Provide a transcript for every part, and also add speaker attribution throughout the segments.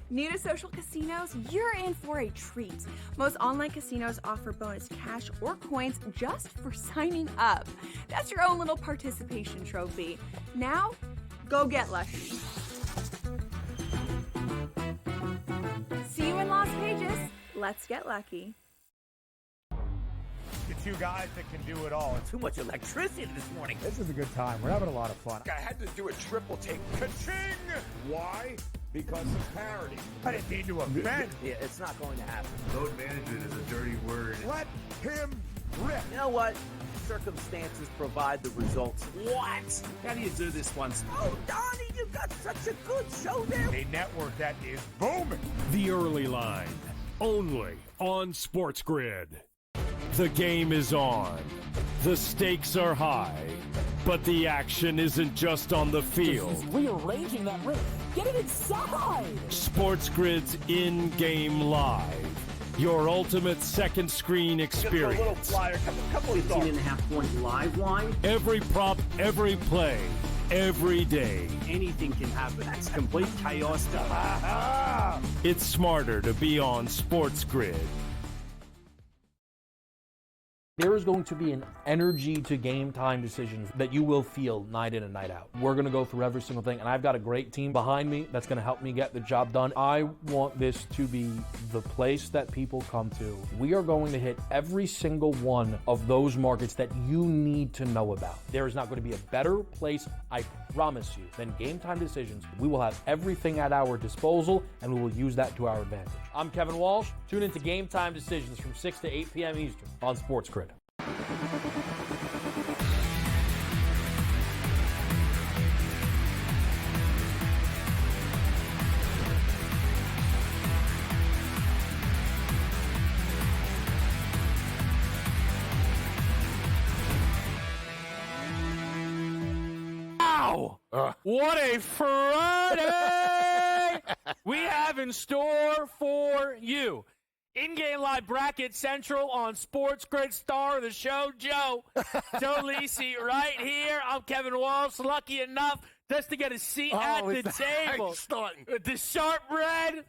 Speaker 1: New to social casinos? You're in for a treat. Most online casinos offer bonus cash or coins just for signing up. That's your own little participation trophy. Now, go get lucky. See you in Las Vegas. Let's get lucky.
Speaker 2: The two guys that can do it all.
Speaker 3: Too much electricity this morning.
Speaker 2: This is a good time. We're having a lot of fun.
Speaker 4: I had to do a triple take. Ka-ching! Why? Because of parity.
Speaker 2: I didn't mean to offend.
Speaker 3: Yeah, it's not going to happen.
Speaker 5: Load management is a dirty word.
Speaker 2: Let him rip.
Speaker 3: You know what? Circumstances provide the results. What?
Speaker 5: How do you do this once?
Speaker 3: Oh, Donnie, you got such a good show there.
Speaker 2: A network that is booming.
Speaker 6: The Early Line, only on SportsGrid. The game is on. The stakes are high. But the action isn't just on the field.
Speaker 7: He's rearranging that ring. Get it inside!
Speaker 6: SportsGrid's in-game live. Your ultimate second screen experience.
Speaker 3: A little flyer, couple of 15.5-point live line.
Speaker 6: Every prop, every play, every day.
Speaker 3: Anything can happen. That's complete chaos.
Speaker 6: It's smarter to be on SportsGrid.
Speaker 7: There is going to be an energy to game time decisions that you will feel night in and night out. We're going to go through every single thing, and I've got a great team behind me that's going to help me get the job done. I want this to be the place that people come to. We are going to hit every single one of those markets that you need to know about. There is not going to be a better place, I promise you, than Game Time Decisions. We will have everything at our disposal, and we will use that to our advantage. I'm Kevin Walsh. Tune into Game Time Decisions from 6 to 8 p.m. Eastern on SportsGrid.
Speaker 8: Wow! What a Friday we have in store for you. In-game live bracket central on SportsGrid, star of the show, Joe Lisi, right here. I'm Kevin Walsh, lucky enough just to get a seat at the table. With the sharp red,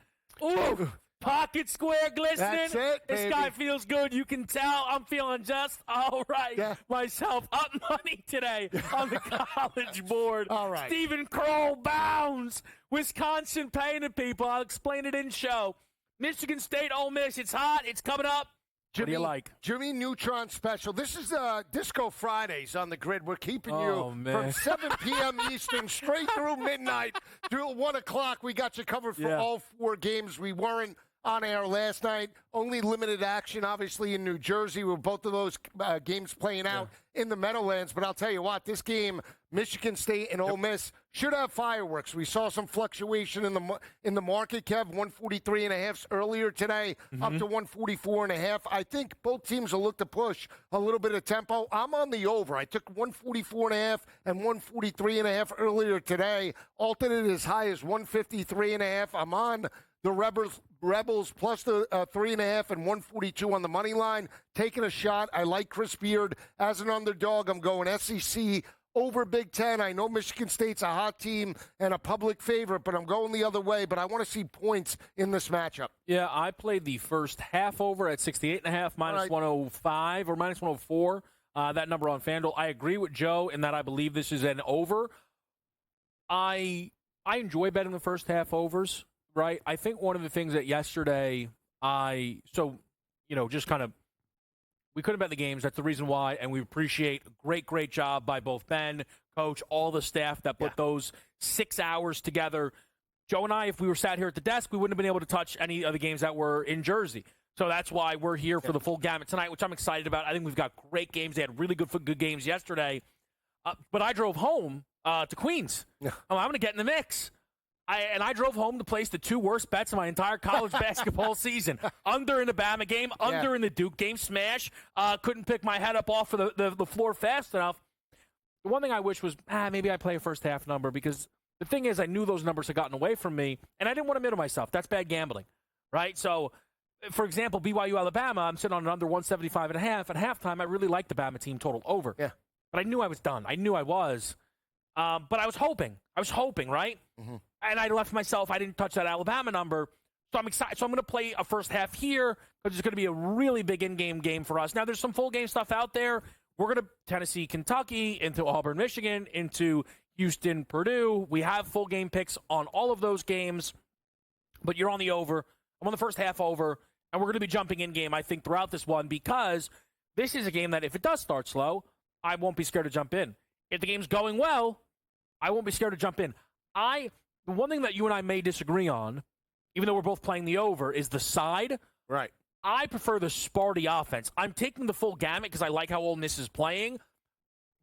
Speaker 8: pocket square glistening.
Speaker 9: That's it,
Speaker 8: this
Speaker 9: baby.
Speaker 8: guy feels good. You can tell I'm feeling just all right myself. Up money today on the college board.
Speaker 9: All right.
Speaker 8: Stephen Kroll bounds. Wisconsin paying the people. I'll explain it in show. Michigan State, Ole Miss. It's hot. It's coming up. What do you like?
Speaker 9: Jimmy Neutron special. This is Disco Fridays on the grid. We're keeping you from 7 p.m. Eastern straight through midnight through 1 o'clock. We got you covered for all 4 games. We weren't on air last night. Only limited action, obviously, in New Jersey, with both of those games playing out in the Meadowlands. But I'll tell you what, this game, Michigan State and Ole Miss, should have fireworks. We saw some fluctuation in the market, Kev, 143.5 earlier today, up to 144.5. I think both teams will look to push a little bit of tempo. I'm on the over. I took 144.5 and 143.5 earlier today. Alternate as high as 153.5. I'm on the Rebels plus the 3.5 and 142 on the money line. Taking a shot. I like Chris Beard as an underdog. I'm going SEC over Big Ten. I know Michigan State's a hot team and a public favorite, but I'm going the other way. But I want to see points in this matchup.
Speaker 8: Yeah, I played the first half over at 68.5, minus 105 or minus 104. That number on FanDuel. I agree with Joe in that I believe this is an over. I enjoy betting the first half overs. Right, I think one of the things that yesterday we couldn't bet the games. That's the reason why, and we appreciate a great job by both Ben, Coach, all the staff that put those 6 hours together. Joe and I, if we were sat here at the desk, we wouldn't have been able to touch any of the games that were in Jersey. So that's why we're here for the full gamut tonight, which I'm excited about. I think we've got great games. They had really good games yesterday. But I drove home to Queens. I'm going to get in the mix. I drove home to place the 2 worst bets of my entire college basketball season. Under in the Bama game, under in the Duke game, smash. Couldn't pick my head up off of the floor fast enough. The one thing I wish was, maybe I play a first half number, because the thing is I knew those numbers had gotten away from me, and I didn't want to admit to myself. That's bad gambling, right? So, for example, BYU Alabama, I'm sitting on an under 175.5. At halftime, I really liked the Bama team total over. Yeah. But I knew I was done. I knew I was. But I was hoping, right?
Speaker 9: Mm-hmm.
Speaker 8: And I left myself. I didn't touch that Alabama number. So I'm excited. So I'm going to play a first half here because it's going to be a really big in-game game for us. Now, there's some full game stuff out there. We're going to Tennessee, Kentucky, into Auburn, Michigan, into Houston, Purdue. We have full game picks on all of those games. But you're on the over. I'm on the first half over. And we're going to be jumping in game, I think, throughout this one because this is a game that if it does start slow, I won't be scared to jump in. If the game's going well, I won't be scared to jump in. The one thing that you and I may disagree on, even though we're both playing the over, is the side.
Speaker 9: Right.
Speaker 8: I prefer the Sparty offense. I'm taking the full gamut because I like how Ole Miss is playing.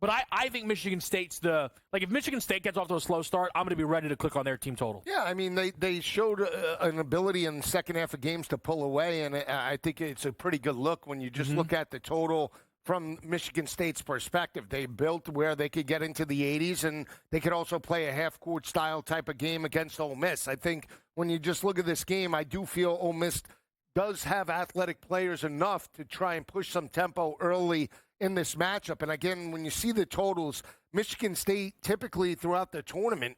Speaker 8: But I think Michigan State's if Michigan State gets off to a slow start, I'm going to be ready to click on their team total.
Speaker 9: Yeah, I mean, they showed an ability in the second half of games to pull away, and I think it's a pretty good look when you just look at the total from Michigan State's perspective. They built where they could get into the 80s, and they could also play a half-court style type of game against Ole Miss. I think when you just look at this game, I do feel Ole Miss does have athletic players enough to try and push some tempo early in this matchup. And again, when you see the totals, Michigan State typically throughout the tournament,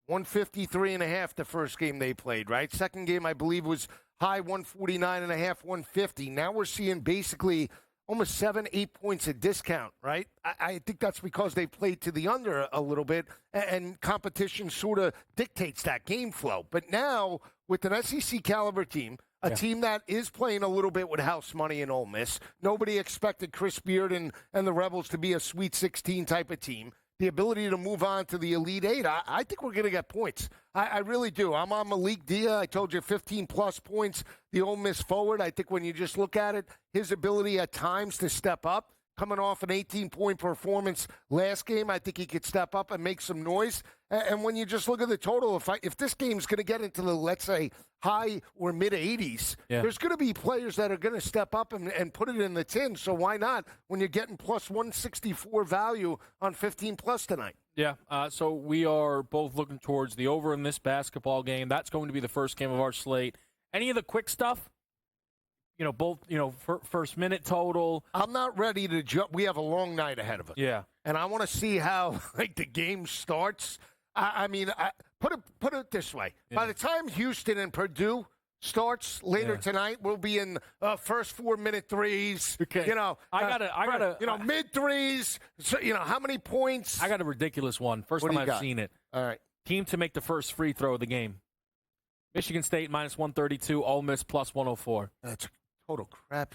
Speaker 9: 153.5 the first game they played, right? Second game, I believe, was high 149.5, 150. Now we're seeing basically almost 7-8 points of discount, right? I think that's because they played to the under a little bit, and competition sort of dictates that game flow. But now, with an SEC caliber team, a team that is playing a little bit with house money in Ole Miss, nobody expected Chris Beard and the Rebels to be a Sweet 16 type of team. The ability to move on to the Elite Eight, I think we're going to get points. I really do. I'm on Malik Dia. I told you 15-plus points. The Ole Miss forward, I think when you just look at it, his ability at times to step up, coming off an 18-point performance last game, I think he could step up and make some noise. And when you just look at the total, if this game's going to get into the, let's say, high or mid-80s, there's going to be players that are going to step up and put it in the tin. So why not when you're getting plus 164 value on 15-plus tonight?
Speaker 8: Yeah, so we are both looking towards the over in this basketball game. That's going to be the first game of our slate. Any of the quick stuff? First minute total.
Speaker 9: I'm not ready to jump. We have a long night ahead of us.
Speaker 8: Yeah.
Speaker 9: And I want to see how, the game starts. Put it this way. Yeah. By the time Houston and Purdue starts later tonight, we'll be in first 4-minute threes.
Speaker 8: Okay.
Speaker 9: Mid threes. So, how many points?
Speaker 8: I got a ridiculous one. First time I've seen it.
Speaker 9: All right.
Speaker 8: Team to make the first free throw of the game. Michigan State minus 132, Ole Miss plus 104.
Speaker 9: That's a total crap.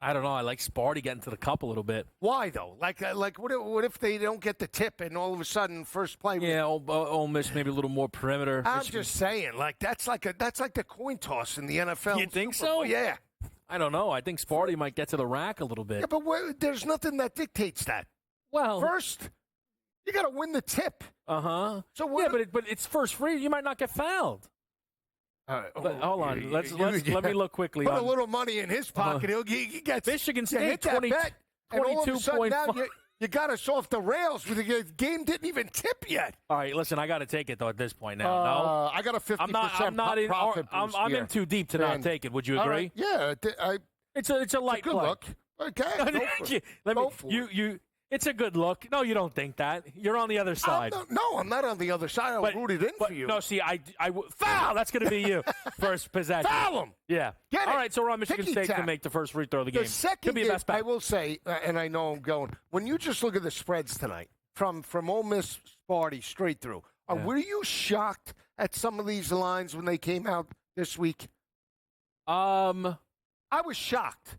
Speaker 8: I don't know. I like Sparty getting to the cup a little bit.
Speaker 9: Why though? What if they don't get the tip and all of a sudden first play?
Speaker 8: Yeah, Ole Miss maybe a little more perimeter.
Speaker 9: I'm just saying, that's like the coin toss in the NFL.
Speaker 8: You think so?
Speaker 9: Yeah.
Speaker 8: I don't know. I think Sparty might get to the rack a little bit.
Speaker 9: Yeah, but there's nothing that dictates that.
Speaker 8: Well,
Speaker 9: first you got to win the tip. So
Speaker 8: but it's first free. You might not get fouled. Hold on. Let me look quickly.
Speaker 9: Put a little money in his pocket. He gets
Speaker 8: Michigan State 22.5.
Speaker 9: You got us off the rails. The game didn't even tip yet.
Speaker 8: All right, listen. I got to take it though at this point now. No,
Speaker 9: I got a 50%.
Speaker 8: I'm in too deep to not take it. Would you agree?
Speaker 9: Right. Yeah,
Speaker 8: it's a light
Speaker 9: good
Speaker 8: play.
Speaker 9: look. Okay,
Speaker 8: It's a good look. No, you don't think that. You're on the other side.
Speaker 9: I'm not on the other side. I rooted in for you.
Speaker 8: No, see, foul. That's going to be you. First possession.
Speaker 9: Foul him.
Speaker 8: Yeah.
Speaker 9: Get
Speaker 8: All
Speaker 9: it.
Speaker 8: right, so we're on Michigan State to make the first free throw of the game.
Speaker 9: The second
Speaker 8: game,
Speaker 9: I will say, and I know I'm going, when you just look at the spreads tonight, from Ole Miss Sparty straight through, were you shocked at some of these lines when they came out this week?
Speaker 8: I
Speaker 9: was shocked.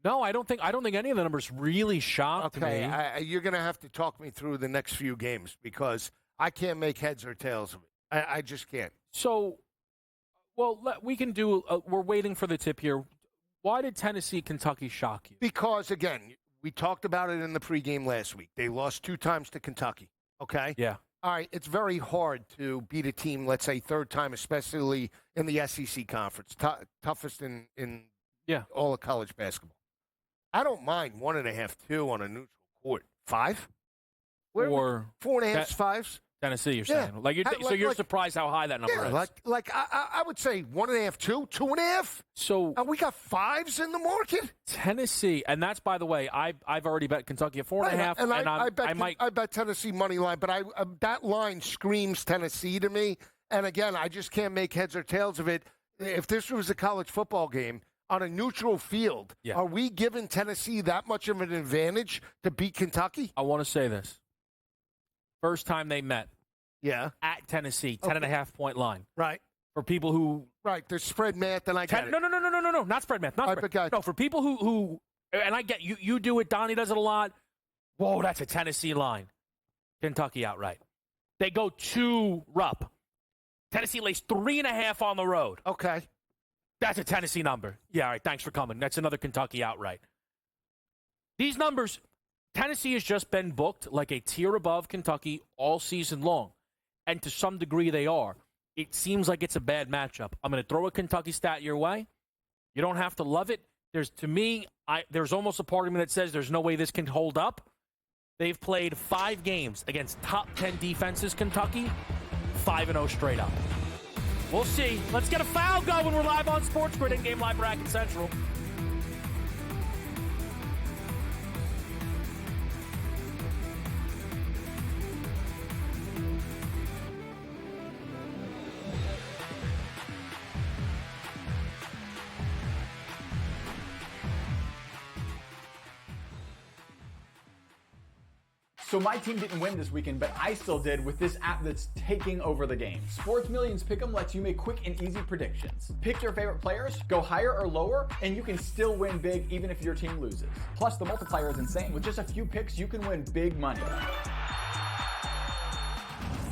Speaker 8: No, I don't think any of the numbers really shocked me.
Speaker 9: You're going to have to talk me through the next few games because I can't make heads or tails of it. I just can't.
Speaker 8: So, we can do. We're waiting for the tip here. Why did Tennessee, Kentucky shock you?
Speaker 9: Because again, we talked about it in the pregame last week. They lost 2 times to Kentucky. Okay.
Speaker 8: Yeah.
Speaker 9: All right. It's very hard to beat a team. Let's say third time, especially in the SEC conference, toughest in all of college basketball. I don't mind 1.5, 2 on a neutral court. 5?
Speaker 8: 4,
Speaker 9: 4.5, 5s.
Speaker 8: Tennessee, you're saying. So you're surprised how high that number is.
Speaker 9: I would say 1.5, 2, 2.5.
Speaker 8: So
Speaker 9: we got 5s in the market.
Speaker 8: Tennessee, and that's, by the way, I've already bet Kentucky at 4.5.
Speaker 9: And
Speaker 8: I
Speaker 9: bet Tennessee money line, but that line screams Tennessee to me. And again, I just can't make heads or tails of it. If this was a college football game on a neutral field, are we giving Tennessee that much of an advantage to beat Kentucky?
Speaker 8: I want to say this. First time they met.
Speaker 9: Yeah.
Speaker 8: At Tennessee, 10.5 point line.
Speaker 9: Right.
Speaker 8: For people who.
Speaker 9: Right. There's spread math, and I get it.
Speaker 8: No. Not spread math. Not spread. No, for people who. And I get you do it. Donnie does it a lot. Whoa, that's a Tennessee line. Kentucky outright. They go 2 Rupp. Tennessee lays 3.5 on the road.
Speaker 9: Okay.
Speaker 8: That's a Tennessee number. Yeah, all right. Thanks for coming. That's another Kentucky outright. These numbers. Tennessee has just been booked like a tier above Kentucky all season long. And to some degree they are. It seems like it's a bad matchup. I'm going to throw a Kentucky stat your way. You don't have to love it. There's almost a part of me that says there's no way this can hold up. They've played 5 games against top 10 defenses, Kentucky. 5-0 straight up. We'll see. Let's get a foul going. We're live on SportsGrid in Game Live Bracket Central.
Speaker 10: So my team didn't win this weekend, but I still did with this app that's taking over the game. Sports Millions Pick'em lets you make quick and easy predictions. Pick your favorite players, go higher or lower, and you can still win big even if your team loses. Plus, the multiplier is insane. With just a few picks, you can win big money.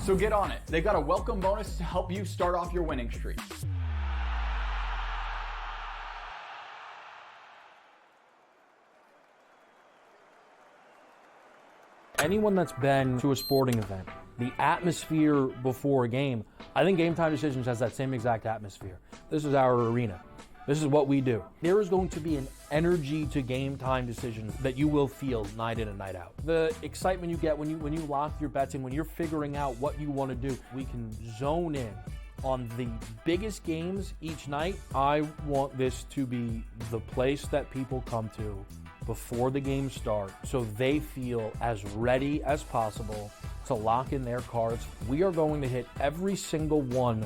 Speaker 10: So get on it. They've got a welcome bonus to help you start off your winning streak.
Speaker 7: Anyone that's been to a sporting event, the atmosphere before a game, I think Game Time Decisions has that same exact atmosphere. This is our arena. This is what we do. There is going to be an energy to Game Time Decisions that you will feel night in and night out. The excitement you get when you lock your bets in, when you're figuring out what you want to do, we can zone in on the biggest games each night. I want this to be the place that people come to before the games start so they feel as ready as possible to lock in their cards. We are going to hit every single one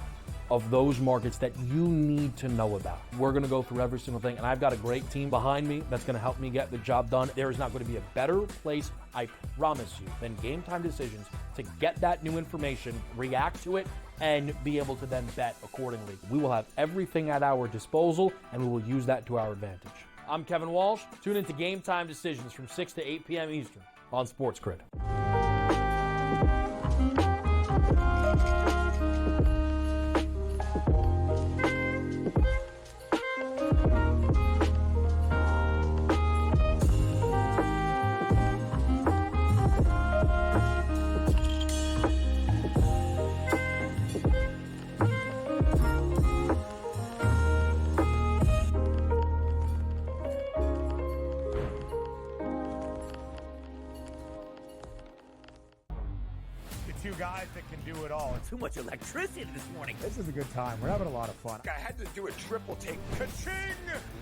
Speaker 7: of those markets that you need to know about. We're going to go through every single thing, and I've got a great team behind me that's going to help me get the job done. There is not going to be a better place, I promise you, than Game Time Decisions to get that new information, react to it, and be able to then bet accordingly. We will have everything at our disposal, and we will use that to our advantage. I'm Kevin Walsh. Tune into Game Time Decisions from 6 to 8 p.m. Eastern on SportsGrid.
Speaker 2: Two guys that can do it all.
Speaker 3: Too much electricity this morning.
Speaker 2: This is a good time. We're having a lot of fun.
Speaker 4: I had to do a triple take. Ka-ching!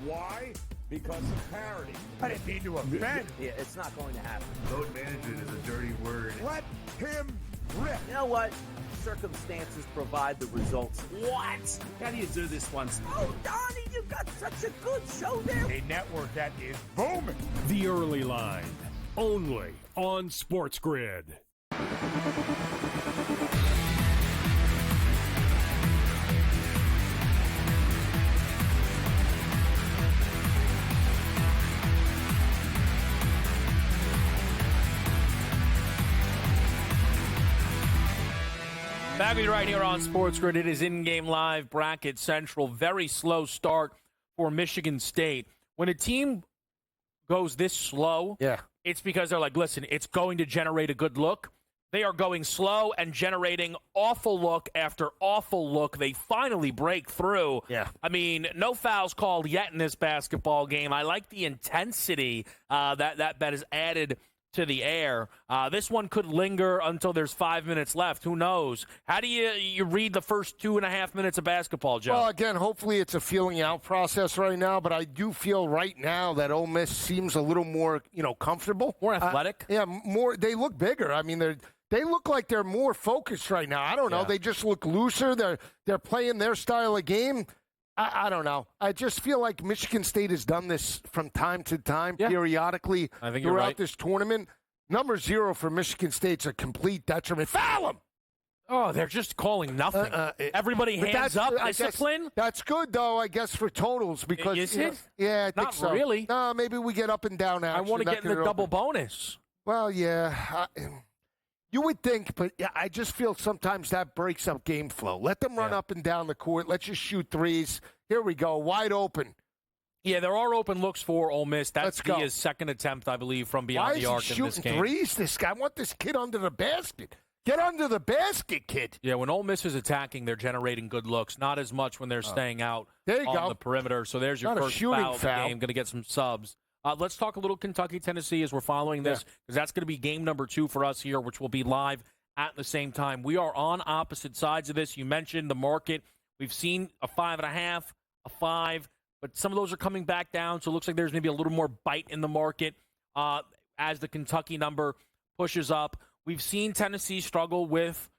Speaker 4: Why? Because of parity.
Speaker 2: I didn't mean to offend.
Speaker 3: Yeah, it's not going to happen.
Speaker 5: Load management is a dirty word.
Speaker 2: Let him rip.
Speaker 3: You know what? Circumstances provide the results. What?
Speaker 5: How do you do this once?
Speaker 3: Oh, Donnie, you got such a good show there.
Speaker 2: A network that is booming.
Speaker 6: The Early Line, only on SportsGrid.
Speaker 8: Back with you right here on SportsGrid. It is in-game live bracket central. Very slow start for Michigan State. When a team goes this slow, it's because they're like, listen, it's going to generate a good look. They are going slow and generating awful look after awful look. They finally break through.
Speaker 9: Yeah.
Speaker 8: I mean, no fouls called yet in this basketball game. I like the intensity that bet has added to the air. This one could linger until there's 5 minutes left. Who knows? How do you read the first 2.5 minutes of basketball, Joe?
Speaker 9: Well, again, hopefully it's a feeling out process right now, but I do feel right now that Ole Miss seems a little more, comfortable.
Speaker 8: More athletic?
Speaker 9: Yeah, more. They look bigger. I mean, they look like they're more focused right now. I don't know.
Speaker 8: Yeah.
Speaker 9: They just look looser. They're playing their style of game. I don't know. I just feel like Michigan State has done this from time to time, periodically throughout this tournament. Number 0 for Michigan State's a complete detriment. Foul him!
Speaker 8: Oh, they're just calling nothing. Everybody hands up, discipline.
Speaker 9: That's good, though, I guess, for totals. Because
Speaker 8: Is it?
Speaker 9: Yeah, I think
Speaker 8: Not
Speaker 9: so.
Speaker 8: really.
Speaker 9: No, maybe we get up and down action.
Speaker 8: I want to get in the double bonus.
Speaker 9: Well, yeah. You would think, but I just feel sometimes that breaks up game flow. Let them run up and down the court. Let's just shoot threes. Here we go, wide open.
Speaker 8: Yeah, there are open looks for Ole Miss. That's his second attempt, I believe, from beyond the arc in this game.
Speaker 9: Why is he shooting threes, this guy? I want this kid under the basket. Get under the basket, kid.
Speaker 8: Yeah, when Ole Miss is attacking, they're generating good looks. Not as much when they're staying out on the perimeter. So there's your first foul of the game. Going to get some subs. Let's talk a little Kentucky-Tennessee as we're following this, because that's going to be game number 2 for us here, which will be live at the same time. We are on opposite sides of this. You mentioned the market. We've seen a 5.5, a 5, but some of those are coming back down, so it looks like there's maybe a little more bite in the market as the Kentucky number pushes up. We've seen Tennessee struggle with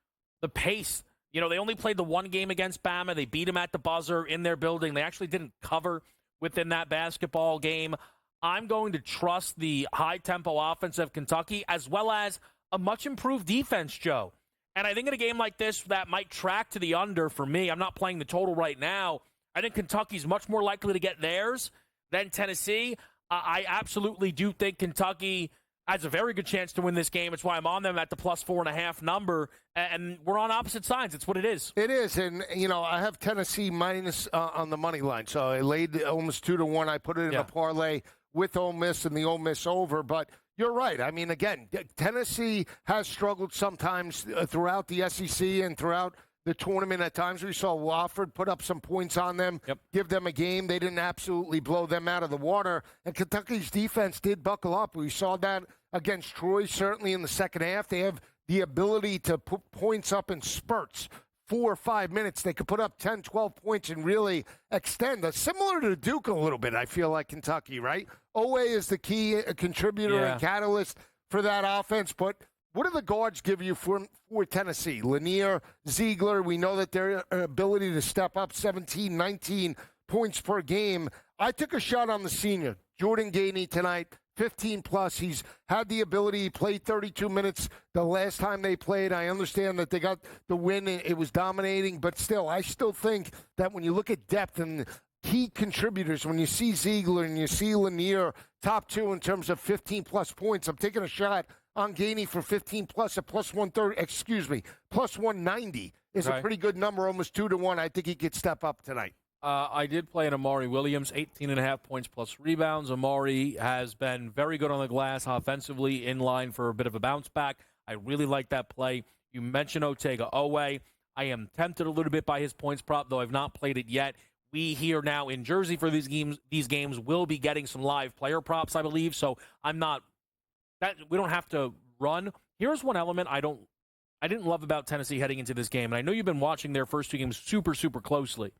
Speaker 8: the pace. They only played the one game against Bama. They beat them at the buzzer in their building. They actually didn't cover within that basketball game. I'm going to trust the high-tempo offense of Kentucky as well as a much-improved defense, Joe. And I think in a game like this that might track to the under for me, I'm not playing the total right now. I think Kentucky's much more likely to get theirs than Tennessee. I absolutely do think Kentucky has a very good chance to win this game. It's why I'm on them at the plus 4.5 number. And we're on opposite sides. It's what it is.
Speaker 9: It is. And, I have Tennessee minus on the money line. So I laid almost 2-1. I put it in a parlay with Ole Miss and the Ole Miss over. But you're right. I mean, again, Tennessee has struggled sometimes throughout the SEC and throughout the tournament. At times we saw Wofford put up some points on them, give them a game. They didn't absolutely blow them out of the water. And Kentucky's defense did buckle up. We saw that against Troy, certainly in the second half. They have the ability to put points up in spurts. 4 or 5 minutes, they could put up 10, 12 points and really extend. Similar to Duke a little bit, I feel like, Kentucky, right? Owe is the key contributor and catalyst for that offense. But what do the guards give you for Tennessee? Lanier, Ziegler, we know that their ability to step up 17, 19 points per game. I took a shot on the senior, Jordan Gainey, tonight. 15-plus. He's had the ability. He played 32 minutes the last time they played. I understand that they got the win. It was dominating. But still, I still think that when you look at depth and key contributors, when you see Ziegler and you see Lanier, top 2 in terms of 15-plus points, I'm taking a shot on Gainey for 15-plus at plus 130. Plus 190 is a pretty good number, almost 2-1. I think he could step up tonight.
Speaker 8: I did play in Amari Williams, 18.5 points plus rebounds. Amari has been very good on the glass offensively, in line for a bit of a bounce back. I really like that play. You mentioned Otega Owe. I am tempted a little bit by his points prop, though I've not played it yet. We here now in Jersey for these games will be getting some live player props, I believe. So we don't have to run. Here's one element I didn't love about Tennessee heading into this game, and I know you've been watching their first 2 games super, super closely.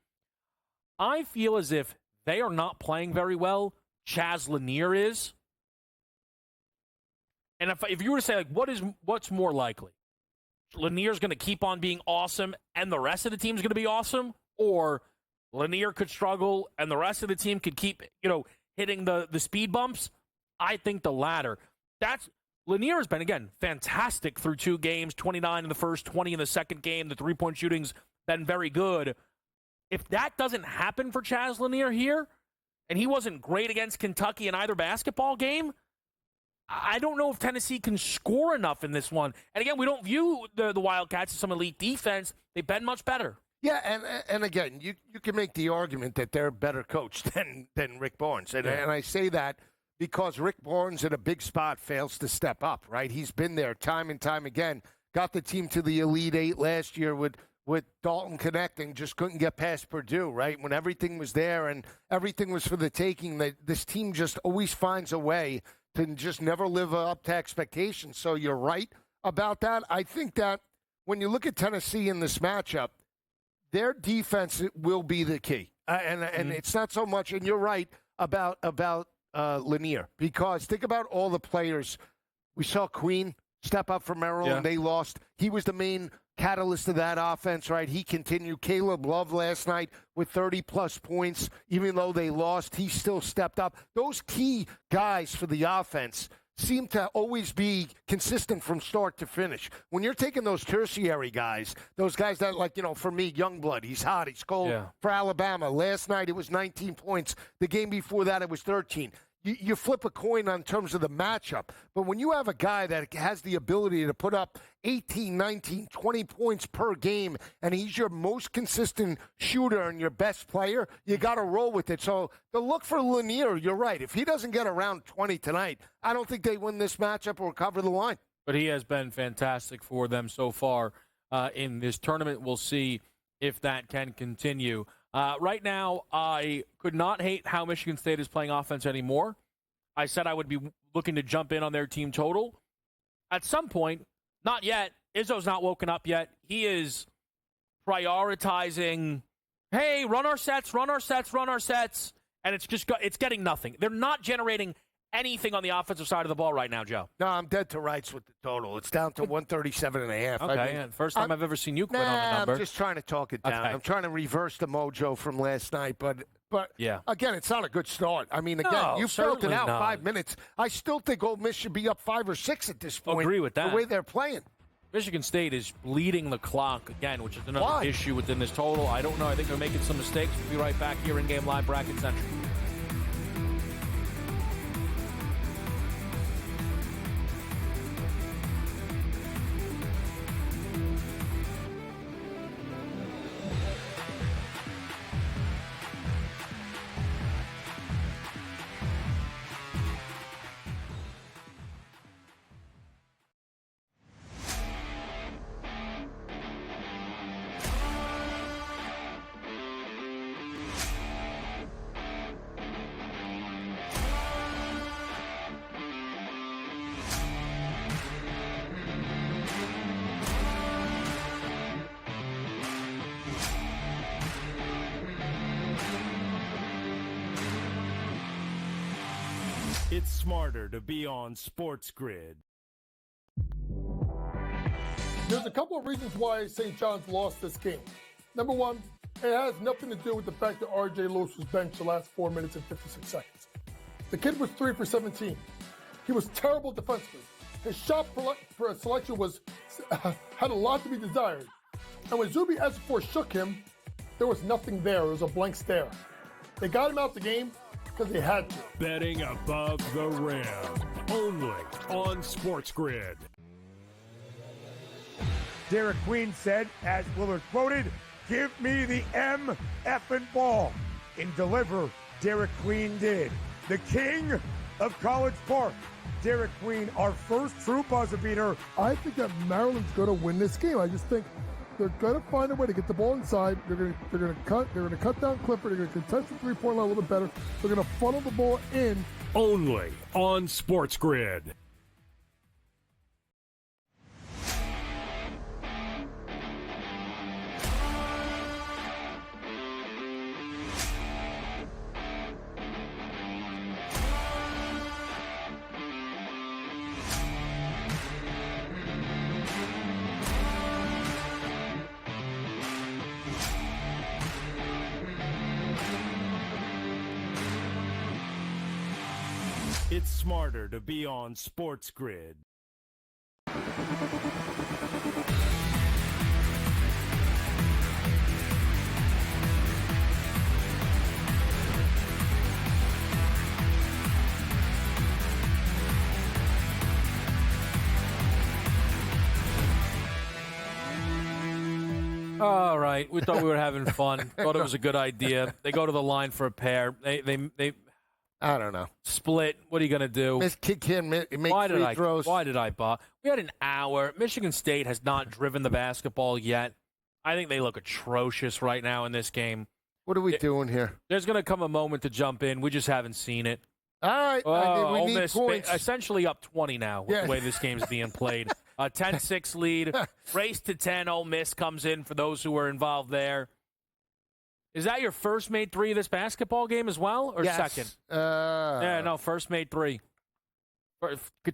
Speaker 8: I feel as if they are not playing very well. Chaz Lanier is. And if you were to say, what's more likely? Lanier's going to keep on being awesome and the rest of the team's going to be awesome? Or Lanier could struggle and the rest of the team could keep, hitting the speed bumps? I think the latter. Lanier has been, again, fantastic through 2 games, 29 in the first, 20 in the second game. The 3-point shooting's been very good. If that doesn't happen for Chaz Lanier here, and he wasn't great against Kentucky in either basketball game, I don't know if Tennessee can score enough in this one. And again, we don't view the Wildcats as some elite defense. They've been much better.
Speaker 9: Yeah, and again, you can make the argument that they're a better coach than Rick Barnes. And I say that because Rick Barnes in a big spot fails to step up, right? He's been there time and time again. Got the team to the Elite 8 last year with Dalton connecting, just couldn't get past Purdue, right? When everything was there and everything was for the taking, this team just always finds a way to just never live up to expectations. So you're right about that. I think that when you look at Tennessee in this matchup, their defense will be the key. And it's not so much, and you're right about Lanier, because think about all the players. We saw Queen step up for Maryland. They lost. He was the main catalyst of that offense, right? He continued. Caleb Love last night with 30-plus points. Even though they lost, he still stepped up. Those key guys for the offense seem to always be consistent from start to finish. When you're taking those tertiary guys, those guys that, like, for me, Youngblood, he's hot, he's cold for Alabama. Last night it was 19 points. The game before that it was 13. You flip a coin on terms of the matchup. But when you have a guy that has the ability to put up 18, 19, 20 points per game, and he's your most consistent shooter and your best player, you got to roll with it. So the look for Lanier, you're right. If he doesn't get around 20 tonight, I don't think they win this matchup or cover the line.
Speaker 8: But he has been fantastic for them so far in this tournament. We'll see if that can continue. Right now, I could not hate how Michigan State is playing offense anymore. I said I would be looking to jump in on their team total. At some point, not yet. Izzo's not woken up yet. He is prioritizing, hey, run our sets, and it's getting nothing. They're not generating anything on the offensive side of the ball right now, Joe.
Speaker 9: No, I'm dead to rights with the total. It's down to 137.5.
Speaker 8: Okay, first time I've ever seen you quit on the number.
Speaker 9: I'm just trying to talk it down. Okay. I'm trying to reverse the mojo from last night, but again, it's not a good start. I mean, again, you felt it out 5 minutes. I still think Ole Miss should be up 5 or 6 at this point.
Speaker 8: Agree with that.
Speaker 9: The way they're playing.
Speaker 8: Michigan State is bleeding the clock again, which is another issue within this total. I don't know. I think they're making some mistakes. We'll be right back here in Game Live Bracket Central.
Speaker 6: It's smarter to be on SportsGrid.
Speaker 11: There's a couple of reasons why St. John's lost this game. Number one, it has nothing to do with the fact that R.J. Lewis was benched the last 4 minutes and 56 seconds. The kid was 3 for 17. He was terrible defensively. His shot selection had a lot to be desired. And when Zuby Ejiofor shook him, there was nothing there. It was a blank stare. They got him out the game because they had to.
Speaker 6: Betting above the rim, only on SportsGrid.
Speaker 2: Derek Queen said, as Willard quoted, "Give me the M-effing ball." And deliver, Derek Queen did. The king of College Park, Derek Queen, our first true buzzer beater.
Speaker 11: I think that Maryland's going to win this game. I just think they're going to find a way to get the ball inside. They're going to cut down Clifford. They're going to contest the three-point line a little bit better. They're going to funnel the ball in.
Speaker 6: Only on SportsGrid. It's smarter to be on SportsGrid.
Speaker 8: All right, we thought we were having fun. Thought it was a good idea. They go to the line for a pair. They
Speaker 9: I don't know.
Speaker 8: Split. What are you going to do?
Speaker 9: Miss Kid can make free throws.
Speaker 8: Why did I buy? We had an hour. Michigan State has not driven the basketball yet. I think they look atrocious right now in this game.
Speaker 9: What are we doing here?
Speaker 8: There's going to come a moment to jump in. We just haven't seen it.
Speaker 9: All right. I think we
Speaker 8: Ole
Speaker 9: need
Speaker 8: Miss
Speaker 9: points.
Speaker 8: Essentially up 20 now with the way this game's being played. A 10-6 lead. Race to 10. Ole Miss comes in for those who were involved there. Is that your first made three of this basketball game as well, or second? First made three.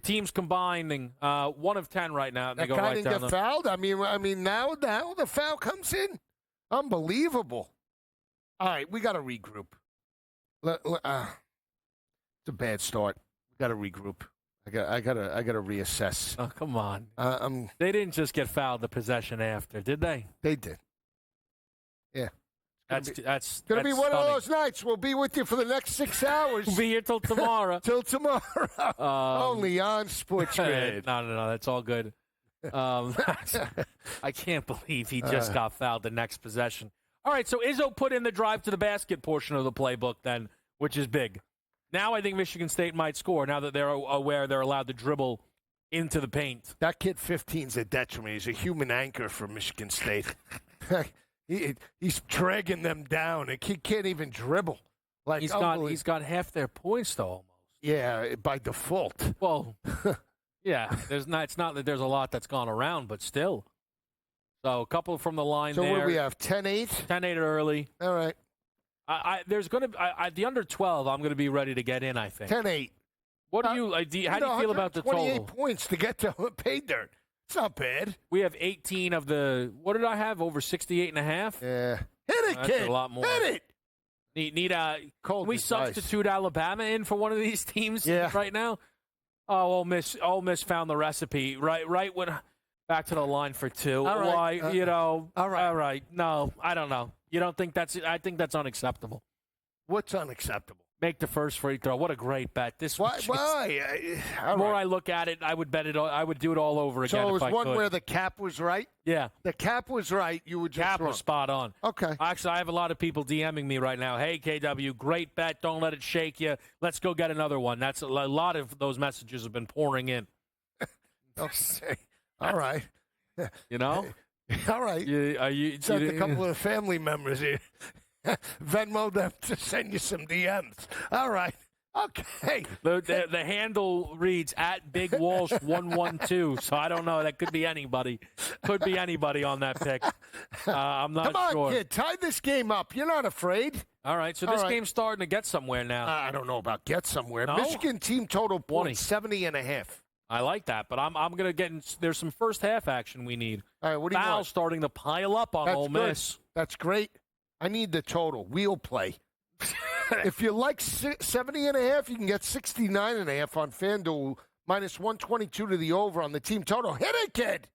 Speaker 8: Teams combining 1 of 10 right now.
Speaker 9: That guy didn't get fouled. I mean, now the foul comes in. Unbelievable. All right, we got to regroup. It's a bad start. We got to regroup. I got to reassess.
Speaker 8: Oh, come on. They didn't just get fouled the possession after, did they?
Speaker 9: They did. Yeah.
Speaker 8: That's
Speaker 9: going to be one
Speaker 8: stunning.
Speaker 9: of those nights. We'll be with you for the next 6 hours.
Speaker 8: We'll be here till tomorrow.
Speaker 9: Only on SportsGrid.
Speaker 8: No, that's all good. I can't believe he just got fouled the next possession. All right, so Izzo put in the drive to the basket portion of the playbook then, which is big. Now I think Michigan State might score now that they're aware they're allowed to dribble into the paint.
Speaker 9: That kid 15's a detriment. He's a human anchor for Michigan State. He's dragging them down. He can't even dribble.
Speaker 8: He's got half their points though almost.
Speaker 9: Yeah, by default.
Speaker 8: Well, yeah. It's not that there's a lot that's gone around, but still. So a couple from the line there.
Speaker 9: So what do we have? 10-8?
Speaker 8: 10-8 early.
Speaker 9: All right.
Speaker 8: There's going to the under 12. I'm going to be ready to get in. I think
Speaker 9: 10-8.
Speaker 8: What do you? How do you feel about the total?
Speaker 9: 28 points to get to pay dirt. It's not bad.
Speaker 8: We have 18 of the. What did I have? Over 68.5.
Speaker 9: Yeah. Hit it,
Speaker 8: That's
Speaker 9: kid.
Speaker 8: A lot more.
Speaker 9: Hit it.
Speaker 8: Need
Speaker 9: Cold.
Speaker 8: Can we substitute Alabama in for one of these teams right now? Oh, Ole Miss found the recipe right when back to the line for 2.
Speaker 9: All right.
Speaker 8: Why?
Speaker 9: All right.
Speaker 8: No, I don't know. You don't think that's? I think that's unacceptable.
Speaker 9: What's unacceptable?
Speaker 8: Make the first free throw. What a great bet!
Speaker 9: Why?
Speaker 8: The more I look at it, I would bet it. I would do it all over again.
Speaker 9: So it
Speaker 8: if I
Speaker 9: was one
Speaker 8: could.
Speaker 9: where the cap was right.
Speaker 8: Yeah,
Speaker 9: the cap was right. You would just
Speaker 8: cap
Speaker 9: wrong.
Speaker 8: was spot on.
Speaker 9: Okay.
Speaker 8: Actually, I have a lot of people DMing me right now. Hey, KW, great bet. Don't let it shake you. Let's go get another one. That's a lot of those messages have been pouring in.
Speaker 9: Okay. All right.
Speaker 8: You know.
Speaker 9: All right. Sent a couple of family members here. Venmo them to send you some DMs. All right. Okay.
Speaker 8: The handle reads at Big Walsh 112, so I don't know. That could be anybody. Could be anybody on that pick. I'm not sure.
Speaker 9: Come on, kid. Tie this game up. You're not afraid.
Speaker 8: All right. So this game's starting to get somewhere now.
Speaker 9: I don't know about get somewhere.
Speaker 8: No?
Speaker 9: Michigan team total points 70.5.
Speaker 8: I like that, but I'm going to get in. There's some first half action we need.
Speaker 9: All right. What do you want?
Speaker 8: Fouls starting to pile up on Ole Miss.
Speaker 9: That's great. I need the total. Wheel play. If you like 70.5, you can get 69.5 on FanDuel, minus 122 to the over on the team total. Hit it, kid.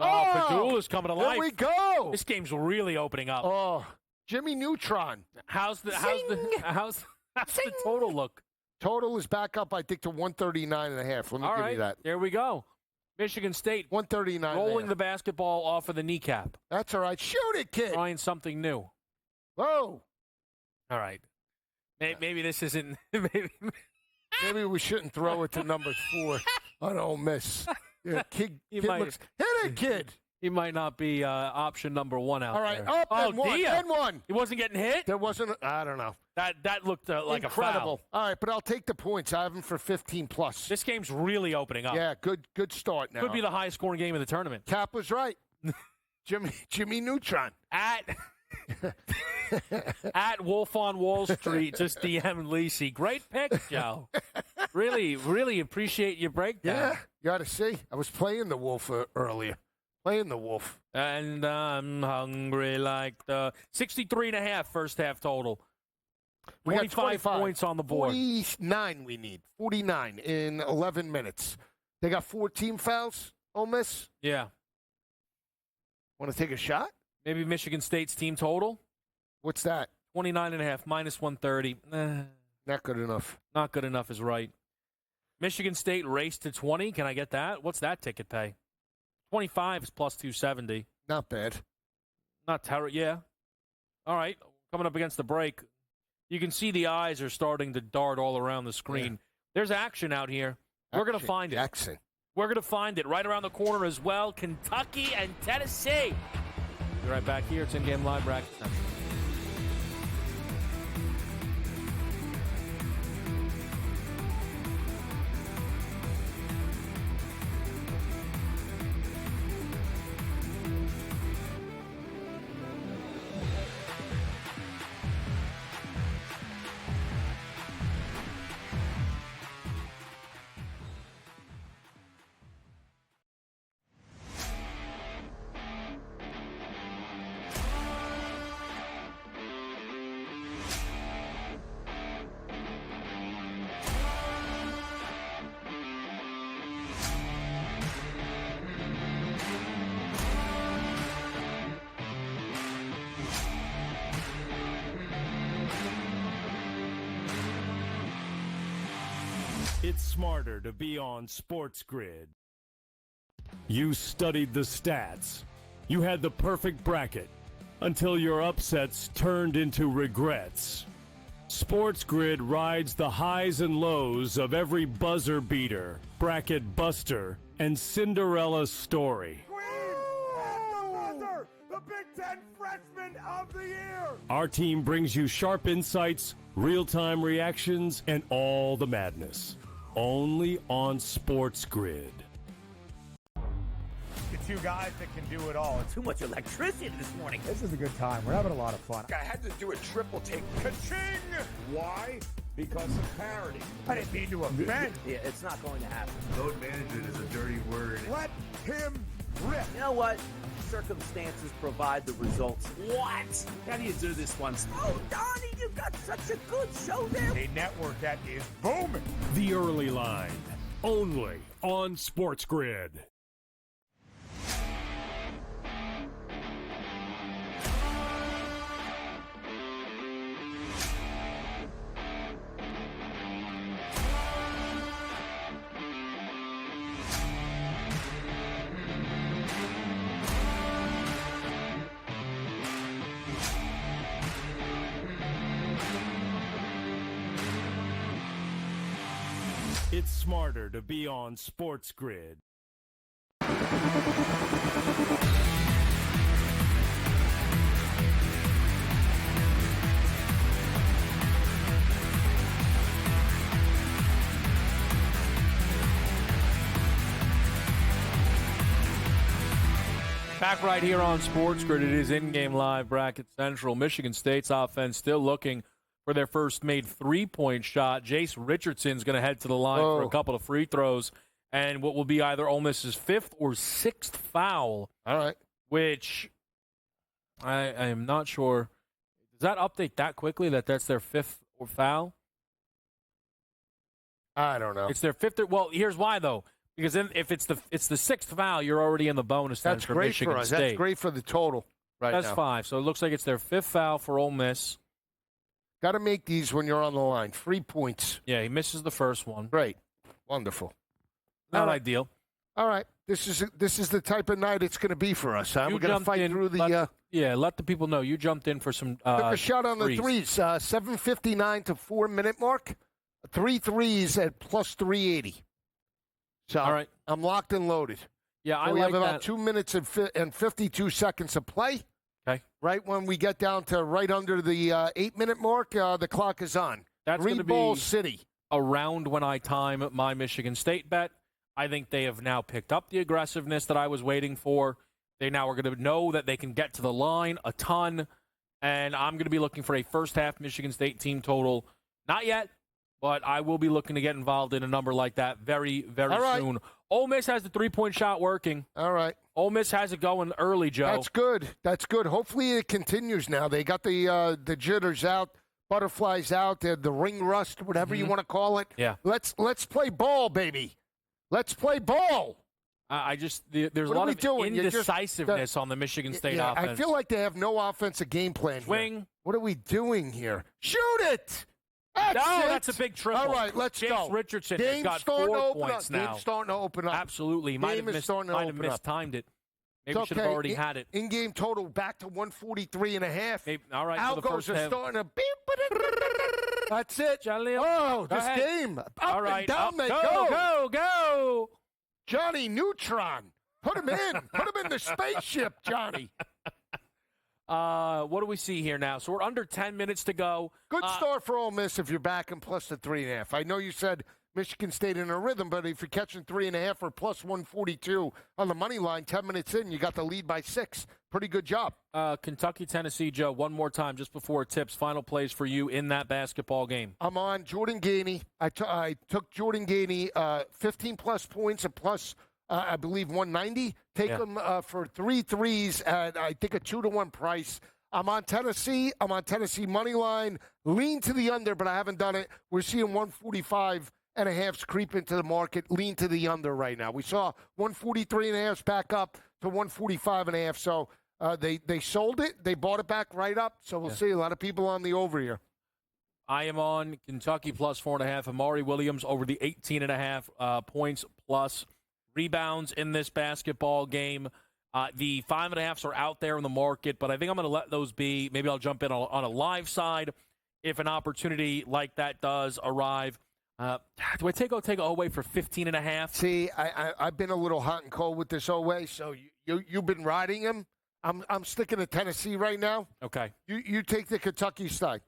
Speaker 8: Padula's coming to life.
Speaker 9: Here we go.
Speaker 8: This game's really opening up.
Speaker 9: Oh, Jimmy Neutron.
Speaker 8: How's the total look?
Speaker 9: Total is back up, I think, to 139.5. Let me give you that.
Speaker 8: There we go. Michigan State
Speaker 9: 139.
Speaker 8: rolling the basketball off of the kneecap.
Speaker 9: That's all right. Shoot it, kid.
Speaker 8: Trying something new.
Speaker 9: Whoa.
Speaker 8: All right. Maybe this isn't.
Speaker 9: Maybe we shouldn't throw it to number 4 on Ole Miss. Yeah, kid looks. Hit it, kid.
Speaker 8: He might not be option number 1 out there.
Speaker 9: All right, up and one.
Speaker 8: He wasn't getting hit?
Speaker 9: There wasn't. I don't know.
Speaker 8: That looked like
Speaker 9: incredible.
Speaker 8: A foul.
Speaker 9: All right, but I'll take the points. I have them for 15 plus.
Speaker 8: This game's really opening up.
Speaker 9: Yeah, good start now.
Speaker 8: Could be the highest scoring game of the tournament.
Speaker 9: Cap was right. Jimmy Neutron.
Speaker 8: At Wolf on Wall Street, just DM Lisi. Great pick, Joe. Really appreciate your breakdown.
Speaker 9: Yeah, you got to see. I was playing the Wolf earlier. Playing the Wolf.
Speaker 8: And I'm hungry like the 63.5 first half total. 25 points on the board.
Speaker 9: 49 we need. 49 in 11 minutes. They got 4 team fouls, Ole Miss.
Speaker 8: Yeah.
Speaker 9: Want to take a shot?
Speaker 8: Maybe Michigan State's team total.
Speaker 9: What's that?
Speaker 8: 29.5, minus 130.
Speaker 9: Not good enough.
Speaker 8: Not good enough is right. Michigan State race to 20. Can I get that? What's that ticket pay? 25 is plus 270.
Speaker 9: Not bad.
Speaker 8: Not terrible. Yeah. All right. Coming up against the break. You can see the eyes are starting to dart all around the screen. Yeah. There's action out here. We're going to find it.
Speaker 9: Jackson.
Speaker 8: We're going to find it right around the corner as well. Kentucky and Tennessee. Be right back here. It's In-Game Live Bracket Central.
Speaker 6: It's smarter to be on SportsGrid. You studied the stats. You had the perfect bracket until your upsets turned into regrets. SportsGrid rides the highs and lows of every buzzer beater, bracket buster, and Cinderella story.
Speaker 2: The Big Ten Freshman of the Year!
Speaker 6: Our team brings you sharp insights, real-time reactions, and all the madness. Only on SportsGrid.
Speaker 2: The two guys that can do it all.
Speaker 3: Too much electricity this morning.
Speaker 2: This is a good time. We're having a lot of fun.
Speaker 4: I had to do a triple take. Ka-ching! Why? Because of parity.
Speaker 2: I didn't mean to offend.
Speaker 3: Yeah, it's not going to happen.
Speaker 5: Load management is a dirty word.
Speaker 2: Let him rip.
Speaker 3: You know what? Circumstances provide the results.
Speaker 5: What? How do you do this once?
Speaker 3: Oh, Donnie, you got such a good show there.
Speaker 2: A network that is booming.
Speaker 6: The Early Line, only on SportsGrid. It's smarter to be on SportsGrid.
Speaker 8: Back right here on SportsGrid. It is in-game live bracket central. Michigan State's offense still looking for their first made three-point shot. Jace Richardson's going to head to the line for a couple of free throws, and what will be either Ole Miss's fifth or sixth foul.
Speaker 9: All right.
Speaker 8: Which I am not sure. Does that update that quickly that that's their fifth or foul?
Speaker 9: I don't know.
Speaker 8: It's their fifth. Well, here's why though. Because then if it's the sixth foul, you're already in the bonus.
Speaker 9: That's
Speaker 8: for
Speaker 9: great
Speaker 8: Michigan
Speaker 9: for us.
Speaker 8: State.
Speaker 9: That's great for the total right now.
Speaker 8: That's 5. So it looks like it's their fifth foul for Ole Miss.
Speaker 9: Got to make these when you're on the line. 3 points.
Speaker 8: Yeah, he misses the first one.
Speaker 9: Great. Wonderful.
Speaker 8: Not ideal.
Speaker 9: All right. This is the type of night it's going to be for us, huh? We're going to fight through the...
Speaker 8: let the people know. You jumped in for some
Speaker 9: took a shot on the threes. 7:59 to 4-minute mark. 3 threes at plus 380. So
Speaker 8: all right.
Speaker 9: I'm locked and loaded.
Speaker 8: Yeah,
Speaker 9: so we have about 2 minutes and 52 seconds of play.
Speaker 8: Okay.
Speaker 9: Right when we get down to right under the 8-minute mark, the clock is on.
Speaker 8: That's going to be
Speaker 9: Ball City.
Speaker 8: Around when I time my Michigan State bet. I think they have now picked up the aggressiveness that I was waiting for. They now are going to know that they can get to the line a ton, and I'm going to be looking for a first-half Michigan State team total. Not yet, but I will be looking to get involved in a number like that very, very soon. Ole Miss has the three-point shot working.
Speaker 9: All right.
Speaker 8: Ole Miss has it going early, Joe.
Speaker 9: That's good. That's good. Hopefully it continues now. They got the jitters out, butterflies out, the ring rust, whatever you want to call it.
Speaker 8: Yeah.
Speaker 9: Let's play ball, baby. Let's play ball.
Speaker 8: There's a lot of indecisiveness on the Michigan State offense.
Speaker 9: I feel like they have no offensive game plan.
Speaker 8: Swing.
Speaker 9: What are we doing here? Shoot it.
Speaker 8: That's a big triple.
Speaker 9: All right, let's
Speaker 8: Jace
Speaker 9: go.
Speaker 8: Richardson has got 4 points now.
Speaker 9: Game's starting to open up.
Speaker 8: Absolutely. Might have mistimed it. Maybe should have already had it.
Speaker 9: In-game total back to 143.5.
Speaker 8: All right.
Speaker 9: Algos are starting to beep. That's it.
Speaker 8: Jaleel.
Speaker 9: Oh, this game. Up and down they go.
Speaker 8: Go.
Speaker 9: Johnny Neutron. Put him in. Put him in the spaceship, Johnny.
Speaker 8: What do we see here now? So we're under 10 minutes to go.
Speaker 9: Good start for Ole Miss if you're back in plus the 3.5. I know you said Michigan State in a rhythm, but if you're catching 3.5 or plus 142 on the money line, 10 minutes in, you got the lead by 6. Pretty good job.
Speaker 8: Kentucky, Tennessee, Joe, one more time just before tips. Final plays for you in that basketball game.
Speaker 9: I'm on Jordan Gainey. I took Jordan Gainey 15-plus points at plus, I believe, 190. Take him for 3 threes at, I think, a 2-to-1 price. I'm on Tennessee. I'm on Tennessee money line. Lean to the under, but I haven't done it. We're seeing 145.5 creep into the market. Lean to the under right now. We saw 143.5 back up to 145.5. So they sold it. They bought it back right up. So we'll see a lot of people on the over here.
Speaker 8: I am on Kentucky plus 4.5. Amari Williams over the 18.5 points plus rebounds in this basketball game. The 5.5s are out there in the market, but I think I'm going to let those be. Maybe I'll jump in on a live side if an opportunity like that does arrive. Do I take Oweh for 15.5?
Speaker 9: See, I've been a little hot and cold with this Oweh, so you've been riding him. I'm sticking to Tennessee right now.
Speaker 8: Okay.
Speaker 9: You take the Kentucky side.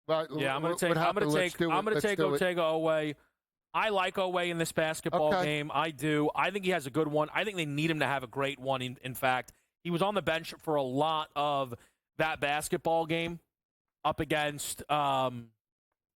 Speaker 8: Yeah, I'm going to take Otega Oweh. I like Oweh in this basketball game. I do. I think he has a good one. I think they need him to have a great one. In fact, he was on the bench for a lot of that basketball game up against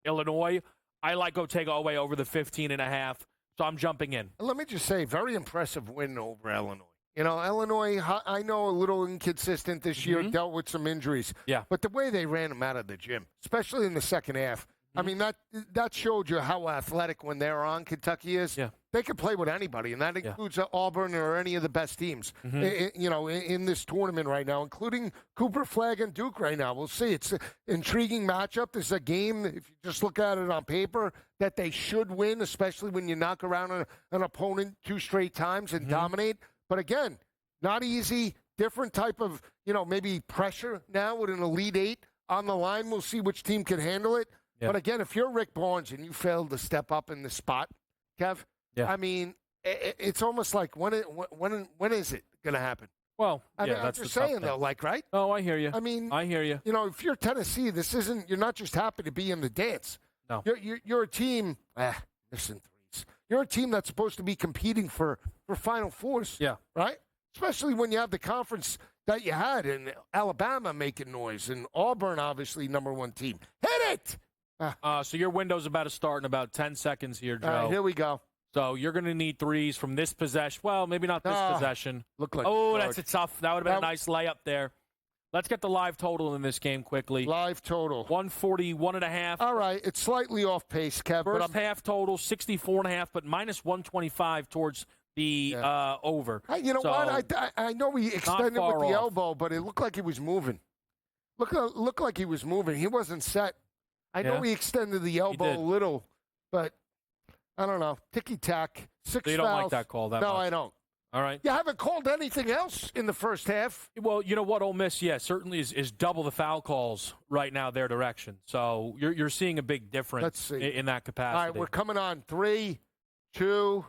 Speaker 8: Illinois. I like Otega Oweh over the 15.5, so I'm jumping in.
Speaker 9: Let me just say, very impressive win over Illinois. You know, Illinois, I know a little inconsistent this year, dealt with some injuries.
Speaker 8: Yeah.
Speaker 9: But the way they ran him out of the gym, especially in the second half, I mean, that showed you how athletic when they're on Kentucky is.
Speaker 8: Yeah.
Speaker 9: They can play with anybody, and that includes Auburn or any of the best teams, in this tournament right now, including Cooper Flagg and Duke right now. We'll see. It's an intriguing matchup. This is a game, if you just look at it on paper, that they should win, especially when you knock around an opponent 2 straight times and dominate. But again, not easy, different type of, maybe pressure now with an Elite Eight on the line. We'll see which team can handle it. Yeah. But again, if you're Rick Barnes and you failed to step up in the spot, Kev, I mean, it's almost like when is it going to happen?
Speaker 8: Well,
Speaker 9: I mean, I'm just saying though, right?
Speaker 8: Oh, I hear you.
Speaker 9: I mean,
Speaker 8: I hear you.
Speaker 9: If you're Tennessee, you're not just happy to be in the dance.
Speaker 8: No,
Speaker 9: you're a team. Listen, threes. You're a team that's supposed to be competing for Final Fours.
Speaker 8: Yeah,
Speaker 9: right. Especially when you have the conference that you had in Alabama making noise and Auburn, obviously number 1 team. Hit it.
Speaker 8: So your window's about to start in about 10 seconds here, Joe.
Speaker 9: All right, here we go.
Speaker 8: So you're going to need threes from this possession. Well, maybe not this possession.
Speaker 9: Look like
Speaker 8: that's a tough. That would have been a nice layup there. Let's get the live total in this game quickly.
Speaker 9: Live total.
Speaker 8: 141.5.
Speaker 9: All right, it's slightly off pace, Kev.
Speaker 8: First half total 64.5, but minus 125 towards the over.
Speaker 9: You know what? I know he extended with the elbow, but it looked like he was moving. Looked like he was moving. He wasn't set. I know he extended the elbow a little, but I don't know. Ticky-tack, 6 fouls.
Speaker 8: So you don't like that call that much?
Speaker 9: No, I don't.
Speaker 8: All right.
Speaker 9: You haven't called anything else in the first half.
Speaker 8: Well, you know what? Ole Miss, certainly is double the foul calls right now their direction. So you're seeing a big difference in that capacity.
Speaker 9: All right, we're coming on 3, 2.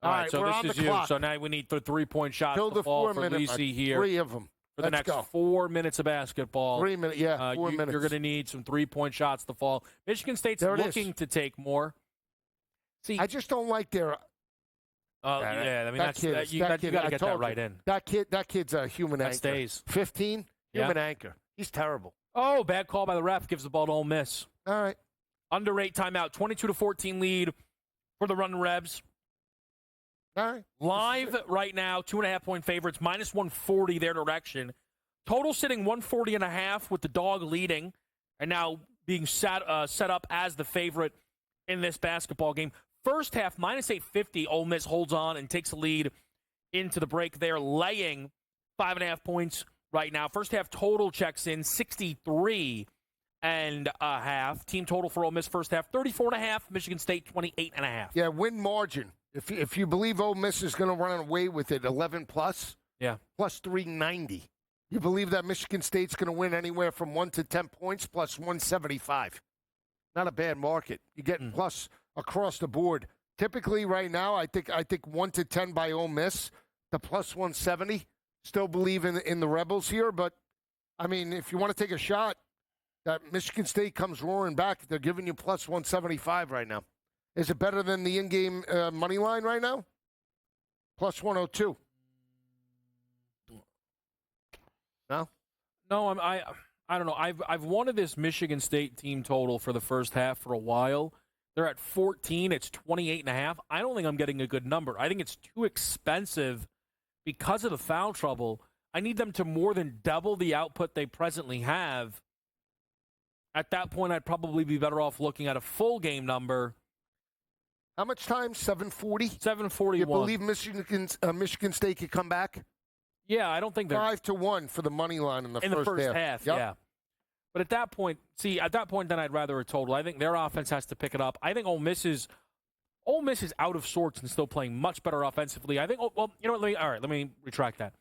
Speaker 9: All right,
Speaker 8: so
Speaker 9: we're
Speaker 8: this
Speaker 9: on
Speaker 8: is
Speaker 9: the
Speaker 8: you.
Speaker 9: clock.
Speaker 8: So now we need the 3-point shots
Speaker 9: Till
Speaker 8: to fall for
Speaker 9: minute,
Speaker 8: Lisi here.
Speaker 9: 3 of them.
Speaker 8: For the next 4 minutes of basketball.
Speaker 9: 3 minutes, 4 minutes.
Speaker 8: You're going to need some 3-point shots to fall. Michigan State's looking to take more. See,
Speaker 9: I just don't like their.
Speaker 8: I mean, you got to get that right in.
Speaker 9: That kid's a human anchor.
Speaker 8: Stays
Speaker 9: 15, human anchor. He's terrible.
Speaker 8: Oh, bad call by the ref. Gives the ball to Ole Miss.
Speaker 9: All right.
Speaker 8: Under 8 timeout. 22-14 lead for the Running Rebs.
Speaker 9: All right.
Speaker 8: Live right now, 2.5-point favorites, minus 140 their direction. Total sitting 140.5 with the dog leading, and now being set up as the favorite in this basketball game. First half, minus 850, Ole Miss holds on and takes the lead into the break. They're laying 5.5 points right now. First half total checks in 63.5. Team total for Ole Miss first half, 34.5. Michigan State, 28.5.
Speaker 9: Yeah, win margin. If you believe Ole Miss is going to run away with it, 11 plus, plus 390. You believe that Michigan State's going to win anywhere from 1 to 10 points, plus 175. Not a bad market. You're getting plus across the board. Typically, right now, I think 1 to 10 by Ole Miss, the plus 170. Still believe in the Rebels here, but I mean, if you want to take a shot, that Michigan State comes roaring back. They're giving you plus 175 right now. Is it better than the in-game money line right now? Plus 102. No?
Speaker 8: No, I don't know. I've wanted this Michigan State team total for the first half for a while. They're at 14. It's 28.5. I don't think I'm getting a good number. I think it's too expensive because of the foul trouble. I need them to more than double the output they presently have. At that point, I'd probably be better off looking at a full game number.
Speaker 9: How much time? 740?
Speaker 8: 741.
Speaker 9: You believe Michigan State could come back?
Speaker 8: Yeah, I don't think they're
Speaker 9: 5-1 for the money line in the first half.
Speaker 8: Yep. Yeah. But at that point, then I'd rather a total. I think their offense has to pick it up. I think Ole Miss is out of sorts and still playing much better offensively. I think, well, you know what? Let me retract that.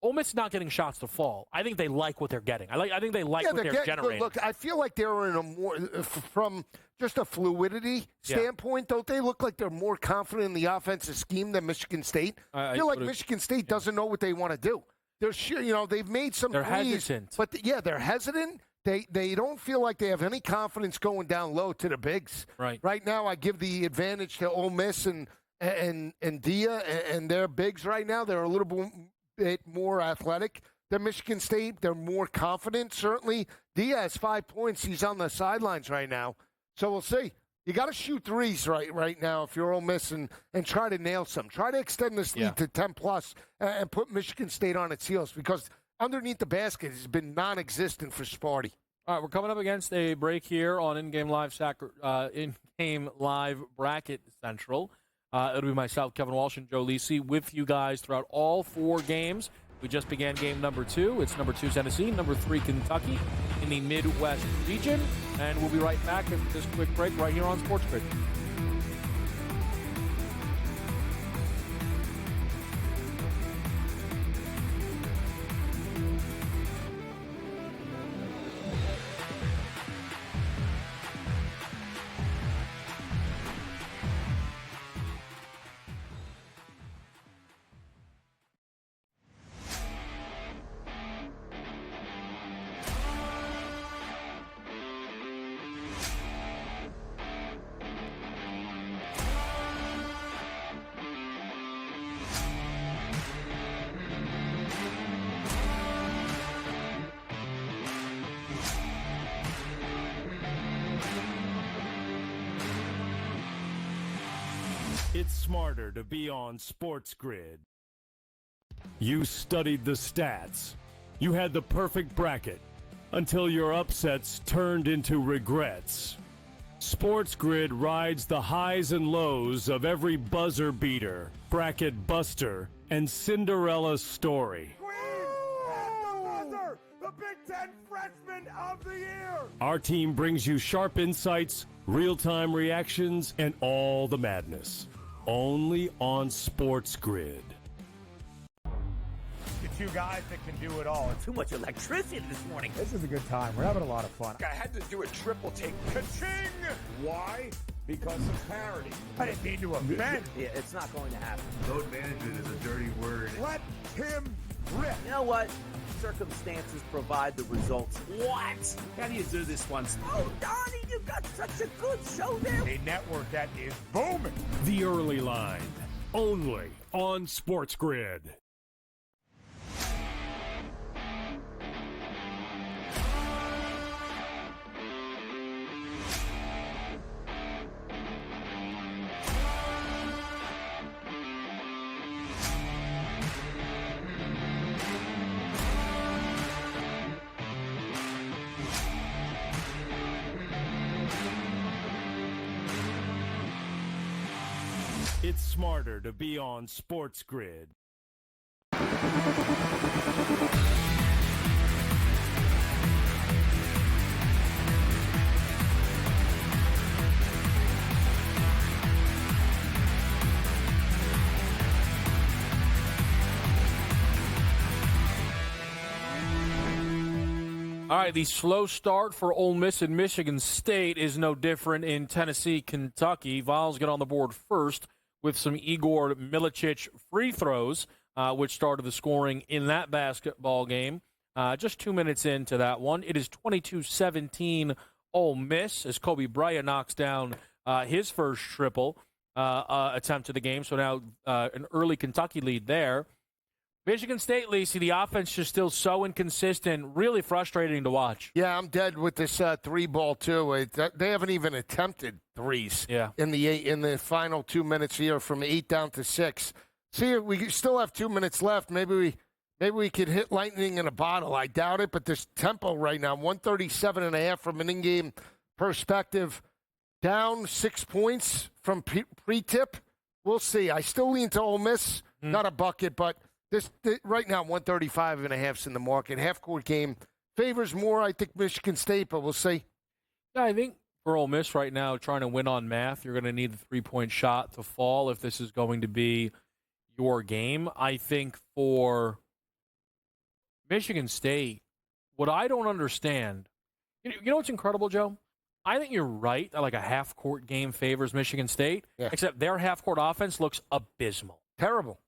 Speaker 8: Ole Miss is not getting shots to fall. I think they like what they're getting. I think they like what they're generating.
Speaker 9: Look, I feel like they're in a more, from just a fluidity standpoint, don't they look like they're more confident in the offensive scheme than Michigan State? I feel like Michigan State doesn't know what they want to do. They're sure, they've made some
Speaker 8: they're
Speaker 9: threes,
Speaker 8: hesitant.
Speaker 9: But they're hesitant. They don't feel like they have any confidence going down low to the bigs. Right now, I give the advantage to Ole Miss and Dia and their bigs right now. They're a little bit more athletic than Michigan State. They're more confident, certainly. Dia has 5 points. He's on the sidelines right now. So we'll see. You got to shoot threes right now if you're Ole Miss and try to nail some. Try to extend this lead to 10-plus and put Michigan State on its heels because underneath the basket has been non-existent for Sparty.
Speaker 8: All right, we're coming up against a break here on In-Game Live Bracket Central. It'll be myself, Kevin Walsh, and Joe Lisi with you guys throughout all 4 games. We just began game number 2. It's number 2 Tennessee, number 3 Kentucky in the Midwest region. And we'll be right back after this quick break right here on SportsGrid.
Speaker 6: It's smarter to be on SportsGrid. You studied the stats. You had the perfect bracket until your upsets turned into regrets. SportsGrid rides the highs and lows of every buzzer beater, bracket buster, and Cinderella story.
Speaker 2: The Big Ten Freshman of the Year!
Speaker 6: Our team brings you sharp insights, real-time reactions, and all the madness. Only on SportsGrid.
Speaker 2: The two guys that can do it all.
Speaker 3: Too much electricity this morning.
Speaker 2: This is a good time. We're having a lot of fun.
Speaker 4: I had to do a triple take. Ka-ching! Why? Because of parity.
Speaker 2: I didn't mean to offend.
Speaker 3: Yeah, it's not going to happen.
Speaker 5: Load management is a dirty word.
Speaker 2: Let him rip.
Speaker 3: You know what? Circumstances provide the results.
Speaker 5: What? How do you do this one?
Speaker 3: Oh, Donnie, you got such a good show there.
Speaker 2: A network that is booming.
Speaker 6: The Early Line, only on SportsGrid. It's smarter to be on SportsGrid.
Speaker 8: All right, the slow start for Ole Miss and Michigan State is no different in Tennessee, Kentucky. Vols get on the board first with some Igor Milicic free throws, which started the scoring in that basketball game. Just 2 minutes into that one. It is 22-17 Ole Miss as Kobe Bryant knocks down his first triple attempt of the game. So now an early Kentucky lead there. Michigan State, Lisi, the offense is still so inconsistent, really frustrating to watch.
Speaker 9: Yeah, I'm dead with this 3-ball, too. They haven't even attempted threes in the final 2 minutes here from 8 down to 6. See, we still have 2 minutes left. Maybe we could hit lightning in a bottle. I doubt it, but this tempo right now, 137.5 from an in-game perspective, down 6 points from pre-tip. We'll see. I still lean to Ole Miss, not a bucket, but this right now, 135.5's in the market. Half-court game, favors more, I think, Michigan State, but we'll see.
Speaker 8: Yeah, I think for Ole Miss right now, trying to win on math, you're going to need the three-point shot to fall if this is going to be your game. I think for Michigan State, what I don't understand, you know what's incredible, Joe? I think you're right that like a half-court game favors Michigan State, except their half-court offense looks abysmal.
Speaker 9: Terrible.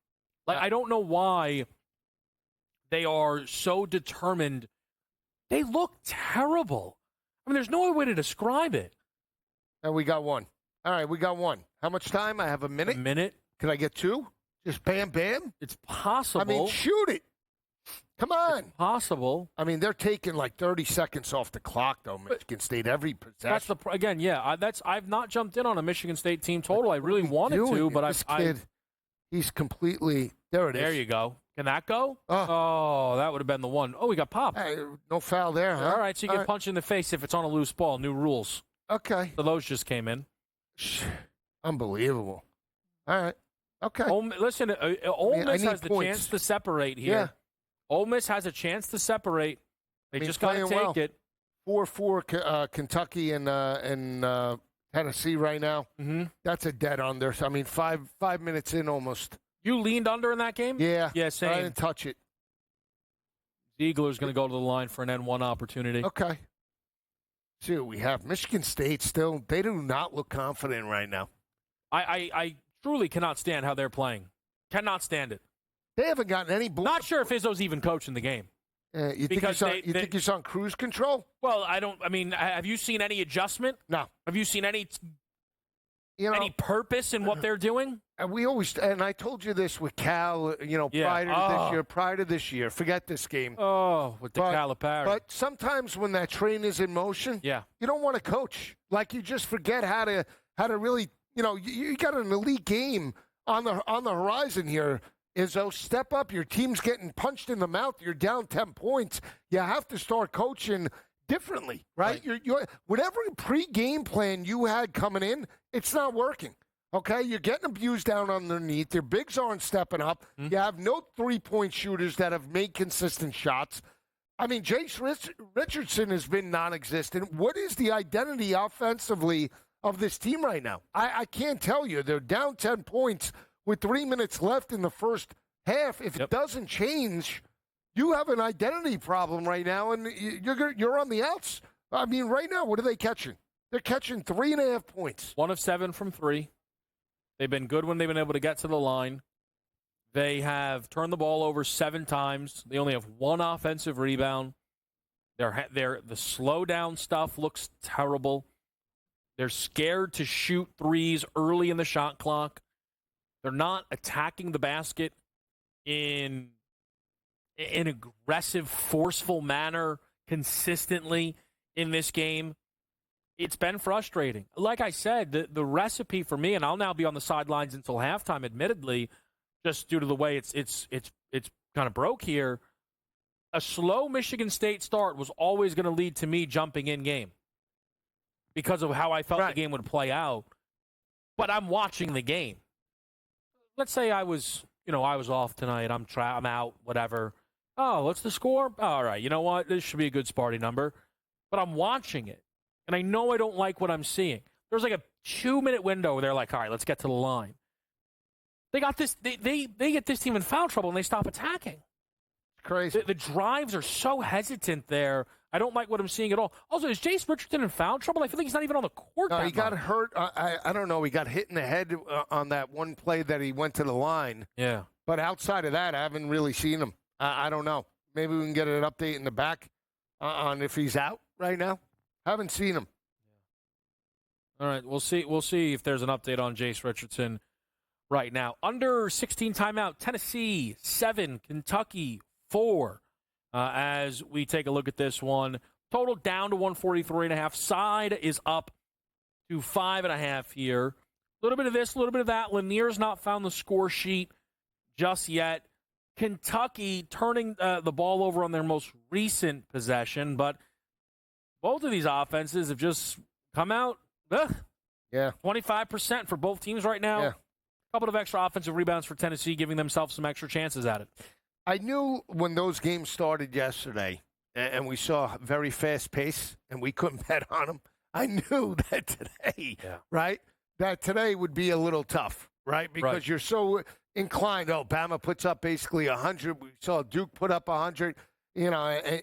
Speaker 8: Like, I don't know why they are so determined. They look terrible. I mean, there's no other way to describe it.
Speaker 9: And we got one. All right, we got one. How much time? I have a minute.
Speaker 8: A minute.
Speaker 9: Can I get two? Just bam, bam?
Speaker 8: It's possible.
Speaker 9: I mean, shoot it. Come on.
Speaker 8: It's possible.
Speaker 9: I mean, they're taking like 30 seconds off the clock, though, Michigan State, every possession.
Speaker 8: That's I've not jumped in on a Michigan State team total. I really wanted to, but
Speaker 9: this kid, he's completely, there it is.
Speaker 8: There you go. Can that go? Oh, that would have been the one. Oh, we got popped.
Speaker 9: Hey, no foul there, huh?
Speaker 8: All right, so you get punched in the face if it's on a loose ball. New rules.
Speaker 9: Okay.
Speaker 8: So those just came in.
Speaker 9: Unbelievable. All right. Okay.
Speaker 8: Ole Miss has the chance to separate here.
Speaker 9: Yeah.
Speaker 8: Ole Miss has a chance to separate. They just got to take it.
Speaker 9: 4-4 Kentucky and Tennessee right now.
Speaker 8: Mm-hmm.
Speaker 9: That's a dead under. So, I mean, 5 minutes in almost.
Speaker 8: You leaned under in that game?
Speaker 9: Yeah.
Speaker 8: Yeah, same.
Speaker 9: I didn't touch it.
Speaker 8: Ziegler's going to go to the line for an N1 opportunity.
Speaker 9: Okay. See what we have. Michigan State still, they do not look confident right now.
Speaker 8: I truly cannot stand how they're playing. Cannot stand it.
Speaker 9: They haven't gotten any ball.
Speaker 8: Not sure if Izzo's even coaching the game.
Speaker 9: You think he's on cruise control?
Speaker 8: Well, have you seen any adjustment?
Speaker 9: No.
Speaker 8: Have you seen any purpose in what they're doing?
Speaker 9: And I told you this with Cal, prior to this year. Forget this game.
Speaker 8: Oh, with the Calipari.
Speaker 9: But sometimes when that train is in motion, you don't want to coach. Like, you just forget how to really, you got an elite game on the horizon here. Izzo, step up. Your team's getting punched in the mouth. You're down 10 points. You have to start coaching differently, right? You're whatever pre-game plan you had coming in, it's not working. Okay, you're getting abused down underneath. Your bigs aren't stepping up. Mm-hmm. You have no three-point shooters that have made consistent shots. I mean, Jace Richardson has been non-existent. What is the identity offensively of this team right now? I can't tell you. They're down 10 points with 3 minutes left in the first half. If it doesn't change, you have an identity problem right now, and you're on the outs. I mean, right now, what are they catching? They're catching 3.5 points.
Speaker 8: 1 of 7 from 3. They've been good when they've been able to get to the line. They have turned the ball over 7 times. They only have 1 offensive rebound. The slow down stuff looks terrible. They're scared to shoot threes early in the shot clock. They're not attacking the basket in an aggressive, forceful manner consistently in this game. It's been frustrating. Like I said, the recipe for me, and I'll now be on the sidelines until halftime, admittedly, just due to the way it's kind of broke here. A slow Michigan State start was always going to lead to me jumping in game because of how I felt the game would play out. But I'm watching the game. Let's say I was off tonight. I'm out, whatever. Oh, what's the score? All right, you know what? This should be a good Sparty number. But I'm watching it. And I know I don't like what I'm seeing. There's like a 2-minute window where they're like, all right, let's get to the line. They got this. They get this team in foul trouble and they stop attacking.
Speaker 9: It's crazy.
Speaker 8: The drives are so hesitant there. I don't like what I'm seeing at all. Also, is Jace Richardson in foul trouble? I feel like he's not even on the court.
Speaker 9: No, he got hurt. I don't know. He got hit in the head on that one play that he went to the line.
Speaker 8: Yeah.
Speaker 9: But outside of that, I haven't really seen him. I don't know. Maybe we can get an update in the back on if he's out right now. Haven't seen him.
Speaker 8: All right, we'll see. We'll see if there's an update on Jace Richardson right now. Under 16 timeout, Tennessee 7, Kentucky 4. As we take a look at this one, total down to 143.5. Side is up to 5.5 here. A little bit of this, a little bit of that. Lanier's not found the score sheet just yet. Kentucky turning the ball over on their most recent possession, but both of these offenses have just come out. 25% for both teams right now.
Speaker 9: Yeah.
Speaker 8: A couple of extra offensive rebounds for Tennessee, giving themselves some extra chances at it.
Speaker 9: I knew when those games started yesterday, and we saw a very fast pace, and we couldn't bet on them. I knew that today, right, that today would be a little tough, right, because you're so inclined. Oh, Bama puts up basically 100. We saw Duke put up 100, and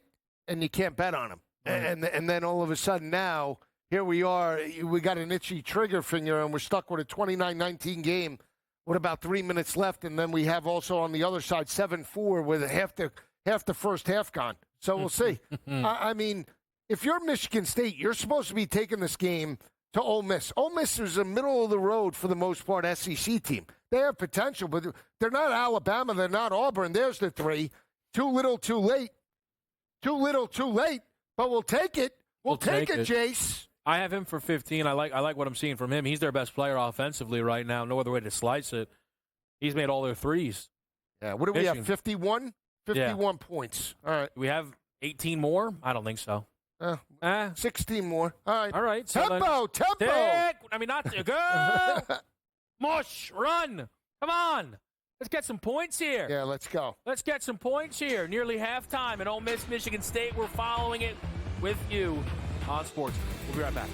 Speaker 9: you can't bet on them. And then all of a sudden now, here we are. We got an itchy trigger finger, and we're stuck with a 29-19 game with about 3 minutes left. And then we have also on the other side 7-4 with half the first half gone. So we'll see. I mean, if you're Michigan State, you're supposed to be taking this game to Ole Miss. Ole Miss is a middle of the road for the most part SEC team. They have potential, but they're not Alabama. They're not Auburn. There's the three. Too little, too late. Too little, too late. But we'll take it. We'll take it, Jace.
Speaker 8: I have him for 15. I like what I'm seeing from him. He's their best player offensively right now. No other way to slice it. He's made all their threes.
Speaker 9: Yeah. What do we have? 51? 51 points. All right.
Speaker 8: Do we have 18 more? I don't think so.
Speaker 9: 16 more. All right.
Speaker 8: All right. So
Speaker 9: tempo.
Speaker 8: Not go. Mush. Run. Come on. Let's get some points here.
Speaker 9: Yeah, let's go.
Speaker 8: Let's get some points here. Nearly halftime at Ole Miss, Michigan State. We're following it with you on Sports. We'll be right back.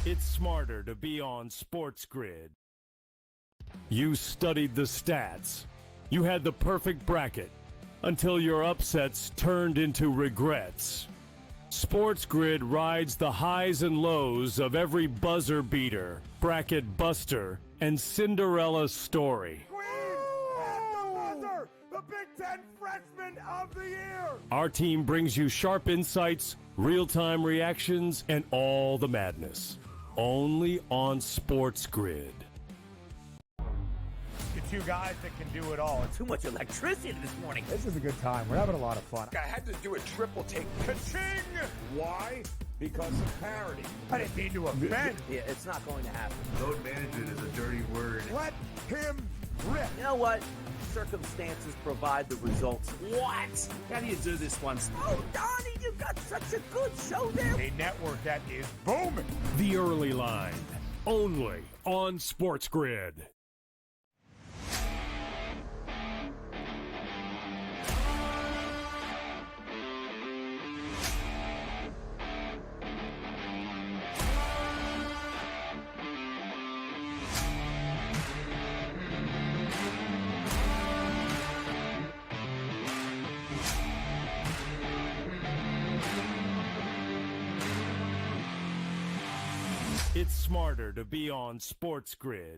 Speaker 6: It's smarter to be on SportsGrid. You studied the stats. You had the perfect bracket until your upsets turned into regrets. SportsGrid rides the highs and lows of every buzzer beater, bracket buster, and Cinderella story.
Speaker 2: The Big Ten Freshman of the Year!
Speaker 6: Our team brings you sharp insights, real-time reactions, and all the madness. Only on SportsGrid.
Speaker 2: The two guys that can do it all.
Speaker 3: Too much electricity this morning.
Speaker 2: This is a good time. We're having a lot of fun.
Speaker 4: I had to do a triple take. Ka-ching! Why? Because of parity.
Speaker 2: I didn't mean to offend.
Speaker 3: Yeah, it's not going to happen.
Speaker 5: Load management is a dirty word.
Speaker 2: Let him rip.
Speaker 3: You know what? Circumstances provide the results.
Speaker 5: What? How do you do this once?
Speaker 3: Oh, Donnie, you got such a good show there.
Speaker 2: A network that is booming.
Speaker 6: The Early Line, only on SportsGrid. It's smarter to be on SportsGrid.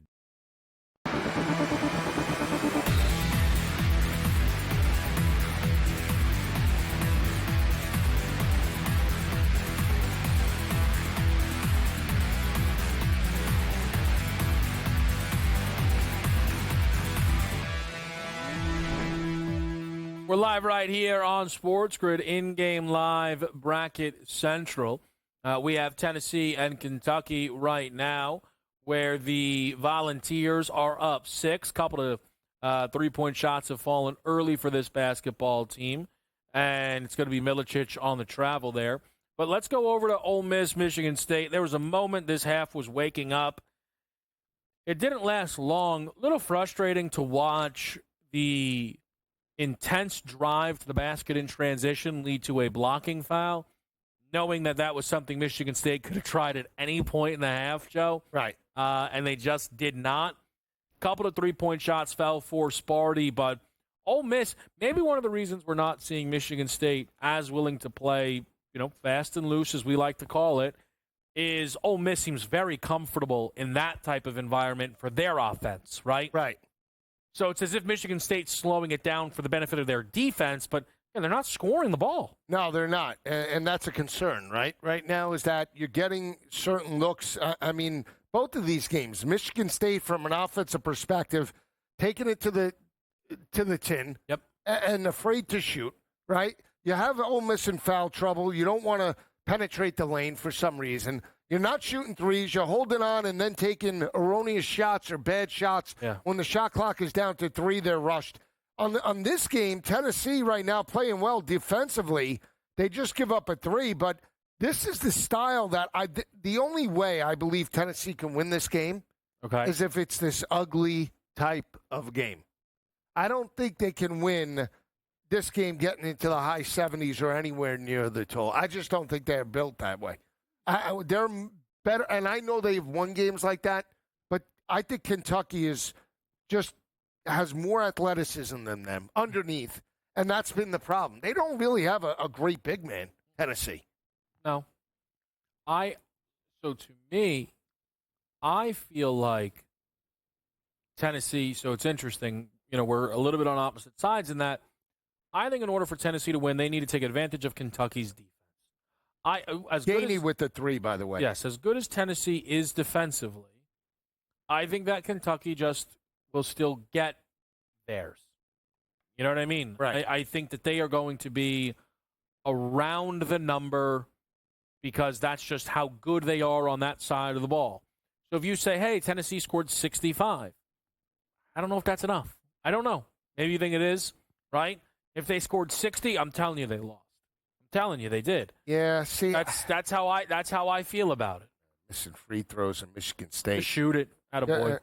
Speaker 8: We're live right here on SportsGrid, in-game live bracket central. We have Tennessee and Kentucky right now, where the Volunteers are up 6. Couple of three-point shots have fallen early for this basketball team, and it's going to be Milicic on the travel there. But let's go over to Ole Miss, Michigan State. There was a moment this half was waking up. It didn't last long. A little frustrating to watch the intense drive to the basket in transition lead to a blocking foul, knowing that that was something Michigan State could have tried at any point in the half, Joe.
Speaker 9: Right.
Speaker 8: And they just did not. A couple of three-point shots fell for Sparty, but Ole Miss, maybe one of the reasons we're not seeing Michigan State as willing to play, fast and loose, as we like to call it, is Ole Miss seems very comfortable in that type of environment for their offense, right?
Speaker 9: Right.
Speaker 8: So it's as if Michigan State's slowing it down for the benefit of their defense, but they're not scoring the ball.
Speaker 9: No, they're not. And that's a concern, right? Right now is that you're getting certain looks. I mean, both of these games, Michigan State from an offensive perspective, taking it to the tin and afraid to shoot, right? You have Ole Miss in foul trouble. You don't want to penetrate the lane for some reason. You're not shooting threes. You're holding on and then taking erroneous shots or bad shots.
Speaker 8: Yeah.
Speaker 9: When the shot clock is down to 3, they're rushed. On this game, Tennessee right now playing well defensively. They just give up a 3, but this is the style that the only way I believe Tennessee can win this game is if it's this ugly type of game. I don't think they can win this game getting into the high 70s or anywhere near the total. I just don't think they're built that way. They're better, and I know they've won games like that, but I think Kentucky has more athleticism than them underneath, and that's been the problem. They don't really have a great big man, Tennessee.
Speaker 8: No. So to me, I feel like Tennessee, so it's interesting, we're a little bit on opposite sides in that I think in order for Tennessee to win, they need to take advantage of Kentucky's defense.
Speaker 9: Gainey with the 3, by the way.
Speaker 8: Yes, as good as Tennessee is defensively, I think that Kentucky just will still get theirs. You know what I mean?
Speaker 9: Right.
Speaker 8: I think that they are going to be around the number because that's just how good they are on that side of the ball. So if you say, hey, Tennessee scored 65, I don't know if that's enough. I don't know. Maybe you think it is, right? If they scored 60, I'm telling you they lost. Telling you they did.
Speaker 9: Yeah, see,
Speaker 8: that's how I feel about it.
Speaker 9: Missing free throws in Michigan State.
Speaker 8: Just shoot it. Attaboy.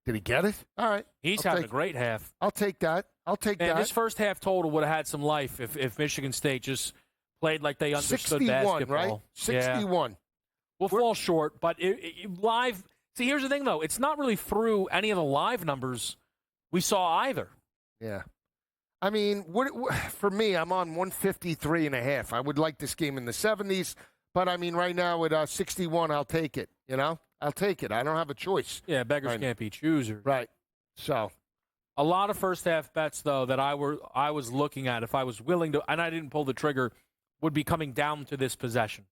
Speaker 9: Did he get it? All right.
Speaker 8: He's having a great half.
Speaker 9: I'll take that.
Speaker 8: And this first half total would have had some life if Michigan State just played like they understood
Speaker 9: 61,
Speaker 8: basketball.
Speaker 9: Right? 61.
Speaker 8: Yeah. We'll fall short, but live. See, here's the thing, though. It's not really through any of the live numbers we saw either.
Speaker 9: Yeah. I mean, for me, I'm on 153.5. I would like this game in the 70s, but I mean, right now at 61, I'll take it. I'll take it. I don't have a choice.
Speaker 8: Yeah, beggars can't be choosers.
Speaker 9: Right. So,
Speaker 8: a lot of first half bets though that I was looking at, if I was willing to, and I didn't pull the trigger, would be coming down to this possession.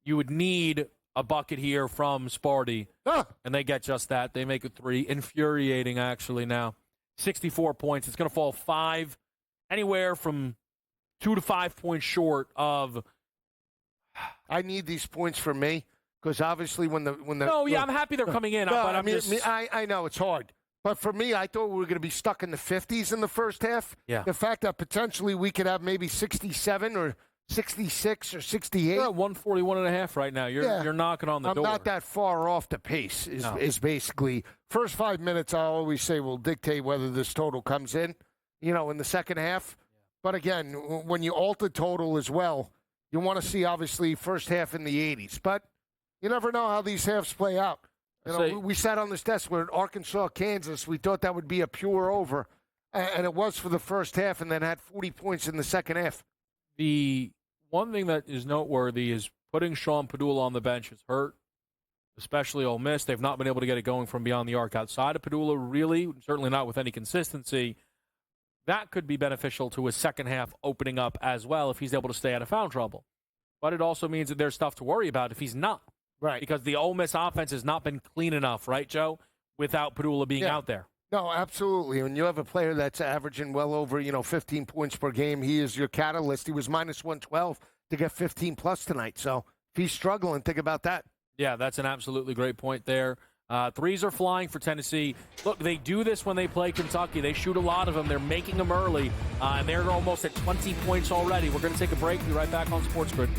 Speaker 8: You would need a bucket here from Sparty, and they get just that. They make it 3. Infuriating, actually. Now. 64 points. It's going to fall 5, anywhere from 2 to 5 points short of.
Speaker 9: I need these points for me because obviously when the.
Speaker 8: No, yeah, I'm happy they're coming in. But
Speaker 9: I know it's hard, but for me, I thought we were going to be stuck in the 50s in the first half.
Speaker 8: Yeah.
Speaker 9: The fact that potentially we could have maybe 67 or 66 or 68.
Speaker 8: You're at 141.5 right now. You're knocking on the door.
Speaker 9: I'm not that far off the pace is basically. First 5 minutes, I always say, will dictate whether this total comes in, in the second half. But again, when you alter total as well, you want to see, obviously, first half in the 80s. But you never know how these halves play out. We sat on this desk with Arkansas, Kansas. We thought that would be a pure over. And it was for the first half and then had 40 points in the second half.
Speaker 8: The one thing that is noteworthy is putting Sean Padula on the bench has hurt, especially Ole Miss. They've not been able to get it going from beyond the arc outside of Padula, really, certainly not with any consistency. That could be beneficial to his second half opening up as well if he's able to stay out of foul trouble. But it also means that there's stuff to worry about if he's not.
Speaker 9: Right.
Speaker 8: Because the Ole Miss offense has not been clean enough, right, Joe, without Padula being out there.
Speaker 9: No, absolutely. When you have a player that's averaging well over, 15 points per game, he is your catalyst. He was minus 112 to get 15-plus tonight. So if he's struggling, think about that.
Speaker 8: Yeah, that's an absolutely great point there. Threes are flying for Tennessee. Look, they do this when they play Kentucky. They shoot a lot of them. They're making them early, and they're almost at 20 points already. We're going to take a break. Be right back on SportsGrid.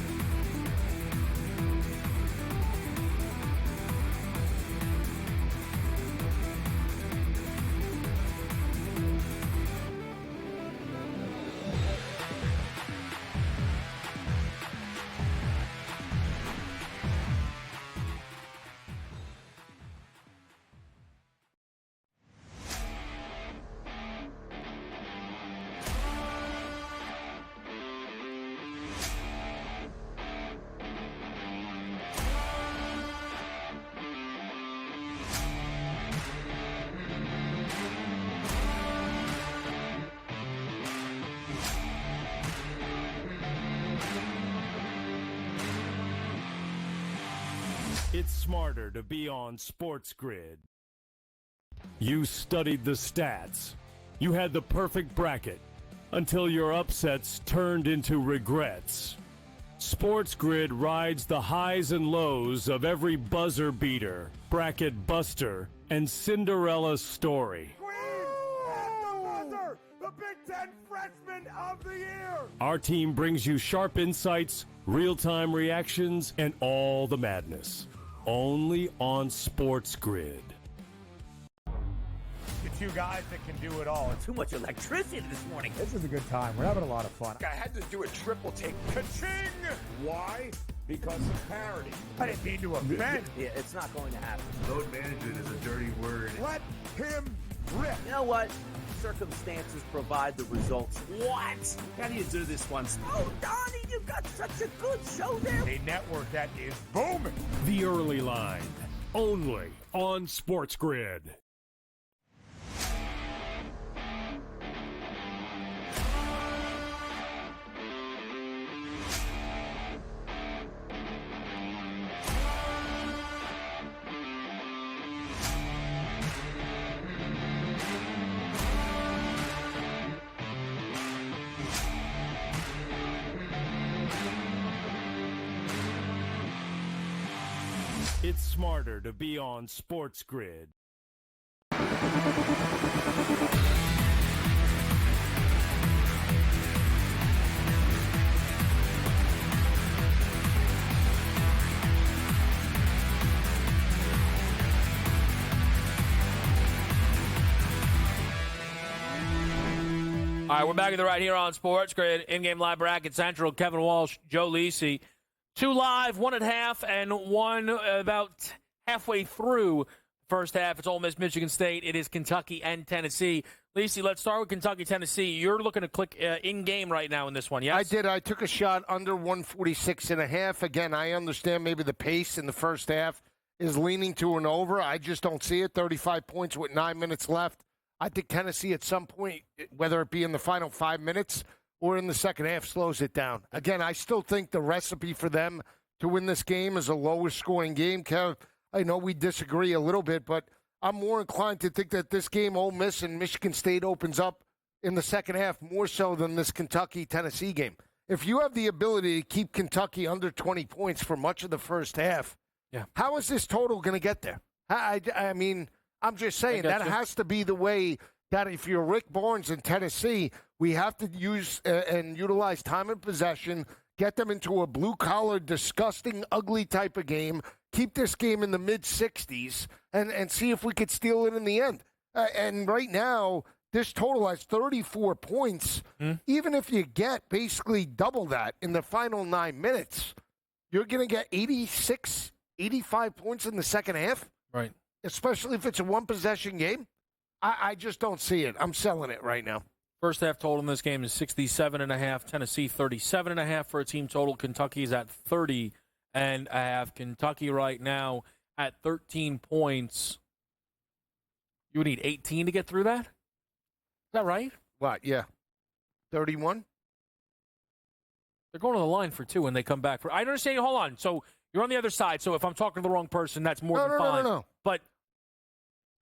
Speaker 6: It's smarter to be on SportsGrid. You studied the stats. You had the perfect bracket until your upsets turned into regrets. SportsGrid rides the highs and lows of every buzzer beater, bracket buster, and Cinderella story.
Speaker 2: The Big Ten Freshman of the Year!
Speaker 6: Our team brings you sharp insights, real-time reactions, and all the madness. Only on SportsGrid.
Speaker 2: The two guys that can do it all.
Speaker 3: Too much electricity this morning.
Speaker 2: This is a good time. We're having a lot of fun.
Speaker 4: I had to do a triple take. Ka-ching! Why? Because of parity.
Speaker 2: I didn't mean to offend.
Speaker 3: Yeah, it's not going to happen.
Speaker 5: Load management is a dirty word.
Speaker 2: Let him rip.
Speaker 3: You know what? Circumstances provide the results. What?
Speaker 5: How do you do this one, Steve?
Speaker 3: Oh, Donnie, you got such a good show there.
Speaker 2: A network that is booming.
Speaker 6: The Early Line, only on SportsGrid. It's smarter to be on SportsGrid.
Speaker 8: All right, we're back at the right here on SportsGrid. In-game live bracket central. Kevin Walsh, Joe Lisi. 2 live, 1 at half, and 1 about halfway through first half. It's Ole Miss, Michigan State. It is Kentucky and Tennessee. Lisi, let's start with Kentucky, Tennessee. You're looking to click in-game right now in this one, yes?
Speaker 9: I did. I took a shot under 146.5. Again, I understand maybe the pace in the first half is leaning to an over. I just don't see it. 35 points with 9 minutes left. I think Tennessee at some point, whether it be in the final 5 minutes or in the second half, slows it down. Again, I still think the recipe for them to win this game is a lower scoring game. Kev, I know we disagree a little bit, but I'm more inclined to think that this game, Ole Miss and Michigan State, opens up in the second half more so than this Kentucky-Tennessee game. If you have the ability to keep Kentucky under 20 points for much of the first half, how is this total going to get there? I mean, I'm just saying that has to be the way that if you're Rick Barnes in Tennessee, we have to use and utilize time and possession, get them into a blue-collar, disgusting, ugly type of game, keep this game in the mid-60s, and see if we could steal it in the end. And right now, this total has 34 points. Even if you get basically double that in the final 9 minutes, you're going to get 86, 85 points in the second half.
Speaker 8: Right.
Speaker 9: Especially if it's a one-possession game. I just don't see it. I'm selling it right now.
Speaker 8: First half total in this game is 67.5. Tennessee 37.5 for a team total. Kentucky's at 30.5. Kentucky right now at 13 points. You would need 18 to get through that? Is that right?
Speaker 9: What? Yeah. 31?
Speaker 8: They're going to the line for 2 when they come back. I understand you. Hold on. So you're on the other side. So if I'm talking to the wrong person, that's more than fine.
Speaker 9: No.
Speaker 8: But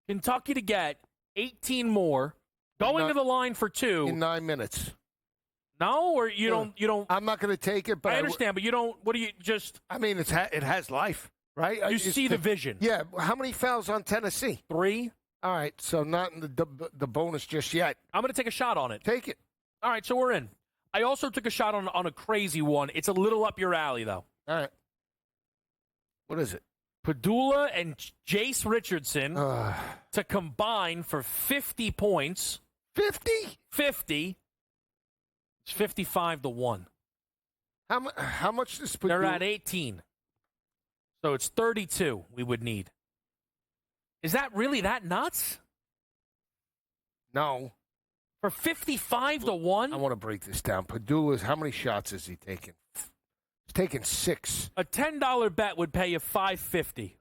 Speaker 8: Kentucky to get 18 more, going to the line for 2
Speaker 9: in 9 minutes.
Speaker 8: No, or you don't.
Speaker 9: I'm not going to take it, but
Speaker 8: I understand. But you don't. What do you just?
Speaker 9: I mean, it has life, right?
Speaker 8: You see the vision.
Speaker 9: Yeah. How many fouls on Tennessee?
Speaker 8: 3.
Speaker 9: All right. So not in the bonus just yet.
Speaker 8: I'm going to take a shot on it.
Speaker 9: Take it.
Speaker 8: All right. So we're in. I also took a shot on a crazy one. It's a little up your alley, though.
Speaker 9: All right. What is it?
Speaker 8: Padula and Jace Richardson to combine for 50 points.
Speaker 9: 50?
Speaker 8: 50. It's 55-1.
Speaker 9: How much does Padula?
Speaker 8: They're at 18. So it's 32 we would need. Is that really that nuts?
Speaker 9: No.
Speaker 8: For 55-1?
Speaker 9: I want to break this down. Padula's, how many shots is he taking? He's taking 6.
Speaker 8: A $10 bet would pay you $5.50.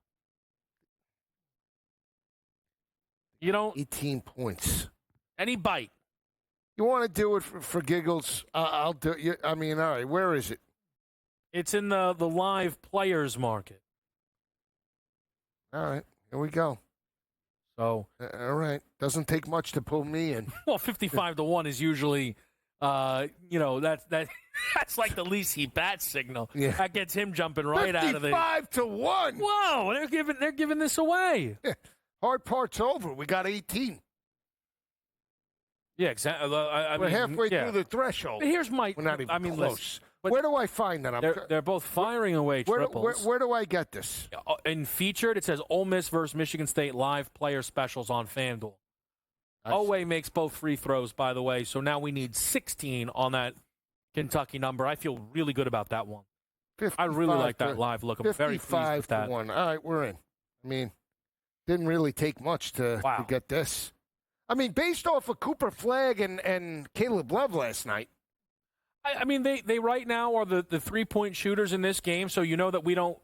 Speaker 8: You don't.
Speaker 9: 18 points.
Speaker 8: Any bite.
Speaker 9: You want to do it for giggles? I'll do it. I mean, all right, where is it?
Speaker 8: It's in the live players market.
Speaker 9: All right, here we go.
Speaker 8: So,
Speaker 9: all right, doesn't take much to pull me in.
Speaker 8: Well, 55-1 is usually, that's like the Lisi bat signal.
Speaker 9: Yeah.
Speaker 8: That gets him jumping right out of the
Speaker 9: 55-1.
Speaker 8: Whoa, they're giving this away.
Speaker 9: Hard part's over. We got 18.
Speaker 8: Yeah, exactly.
Speaker 9: We're halfway through the threshold.
Speaker 8: But here's my.
Speaker 9: We're not even close.
Speaker 8: Listen,
Speaker 9: where do I find that?
Speaker 8: They're both firing away triples.
Speaker 9: Where do I get this?
Speaker 8: In featured, it says Ole Miss versus Michigan State live player specials on FanDuel. Oweh makes both free throws, by the way, so now we need 16 on that Kentucky number. I feel really good about that one. I really like that live look. I'm very pleased with that.
Speaker 9: 55-1. All right, we're in. I mean, didn't really take much to get this. I mean, based off of Cooper Flagg and Caleb Love last night.
Speaker 8: I mean, they right now are the 3-point shooters in this game, so you know that we don't,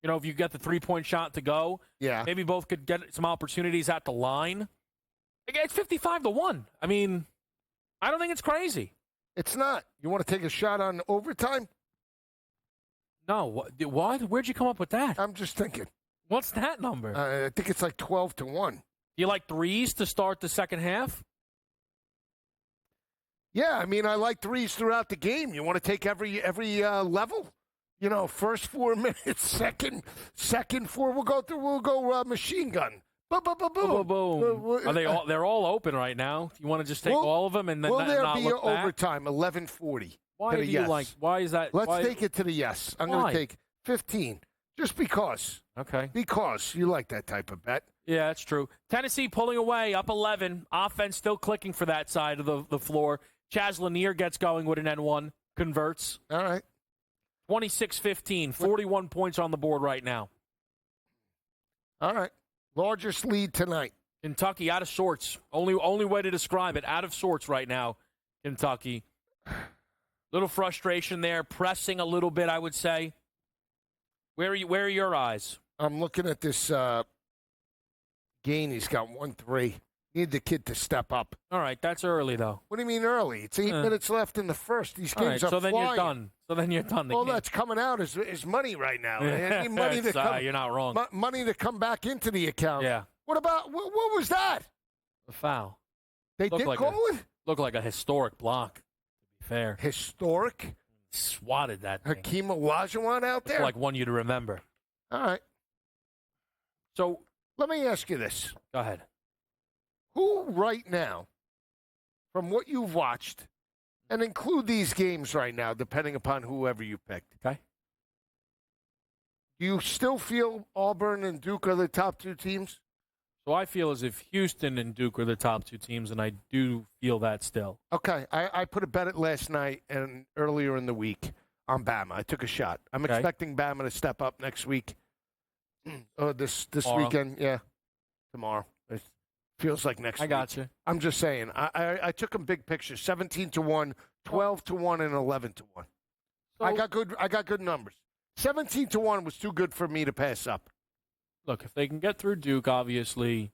Speaker 8: if you get the 3-point shot to go, maybe both could get some opportunities at the line. It's 55-1. I mean, I don't think it's crazy.
Speaker 9: It's not. You want to take a shot on overtime?
Speaker 8: No. What? Where'd you come up with that?
Speaker 9: I'm just thinking.
Speaker 8: What's that number?
Speaker 9: I think it's like 12-1.
Speaker 8: You like threes to start the second half?
Speaker 9: Yeah, I mean, I like threes throughout the game. You want to take every level? First 4 minutes, second 4. We'll go machine gun. Boom, boom, boom, boom.
Speaker 8: Boom. Are they all? They're all open right now. You want to just take all of them and then
Speaker 9: will there
Speaker 8: not
Speaker 9: be
Speaker 8: look back?
Speaker 9: overtime? 11:40.
Speaker 8: Why do you like? Why is that?
Speaker 9: Let's take it to the yes. I'm going to take 15, just because.
Speaker 8: Okay.
Speaker 9: Because you like that type of bet.
Speaker 8: Yeah, that's true. Tennessee pulling away, up 11. Offense still clicking for that side of the floor. Chaz Lanier gets going with an N1, converts.
Speaker 9: All right.
Speaker 8: 26-15, 41 points on the board right now.
Speaker 9: All right. Largest lead tonight.
Speaker 8: Kentucky out of sorts. Only way to describe it, out of sorts right now, Kentucky. Little frustration there, pressing a little bit, I would say. Where are your eyes?
Speaker 9: I'm looking at this Gain. He's got 1-3. Need the kid to step up.
Speaker 8: All right, that's early, though.
Speaker 9: What do you mean early? It's 8 minutes left in the first. These games are
Speaker 8: so then
Speaker 9: flying.
Speaker 8: you're done. So then you're done.
Speaker 9: All that's coming out is money right now. I need money to come,
Speaker 8: you're not wrong.
Speaker 9: Money to come back into the account.
Speaker 8: Yeah.
Speaker 9: What about, what was that?
Speaker 8: A foul.
Speaker 9: They did call it?
Speaker 8: Looked like a historic block, to be fair.
Speaker 9: Historic?
Speaker 8: Swatted that thing.
Speaker 9: Hakeem Olajuwon out there?
Speaker 8: Like one you to remember.
Speaker 9: All right.
Speaker 8: So
Speaker 9: let me ask you this.
Speaker 8: Go ahead.
Speaker 9: Who right now, from what you've watched, and include these games right now, depending upon whoever you picked.
Speaker 8: Okay.
Speaker 9: Do you still feel Auburn and Duke are the top two teams?
Speaker 8: So I feel as if Houston and Duke are the top two teams, and I do feel that still.
Speaker 9: Okay. I put a bet it last night and earlier in the week on Bama. I took a shot. I'm expecting Bama to step up next week. This weekend. Yeah. Tomorrow. It feels like next week.
Speaker 8: I got you.
Speaker 9: I'm just saying. I took them big picture. 17-1, 12-1, and 11-1. So, I got good numbers. 17-1 was too good for me to pass up.
Speaker 8: Look, if they can get through Duke, obviously,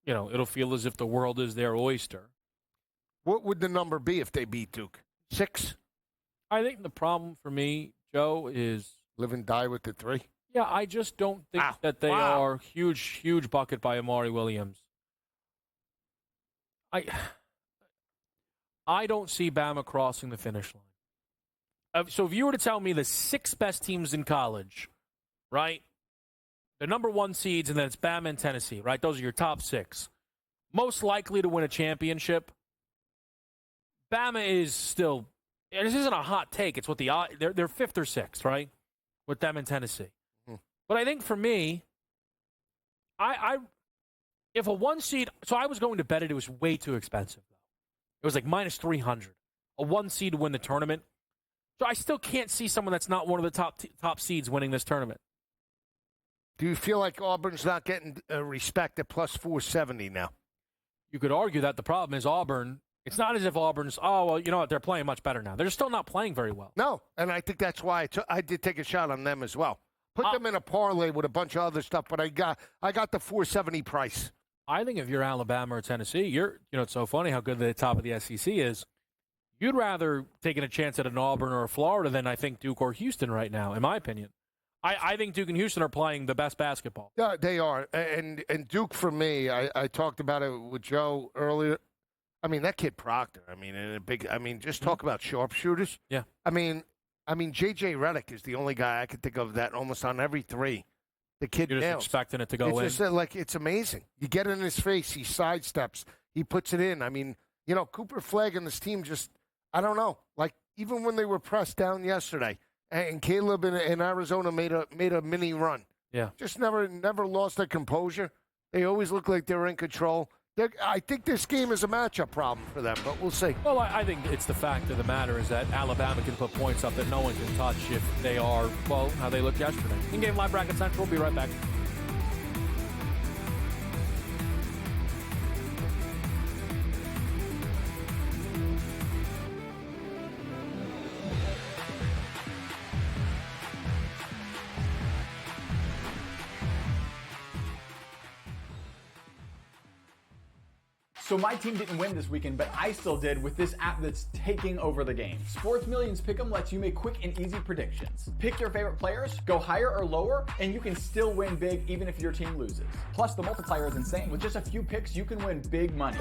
Speaker 8: it'll feel as if the world is their oyster.
Speaker 9: What would the number be if they beat Duke? 6?
Speaker 8: I think the problem for me, Joe, is
Speaker 9: live and die with the 3.
Speaker 8: Yeah, I just don't think that they are huge bucket by Amari Williams. I don't see Bama crossing the finish line. So if you were to tell me the 6 best teams in college, right? The number 1 seeds, and then it's Bama and Tennessee, right? Those are your top 6. Most likely to win a championship. Bama is still, and this isn't a hot take. It's what they're 5th or 6th, right? With them and Tennessee. But I think for me, if a 1 seed, so I was going to bet it was way too expensive, though. It was like minus 300. A 1 seed to win the tournament. So I still can't see someone that's not one of the top seeds winning this tournament.
Speaker 9: Do you feel like Auburn's not getting respect at plus 470 now?
Speaker 8: You could argue that. The problem is Auburn. It's not as if Auburn's, you know what, they're playing much better now. They're still not playing very well.
Speaker 9: No, and I think that's why I did take a shot on them as well. Put them in a parlay with a bunch of other stuff, but I got the 470 price.
Speaker 8: I think if you're Alabama or Tennessee, it's so funny how good the top of the SEC is. You'd rather taking a chance at an Auburn or a Florida than I think Duke or Houston right now, in my opinion. I think Duke and Houston are playing the best basketball.
Speaker 9: Yeah, they are. And Duke, for me, I talked about it with Joe earlier. I mean, that kid Proctor. Just talk about sharpshooters.
Speaker 8: Yeah.
Speaker 9: I mean, J.J. Redick is the only guy I could think of that almost on every three. The kid
Speaker 8: You're just
Speaker 9: nails.
Speaker 8: expecting it to go in.
Speaker 9: It's just it's amazing. You get in his face, he sidesteps, he puts it in. I mean, Cooper Flagg and this team just, I don't know. Like, even when they were pressed down yesterday, and Caleb in Arizona made a mini run.
Speaker 8: Yeah.
Speaker 9: Just never lost their composure. They always look like they were in control. I think this game is a matchup problem for them, but we'll see.
Speaker 8: Well, I think it's the fact of the matter is that Alabama can put points up that no one can touch if they are, well, how they looked yesterday. In-game live bracket central. We'll be right back.
Speaker 10: So my team didn't win this weekend, but I still did with this app that's taking over the game. Sports Millions Pick'em lets you make quick and easy predictions. Pick your favorite players, go higher or lower, and you can still win big even if your team loses. Plus, the multiplier is insane. With just a few picks, you can win big money.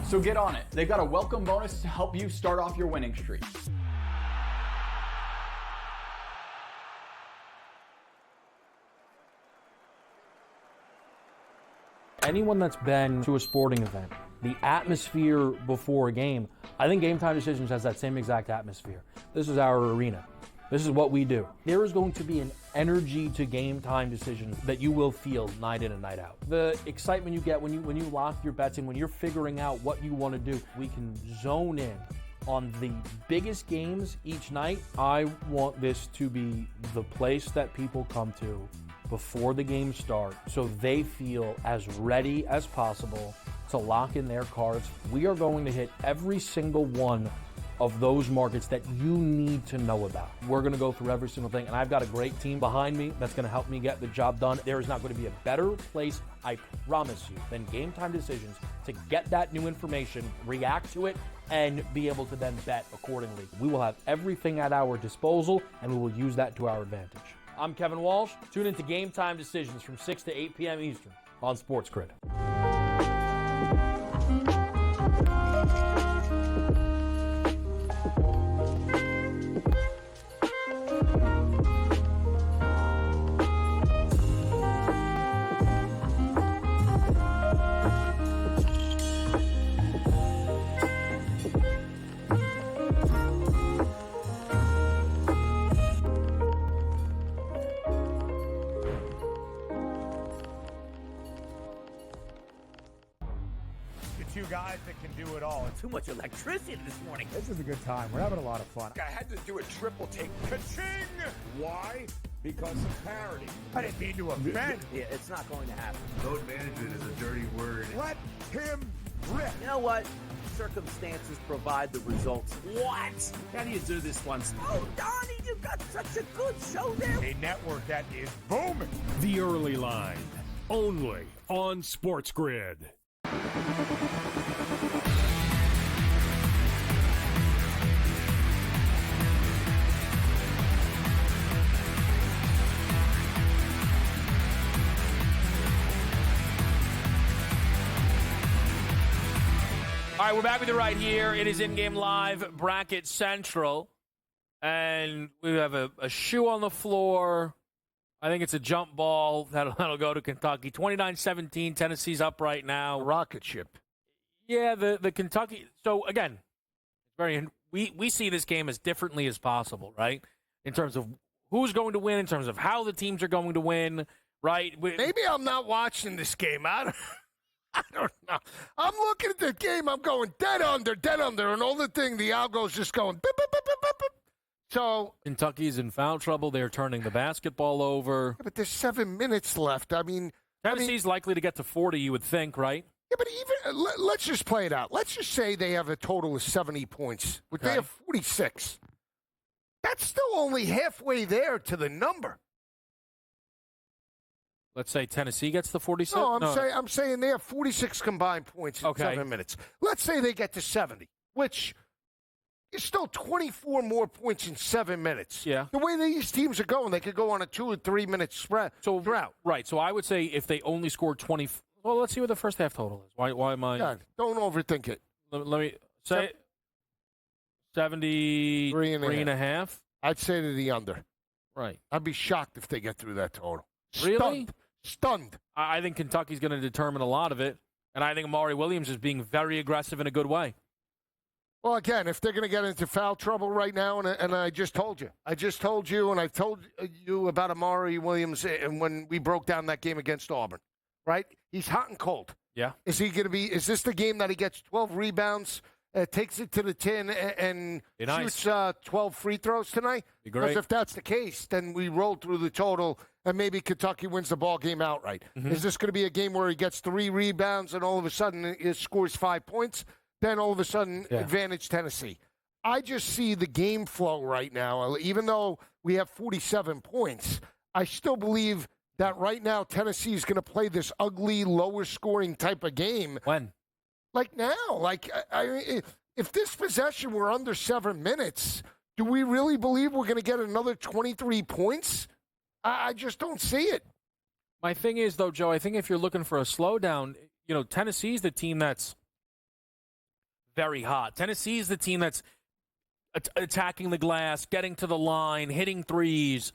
Speaker 10: So get on it. They've got a welcome bonus to help you start off your winning streak.
Speaker 7: Anyone that's been to a sporting event, the atmosphere before a game, I think Game Time Decisions has that same exact atmosphere. This is our arena. This is what we do. There is going to be an energy to Game Time Decisions that you will feel night in and night out. The excitement you get when you lock your bets in, when you're figuring out what you want to do, we can zone in on the biggest games each night. I want this to be the place that people come to before the games start so they feel as ready as possible to lock in their cards. We are going to hit every single one of those markets that you need to know about. We're going to go through every single thing, and I've got a great team behind me that's going to help me get the job done. There is not going to be a better place, I promise you, than Game Time Decisions to get that new information, react to it, and be able to then bet accordingly. We will have everything at our disposal, and we will use that to our advantage. I'm Kevin Walsh. Tune into Game Time Decisions from 6 to 8 p.m. Eastern on SportsGrid.
Speaker 2: Two guys that can do it all.
Speaker 3: Too much electricity this morning.
Speaker 2: This is a good time. We're having a lot of fun.
Speaker 4: I had to do a triple take. Ka-ching! Why? Because of parity.
Speaker 2: I didn't mean to offend.
Speaker 3: Yeah, it's not going to happen.
Speaker 5: Load management is a dirty word.
Speaker 2: Let him rip.
Speaker 3: You know what? Circumstances provide the results.
Speaker 5: What? How do you do this one?
Speaker 3: Oh, Donnie, you've got such a good show there.
Speaker 2: A network that is booming.
Speaker 6: The Early Line, only on SportsGrid.
Speaker 8: All right, we're back with you right here. It is In-Game Live Bracket Central. And we have a shoe on the floor. I think it's a jump ball that'll go to Kentucky. 29-17, Tennessee's up right now.
Speaker 9: Rocket ship.
Speaker 8: Yeah, the Kentucky. So, again, we see this game as differently as possible, right? In terms of who's going to win, in terms of how the teams are going to win, right?
Speaker 9: Maybe I'm not watching this game. I don't know. I'm looking at the game. I'm going dead under, and all the thing, the algo's just going beep, beep, beep, beep, beep, beep. So
Speaker 8: Kentucky's in foul trouble. They're turning the basketball over.
Speaker 9: Yeah, but there's 7 minutes left.
Speaker 8: Tennessee's likely to get to 40, you would think, right?
Speaker 9: Yeah, but even let's just play it out. Let's just say they have a total of 70 points. But they have 46. That's still only halfway there to the number.
Speaker 8: Let's say Tennessee gets the 46.
Speaker 9: No, I'm saying they have 46 combined points in 7 minutes. Let's say they get to 70, which It's still 24 more points in 7 minutes.
Speaker 8: Yeah.
Speaker 9: The way these teams are going, they could go on a 2 or 3 minute drought.
Speaker 8: Right. So I would say if they only scored 20. Well, let's see what the first half total is. Why am I?
Speaker 9: God, don't overthink it.
Speaker 8: Let me say 73 and a half.
Speaker 9: I'd say to the under.
Speaker 8: Right.
Speaker 9: I'd be shocked if they get through that total.
Speaker 8: Really?
Speaker 9: Stunned.
Speaker 8: I think Kentucky's going to determine a lot of it, and I think Amari Williams is being very aggressive in a good way.
Speaker 9: Well, again, if they're going to get into foul trouble right now, and I just told you, and I told you about Amari Williams and when we broke down that game against Auburn, right? He's hot and cold.
Speaker 8: Yeah.
Speaker 9: Is this the game that he gets 12 rebounds, takes it to the tin, and shoots 12 free throws tonight? Because if that's the case, then we roll through the total, and maybe Kentucky wins the ball game outright. Mm-hmm. Is this going to be a game where he gets 3 rebounds and all of a sudden he scores 5 points? Then all of a sudden, advantage Tennessee. I just see the game flow right now. Even though we have 47 points, I still believe that right now Tennessee is going to play this ugly, lower-scoring type of game.
Speaker 8: When?
Speaker 9: Like now. Like, if this possession were under 7 minutes, do we really believe we're going to get another 23 points? I just don't see it.
Speaker 8: My thing is, though, Joe, I think if you're looking for a slowdown, Tennessee's the team that's very hot. Tennessee is the team that's attacking the glass, getting to the line, hitting threes.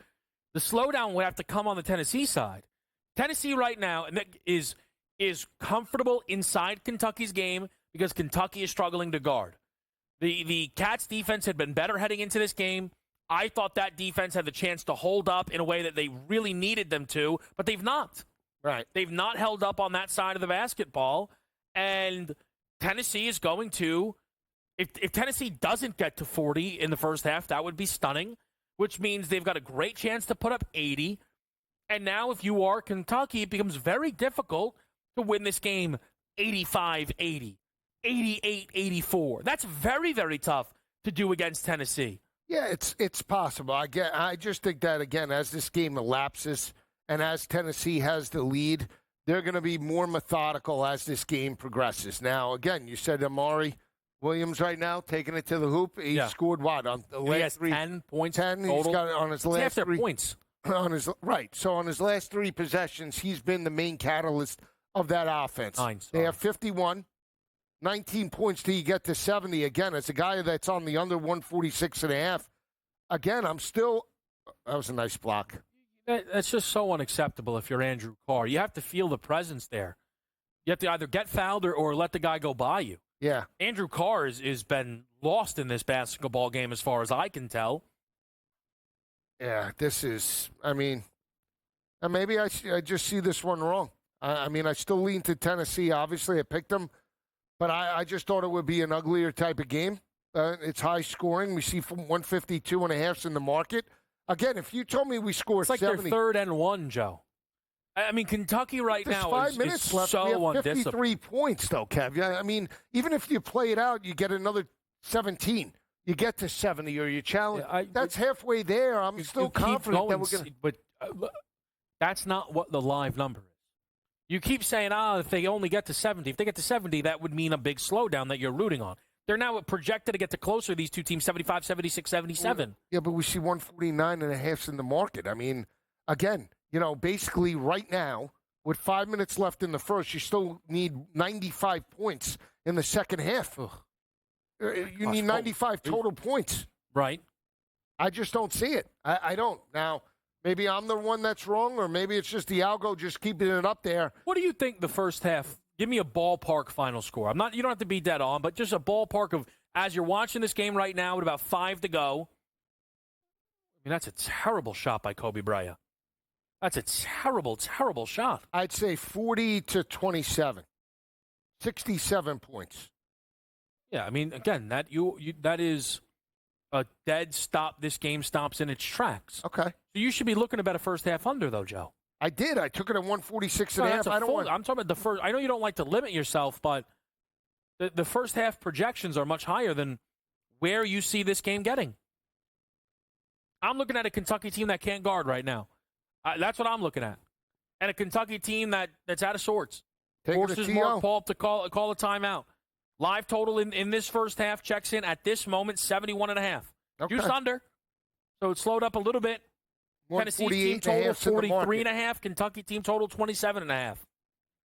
Speaker 8: The slowdown would have to come on the Tennessee side. Tennessee right now is comfortable inside Kentucky's game because Kentucky is struggling to guard. The Cats defense had been better heading into this game. I thought that defense had the chance to hold up in a way that they really needed them to, but they've not.
Speaker 9: Right.
Speaker 8: They've not held up on that side of the basketball, and Tennessee is going to, if Tennessee doesn't get to 40 in the first half, that would be stunning, which means they've got a great chance to put up 80. And now if you are Kentucky, it becomes very difficult to win this game 85-80, 88-84. That's very, very tough to do against Tennessee.
Speaker 9: Yeah, it's possible. I just think that, again, as this game elapses and as Tennessee has the lead, they're going to be more methodical as this game progresses. Now, again, you said Amari Williams right now taking it to the hoop. He scored what on the last
Speaker 8: 10 points
Speaker 9: 10.
Speaker 8: Total.
Speaker 9: He's got it on his last
Speaker 8: half their
Speaker 9: 3
Speaker 8: points.
Speaker 9: So on his last 3 possessions, he's been the main catalyst of that offense. They have 51, 19 points till you get to 70. Again, as a guy that's on the under 146.5. Again, I'm still. That was a nice block.
Speaker 8: That's just so unacceptable if you're Andrew Carr. You have to feel the presence there. You have to either get fouled or let the guy go by you.
Speaker 9: Yeah.
Speaker 8: Andrew Carr has been lost in this basketball game as far as I can tell.
Speaker 9: Yeah, this is, maybe I just see this one wrong. I still lean to Tennessee. Obviously, I picked them, but I just thought it would be an uglier type of game. It's high scoring. We see from 152.5 in the market. Again, if you told me we scored
Speaker 8: it's like
Speaker 9: 70,
Speaker 8: their 3rd and 1, Joe. Kentucky right now
Speaker 9: 5 minutes left.
Speaker 8: So
Speaker 9: we have 53 points, though, Kev. Yeah, even if you play it out, you get another 17. You get to 70 or you challenge. That's halfway there. I'm still confident that we're going to.
Speaker 8: But that's not what the live number is. You keep saying, if they only get to 70. If they get to 70, that would mean a big slowdown that you're rooting on. They're now projected to get to closer, these two teams, 75, 76, 77.
Speaker 9: Yeah, but we see 149.5 in the market. Again, basically right now, with 5 minutes left in the first, you still need 95 points in the second half. You need 95 total points.
Speaker 8: Right.
Speaker 9: I just don't see it. I don't. Now, maybe I'm the one that's wrong, or maybe it's just the algo just keeping it up there.
Speaker 8: What do you think the first half? Give me a ballpark final score. You don't have to be dead on, but just a ballpark of, as you're watching this game right now with about 5 to go. That's a terrible shot by Kobe Bryant. That's a terrible, terrible shot.
Speaker 9: I'd say 40-27. 67 points.
Speaker 8: Yeah, again, that is a dead stop. This game stops in its tracks.
Speaker 9: Okay. So
Speaker 8: you should be looking to bet a first half under, though, Joe.
Speaker 9: I did. I took it at 146.5.
Speaker 8: I'm talking about the first. I know you don't like to limit yourself, but the first half projections are much higher than where you see this game getting. I'm looking at a Kentucky team that can't guard right now. That's what I'm looking at. And a Kentucky team that's out of sorts.
Speaker 9: Forces
Speaker 8: Mark Paul to call a timeout. Live total in this first half checks in at this moment 71.5.
Speaker 9: Okay.
Speaker 8: Juice under. So it slowed up a little bit. Tennessee team total 43.5. Kentucky team total 27.5.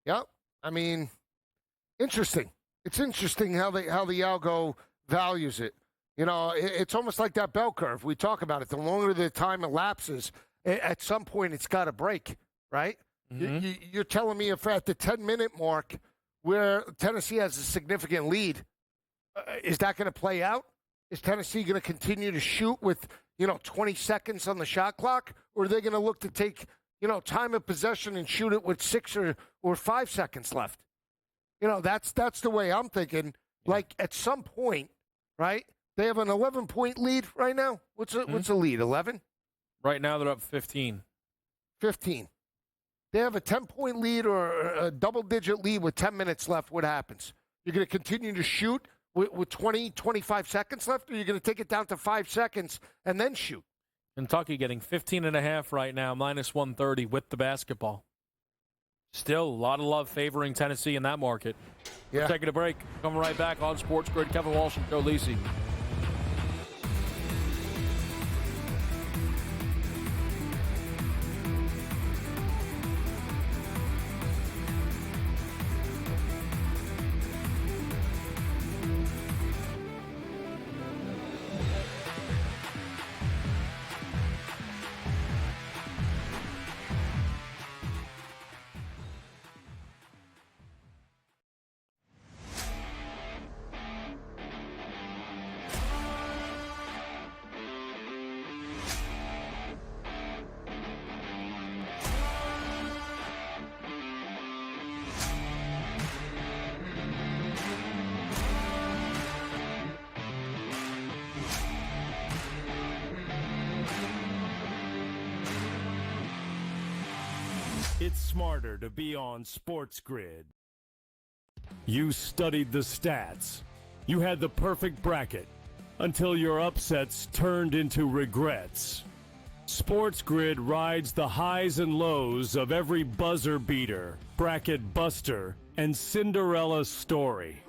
Speaker 9: Yep. I mean, interesting. It's interesting how the algo values it. You know, it's almost like that bell curve. We talk about it. The longer the time elapses, at some point it's got to break, right? Mm-hmm. You're telling me if at the 10-minute mark where Tennessee has a significant lead, is that going to play out? Is Tennessee going to continue to shoot with, 20 seconds on the shot clock? Or are they going to look to take, time of possession and shoot it with 6 or 5 seconds left? That's the way I'm thinking. Like, at some point, right, they have an 11-point lead right now. What's the lead, 11?
Speaker 8: Right now they're up 15. 15.
Speaker 9: They have a 10-point lead or a double-digit lead with 10 minutes left. What happens? You're going to continue to shoot with 20, 25 seconds left, or you're going to take it down to 5 seconds and then shoot?
Speaker 8: Kentucky getting 15.5 right now, minus 130 with the basketball. Still, a lot of love favoring Tennessee in that market.
Speaker 9: Yeah.
Speaker 8: We're taking a break. Coming right back on Sports Grid. Kevin Walsh and Joe Lisi.
Speaker 6: It's smarter to be on SportsGrid. You studied the stats. You had the perfect bracket until your upsets turned into regrets. SportsGrid rides the highs and lows of every buzzer beater, bracket buster, and Cinderella story.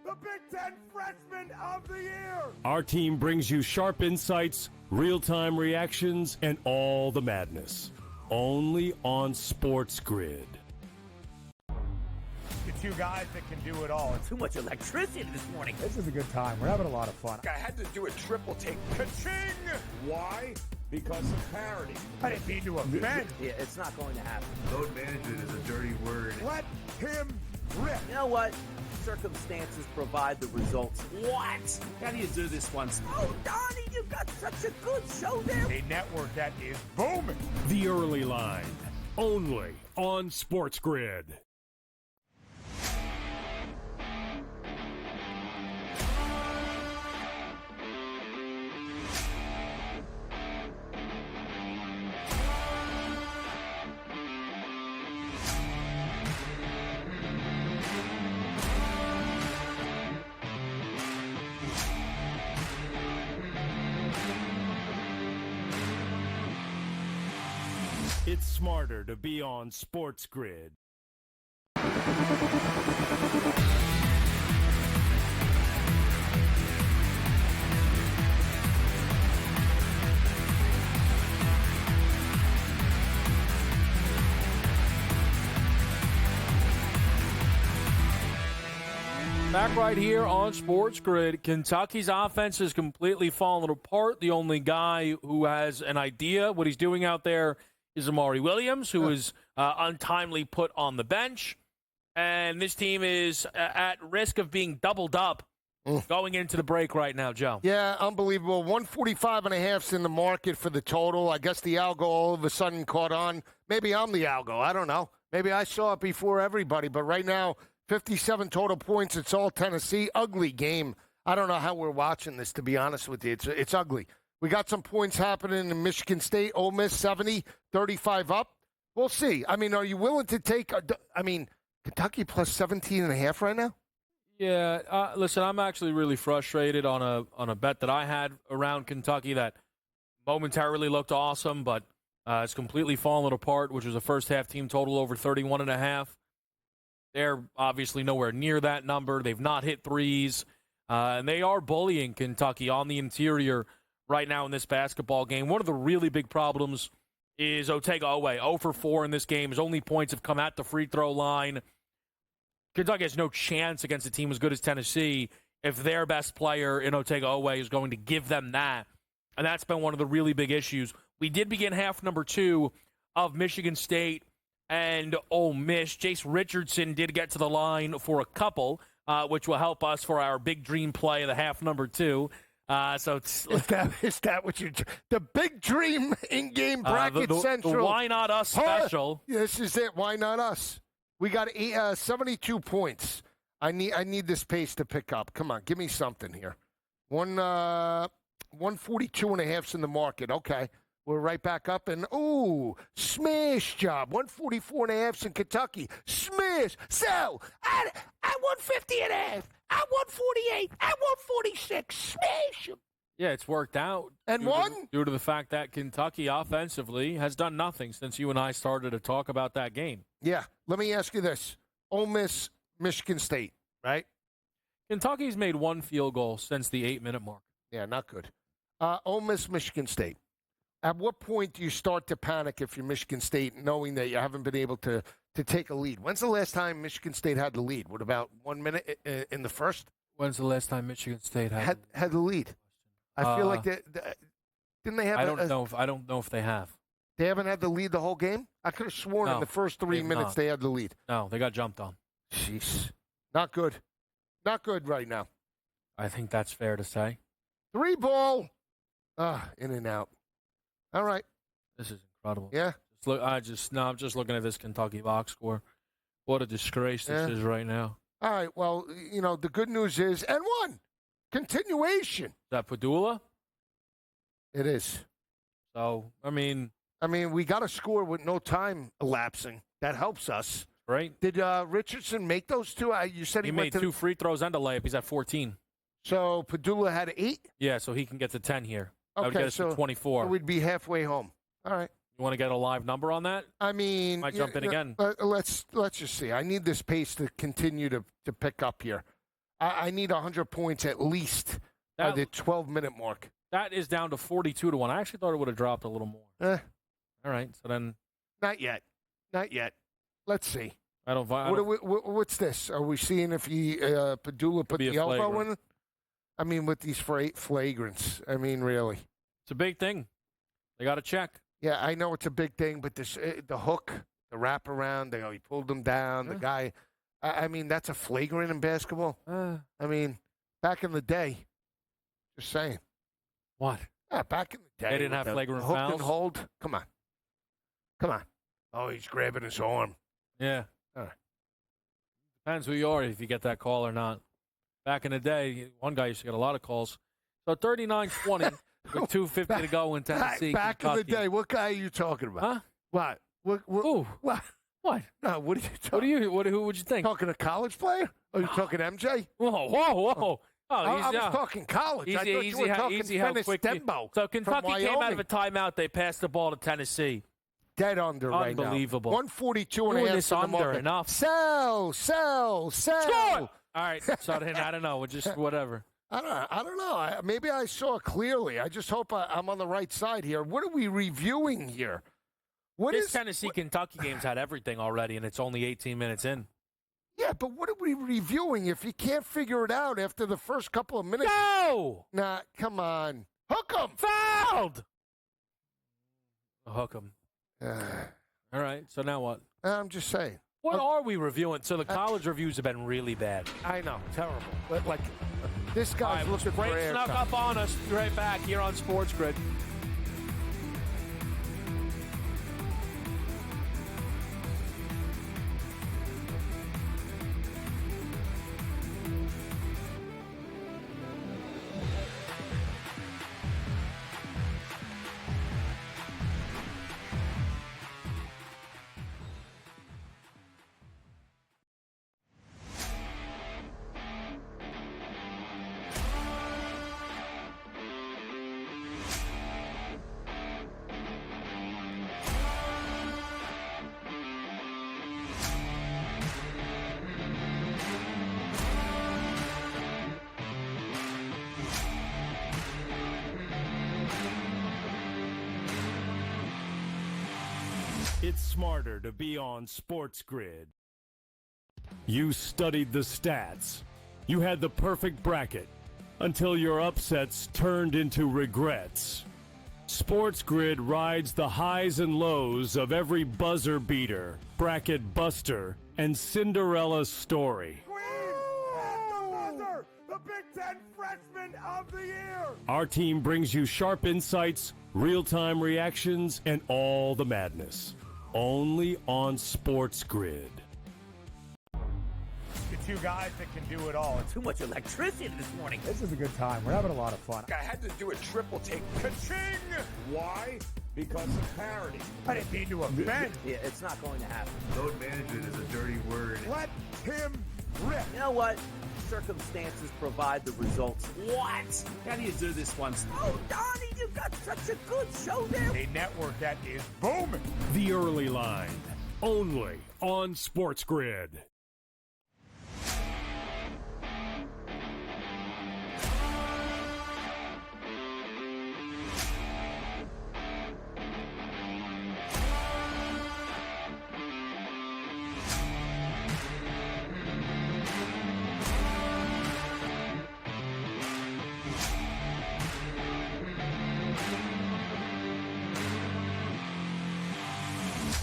Speaker 2: The Big Ten Freshman of the Year!
Speaker 6: Our team brings you sharp insights, real-time reactions, and all the madness. Only on SportsGrid.
Speaker 2: The two guys that can do it all.
Speaker 3: Too much electricity this morning.
Speaker 2: This is a good time. We're having a lot of fun.
Speaker 4: I had to do a triple take. Ka-ching! Why? Because of parity.
Speaker 2: I didn't mean to offend.
Speaker 3: Yeah, it's not going to happen.
Speaker 5: Load management is a dirty word.
Speaker 2: Let him rip.
Speaker 3: You know what? Circumstances provide the results.
Speaker 5: What? How do you do this once?
Speaker 3: Oh, Donnie, you got such a good show there.
Speaker 2: A network that is booming.
Speaker 6: The Early Line, only on SportsGrid. It's smarter to be on SportsGrid.
Speaker 8: Back right here on SportsGrid. Kentucky's offense is completely fallen apart. The only guy who has an idea what he's doing out there is Amari Williams, who is untimely put on the bench. And this team is at risk of being doubled up going into the break right now, Joe.
Speaker 9: Yeah, unbelievable. 145.5's in the market for the total. I guess the algo all of a sudden caught on. Maybe I'm the algo. I don't know. Maybe I saw it before everybody. But right now, 57 total points. It's all Tennessee. Ugly game. I don't know how we're watching this, to be honest with you. It's ugly. We got some points happening in Michigan State. Ole Miss 70, 35 up. We'll see. I mean, are you willing to take Kentucky plus 17.5 right now?
Speaker 8: Yeah, listen, I'm actually really frustrated on a bet that I had around Kentucky that momentarily looked awesome, but it's completely fallen apart, which was a first-half team total over 31.5. They're obviously nowhere near that number. They've not hit threes, and they are bullying Kentucky on the interior right now in this basketball game. One of the really big problems is Otega-Oweh, 0 for 4 in this game. His only points have come at the free throw line. Kentucky has no chance against a team as good as Tennessee if their best player in Otega-Oweh is going to give them that. And that's been one of the really big issues. We did begin half number 2 of Michigan State and Ole Miss. Jace Richardson did get to the line for a couple, which will help us for our big dream play of the half number 2. So it's,
Speaker 9: is that what you the big dream in game bracket central?
Speaker 8: The why not us special?
Speaker 9: This is it. Why not us? We got 72 points. I need this pace to pick up. Come on, give me something here. 142.5's in the market. Okay, we're right back up and smash job. 144.5's in Kentucky. Smash. So at 150.5. At 148, at 146, smash him.
Speaker 8: Yeah, it's worked out.
Speaker 9: And
Speaker 8: due to the fact that Kentucky offensively has done nothing since you and I started to talk about that game.
Speaker 9: Yeah, let me ask you this. Ole Miss, Michigan State, right?
Speaker 8: Kentucky's made 1 field goal since the 8-minute mark.
Speaker 9: Yeah, not good. Ole Miss, Michigan State. At what point do you start to panic if you're Michigan State, knowing that you haven't been able to take a lead? When's the last time Michigan State had the lead? What, about 1 minute in the first?
Speaker 8: When's the last time Michigan State had
Speaker 9: the lead? I feel like didn't they have?
Speaker 8: I don't know if they have.
Speaker 9: They haven't had the lead the whole game? I could have sworn in the first 3 minutes they had the lead.
Speaker 8: No, they got jumped on.
Speaker 9: Jeez. Not good. Not good right now.
Speaker 8: I think that's fair to say.
Speaker 9: 3 ball. In and out. All right.
Speaker 8: This is incredible.
Speaker 9: Yeah.
Speaker 8: I'm just looking at this Kentucky box score. What a disgrace this is right now.
Speaker 9: All right. Well, the good news is, and 1. Continuation. Is
Speaker 8: that Padula?
Speaker 9: It is.
Speaker 8: So, I mean,
Speaker 9: we got a score with no time elapsing. That helps us.
Speaker 8: Right.
Speaker 9: Did Richardson make those 2? You said
Speaker 8: he made 2 free throws and a layup. He's at 14.
Speaker 9: So Padula had 8?
Speaker 8: Yeah, so he can get to 10 here.
Speaker 9: Okay,
Speaker 8: I would get us to 24.
Speaker 9: So we'd be halfway home. All right.
Speaker 8: You want to get a live number on that?
Speaker 9: I mean,
Speaker 8: might jump in again.
Speaker 9: Let's just see. I need this pace to continue to pick up here. I need 100 points at least at the 12-minute mark.
Speaker 8: That is down to 42-1. I actually thought it would have dropped a little more. All right, so then.
Speaker 9: Not yet. Let's see.
Speaker 8: What's
Speaker 9: this? Are we seeing if Padula put the elbow in? I mean, with these flagrants. I mean, really.
Speaker 8: It's a big thing. They got to check.
Speaker 9: Yeah, I know it's a big thing, but this the hook, the wraparound, he pulled him down. The guy, I mean, that's a flagrant in basketball. I mean, back in the day, just saying.
Speaker 8: What?
Speaker 9: Yeah, back in the day.
Speaker 8: They didn't have flagrant
Speaker 9: hook
Speaker 8: fouls?
Speaker 9: and hold. Come on. Oh, he's grabbing his arm.
Speaker 8: Yeah. Depends who you are if you get that call or not. Back in the day, one guy used to get a lot of calls. So 39-20 with 2:50 to go in Tennessee.
Speaker 9: Back in the day, what guy are you talking about?
Speaker 8: Huh?
Speaker 9: What? What?
Speaker 8: What?
Speaker 9: No, what are you talking?
Speaker 8: Who would you think?
Speaker 9: Talking a college player? Are you talking MJ?
Speaker 8: Whoa! Oh,
Speaker 9: I was talking college. I thought you were talking Dennis Dembo.
Speaker 8: So Kentucky came out of a timeout. They passed the ball to Tennessee.
Speaker 9: Dead under right now.
Speaker 8: Unbelievable.
Speaker 9: 142.5
Speaker 8: under enough.
Speaker 9: Sell.
Speaker 8: Score! All right. So then, I don't know. Just whatever.
Speaker 9: I don't know. Maybe I saw it clearly. I just hope I'm on the right side here. What are we reviewing here?
Speaker 8: This Tennessee-Kentucky game's had everything already, and it's only 18 minutes in.
Speaker 9: Yeah, but what are we reviewing if you can't figure it out after the first couple of minutes?
Speaker 8: No!
Speaker 9: Nah, come on. Hook 'em!
Speaker 8: Fouled! Hook 'em. All right, so now what?
Speaker 9: I'm just saying.
Speaker 8: What are we reviewing? So the college reviews have been really bad.
Speaker 9: I know, terrible. But this guy's looking for air
Speaker 8: snuck up on us. Be right back here on SportsGrid.
Speaker 6: It's smarter to be on SportsGrid. You studied the stats. You had the perfect bracket until your upsets turned into regrets. SportsGrid rides the highs and lows of every buzzer beater, bracket buster, and Cinderella story.
Speaker 2: The Big Ten Freshman of the Year!
Speaker 6: Our team brings you sharp insights, real-time reactions, and all the madness. Only on SportsGrid.
Speaker 2: The two guys that can do it all.
Speaker 3: Too much electricity this morning.
Speaker 12: This is a good time. We're having a lot of fun.
Speaker 4: I had to do a triple take. Ka-ching! Why? Because of parity.
Speaker 2: I didn't mean to offend.
Speaker 3: Yeah, it's not going to happen.
Speaker 5: Load management is a dirty word.
Speaker 2: Let him rip.
Speaker 3: You know what? Circumstances provide the results. What?
Speaker 5: How do you do this once?
Speaker 3: Oh, Donnie, you got such a good show there.
Speaker 2: A network that is booming.
Speaker 6: The Early Line, only on SportsGrid.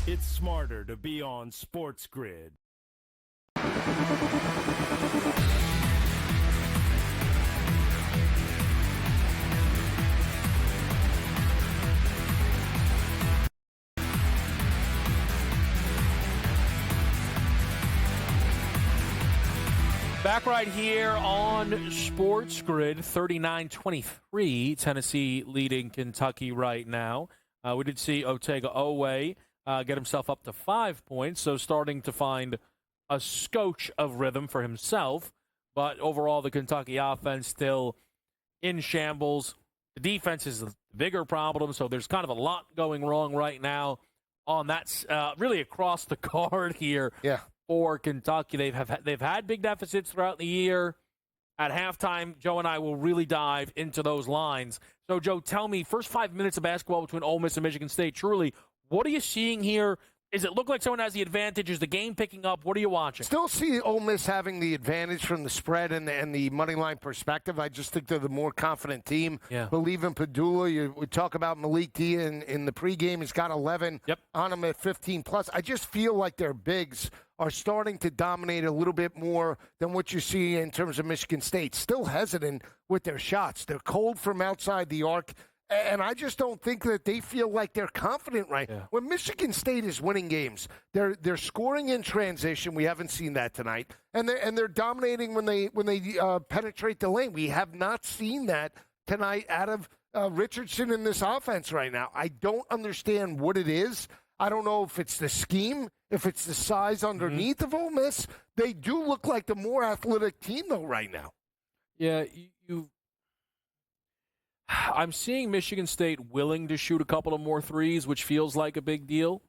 Speaker 6: It's smarter to be on SportsGrid.
Speaker 8: Back right here on SportsGrid, 39-23. Tennessee leading Kentucky right now. We did see Otega-Oweh get himself up to 5 points, so starting to find a scotch of rhythm for himself. But overall, the Kentucky offense still in shambles. The defense is the bigger problem, so there's kind of a lot going wrong right now on that, really across the card here for Kentucky. They've had big deficits throughout the year. At halftime, Joe and I will really dive into those lines. So, Joe, tell me, first 5 minutes of basketball between Ole Miss and Michigan State, truly, what are you seeing here? Does it look like someone has the advantage? Is the game picking up? What are you watching?
Speaker 9: Still see Ole Miss having the advantage from the spread and the money line perspective. I just think they're the more confident team.
Speaker 8: Yeah.
Speaker 9: Believe in Padula. We talk about Malik D in the pregame. He's got 11 on him at 15+. I just feel like their bigs are starting to dominate a little bit more than what you see in terms of Michigan State. Still hesitant with their shots. They're cold from outside the arc. And I just don't think that they feel like they're confident right.
Speaker 8: Yeah.
Speaker 9: When Michigan State is winning games, they're scoring in transition. We haven't seen that tonight, and they're dominating when they penetrate the lane. We have not seen that tonight out of Richardson in this offense right now. I don't understand what it is. I don't know if it's the scheme, if it's the size underneath of Ole Miss. They do look like the more athletic team though right now.
Speaker 8: Yeah, I'm seeing Michigan State willing to shoot a couple of more threes, which feels like a big deal.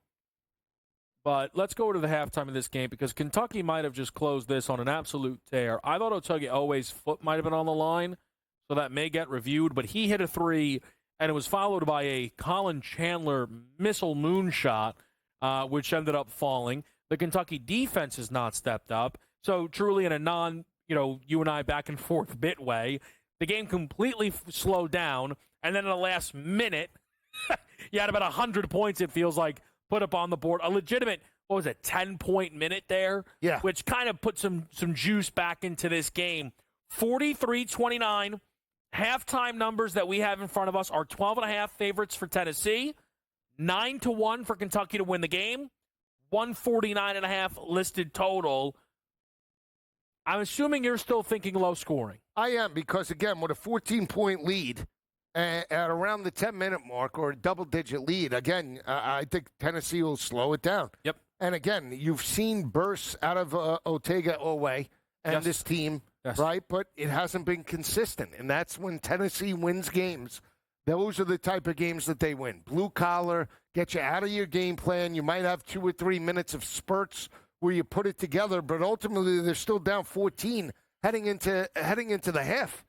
Speaker 8: But let's go to the halftime of this game because Kentucky might have just closed this on an absolute tear. I thought Otega-Oweh's foot might have been on the line, so that may get reviewed. But he hit a three, and it was followed by a Colin Chandler missile moonshot, which ended up falling. The Kentucky defense has not stepped up. So truly in a you and I back and forth bit way, the game completely slowed down, and then in the last minute, you had about 100 points, it feels like, put up on the board. A legitimate, 10-point minute there?
Speaker 9: Yeah.
Speaker 8: Which kind of put some juice back into this game. 43-29. Halftime numbers that we have in front of us are 12.5 favorites for Tennessee, 9-1 for Kentucky to win the game, 149.5 listed total. I'm assuming you're still thinking low scoring.
Speaker 9: I am, because, again, with a 14-point lead at around the 10-minute mark or a double-digit lead, again, I think Tennessee will slow it down.
Speaker 8: Yep.
Speaker 9: And, again, you've seen bursts out of Otega-Oweh and this team, right? But it hasn't been consistent, and that's when Tennessee wins games. Those are the type of games that they win. Blue collar, get you out of your game plan. You might have 2 or 3 minutes of spurts where you put it together, but ultimately they're still down 14 heading into the half.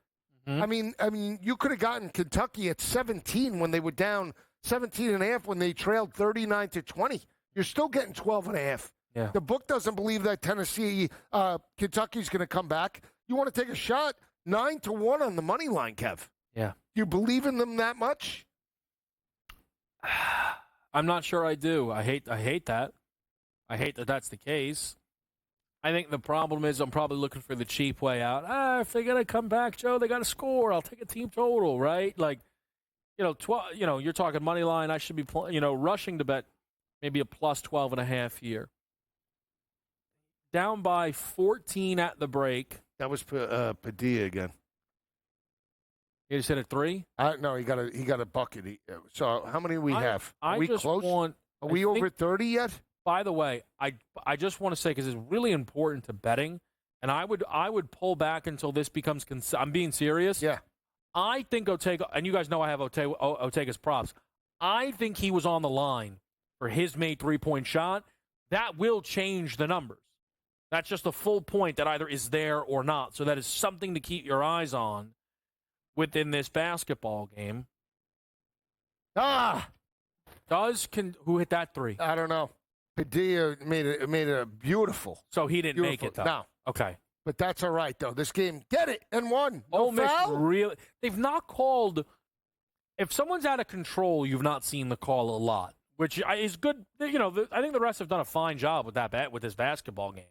Speaker 9: I mean, you could have gotten Kentucky at 17 when they were down 17.5 when they trailed 39-20. You're still getting 12.5.
Speaker 8: Yeah.
Speaker 9: The book doesn't believe that Kentucky's going to come back. You want to take a shot? 9-1 on the money line, Kev.
Speaker 8: Yeah.
Speaker 9: You believe in them that much?
Speaker 8: I'm not sure I do. I hate that. I hate that that's the case. I think the problem is I'm probably looking for the cheap way out. If they're going to come back, Joe, they got to score. I'll take a team total, right? Like, you're talking money line. I should be, rushing to bet maybe a plus 12.5 here. Down by 14 at the break.
Speaker 9: That was Padilla again.
Speaker 8: You just hit a 3?
Speaker 9: No, he got a bucket. So how many we have? Are we close? Are we over 30 yet?
Speaker 8: By the way, I just want to say, because it's really important to betting, and I would pull back until this becomes. I'm being serious.
Speaker 9: Yeah.
Speaker 8: I think Ortega, and you guys know I have Ortega's props. I think he was on the line for his made 3-point shot. That will change the numbers. That's just a full point that either is there or not. So that is something to keep your eyes on within this basketball game. Who hit that 3?
Speaker 9: I don't know. Padilla made it beautiful.
Speaker 8: So he didn't make it, though.
Speaker 9: No.
Speaker 8: Okay.
Speaker 9: But that's all right, though. This game, get it, and won.
Speaker 8: Ole Miss really. They've not called. If someone's out of control, you've not seen the call a lot, which is good. I think the refs have done a fine job with this basketball game.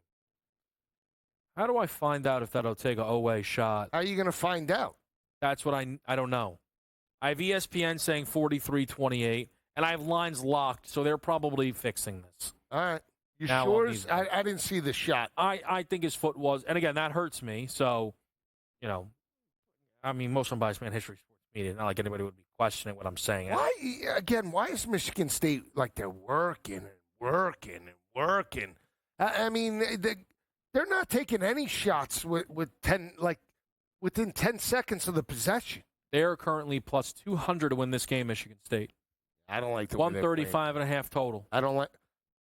Speaker 8: How do I find out if that Ortega Owe shot?
Speaker 9: How are you going to find out?
Speaker 8: That's what I don't know. I have ESPN saying 43-28, and I have lines locked, so they're probably fixing this.
Speaker 9: All right. You
Speaker 8: Now
Speaker 9: sure? I didn't see the shot.
Speaker 8: I think his foot was, and again, that hurts me. So, most unbiased man history sports media, not like anybody would be questioning what I'm saying.
Speaker 9: Why is Michigan State like they're working and working and working? They're not taking any shots within 10 seconds of the possession.
Speaker 8: They're currently plus 200 to win this game, Michigan State.
Speaker 9: I don't like the way
Speaker 8: 135.5 total.
Speaker 9: I don't like.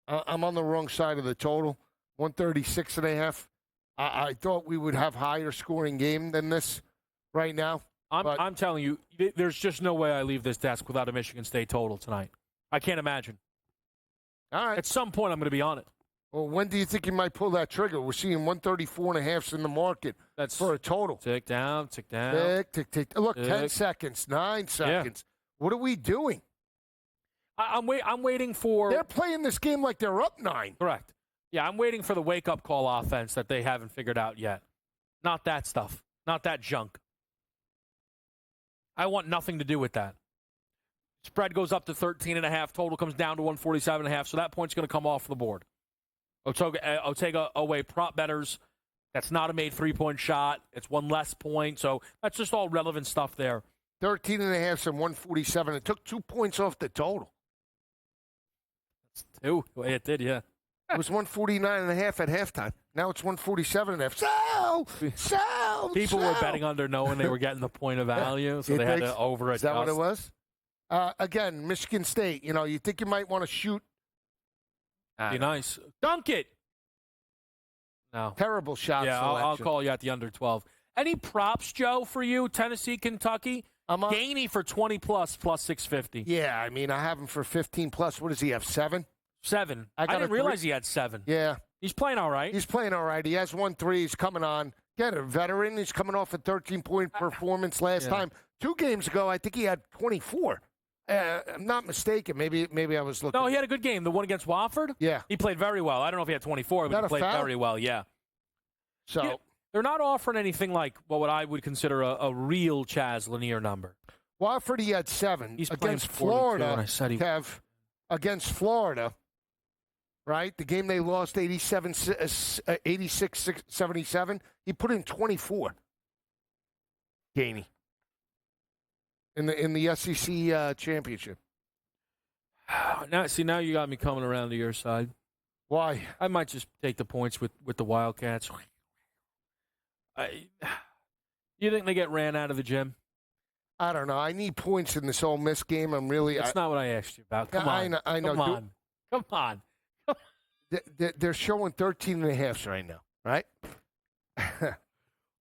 Speaker 9: I'm on the wrong side of the total. 136.5. I thought we would have higher scoring game than this right now.
Speaker 8: I'm telling you, there's just no way I leave this desk without a Michigan State total tonight. I can't imagine.
Speaker 9: All right.
Speaker 8: At some point, I'm going to be on it.
Speaker 9: Well, when do you think you might pull that trigger? We're seeing 134.5s in the market. That's for a total.
Speaker 8: Tick down.
Speaker 9: Tick. Look, 10 seconds, 9 seconds. Yeah. What are we doing?
Speaker 8: I'm waiting for.
Speaker 9: They're playing this game like they're up 9.
Speaker 8: Correct. Yeah, I'm waiting for the wake-up call offense that they haven't figured out yet. Not that stuff. Not that junk. I want nothing to do with that. Spread goes up to 13.5. Total comes down to 147.5. So that point's going to come off the board. Ortega away prop bettors. That's not a made 3-point shot. It's one less point. So that's just all relevant stuff there.
Speaker 9: 13.5 and 147. It took 2 points off the total.
Speaker 8: That's 2. It did, yeah.
Speaker 9: It was 149.5 at halftime. Now it's 147.5. Sell!
Speaker 8: People were betting under knowing they were getting the point of value, so they had to over-adjust.
Speaker 9: Is that what it was? Again, Michigan State, you think you might want to shoot.
Speaker 8: Be nice. Dunk it! No.
Speaker 9: Terrible shot
Speaker 8: selection. I'll call you at the under 12. Any props, Joe, for you? Tennessee, Kentucky? Gainey for 20+, plus 650.
Speaker 9: Yeah, I have him for 15+. What does he have, 7?
Speaker 8: 7. I didn't realize he had 7.
Speaker 9: Yeah.
Speaker 8: He's playing all right.
Speaker 9: He's playing all right. He has 1 3. He's coming on. Get a veteran. He's coming off a 13-point performance last time. 2 games ago, I think he had 24. I'm not mistaken. Maybe I was looking.
Speaker 8: No, he had a good game. The one against Wofford?
Speaker 9: Yeah.
Speaker 8: He played very well. I don't know if he had 24, but he played very well, yeah.
Speaker 9: So
Speaker 8: they're not offering anything like what I would consider a real Chaz Lanier number.
Speaker 9: Wofford, he had 7.
Speaker 8: He's
Speaker 9: against Florida. Against Florida, right? The game they lost 86-77. He put in 24. Gainey. In the SEC championship.
Speaker 8: Now you got me coming around to your side.
Speaker 9: Why?
Speaker 8: I might just take the points with the Wildcats. You think they get ran out of the gym?
Speaker 9: I don't know. I need points in this Ole Miss game.
Speaker 8: That's not what I asked you about. Come on.
Speaker 9: I know.
Speaker 8: Come on.
Speaker 9: They're showing 13.5 right now, right?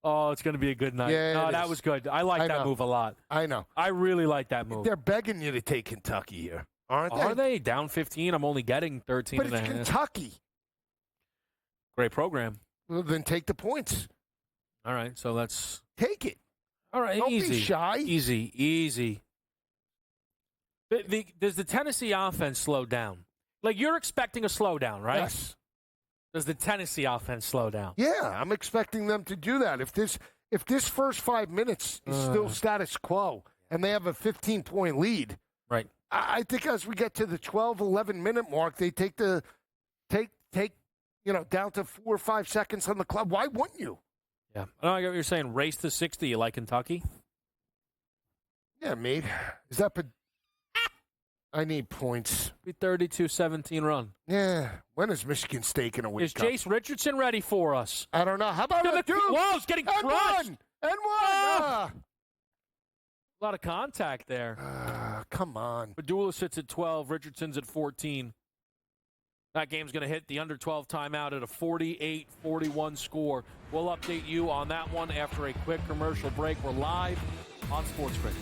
Speaker 8: Oh, it's going to be a good night.
Speaker 9: Yeah,
Speaker 8: that was good. I like that move a lot.
Speaker 9: I know.
Speaker 8: I really like that move.
Speaker 9: They're begging you to take Kentucky here. Aren't they?
Speaker 8: Are they down 15? I'm only getting 13
Speaker 9: But
Speaker 8: and a
Speaker 9: it's
Speaker 8: half.
Speaker 9: Kentucky.
Speaker 8: Great program.
Speaker 9: Well, then take the points.
Speaker 8: All right, so let's
Speaker 9: take it.
Speaker 8: All right,
Speaker 9: Don't
Speaker 8: easy.
Speaker 9: be shy.
Speaker 8: Easy. Does the Tennessee offense slow down? Like, you're expecting a slowdown, right?
Speaker 9: Yes.
Speaker 8: Does the Tennessee offense slow down?
Speaker 9: Yeah, I'm expecting them to do that. If this first 5 minutes is still status quo and they have a 15-point lead,
Speaker 8: right?
Speaker 9: I think as we get to the 12, 11-minute mark, they take down to 4 or 5 seconds on the clock. Why wouldn't you?
Speaker 8: Yeah. I get what you're saying. Race to 60. You like Kentucky?
Speaker 9: Yeah, mate. Is that? I need points.
Speaker 8: Be 32-17 run.
Speaker 9: Yeah. When is Michigan State going to win?
Speaker 8: Is Jace Richardson ready for us?
Speaker 9: I don't know. How about a Duke?
Speaker 8: Whoa, it's getting crushed.
Speaker 9: And one.
Speaker 8: A lot of contact there.
Speaker 9: Come on.
Speaker 8: Padula sits at 12. Richardson's at 14. That game's going to hit the under 12 timeout at a 48-41 score. We'll update you on that one after a quick commercial break. We're live on SportsGrid.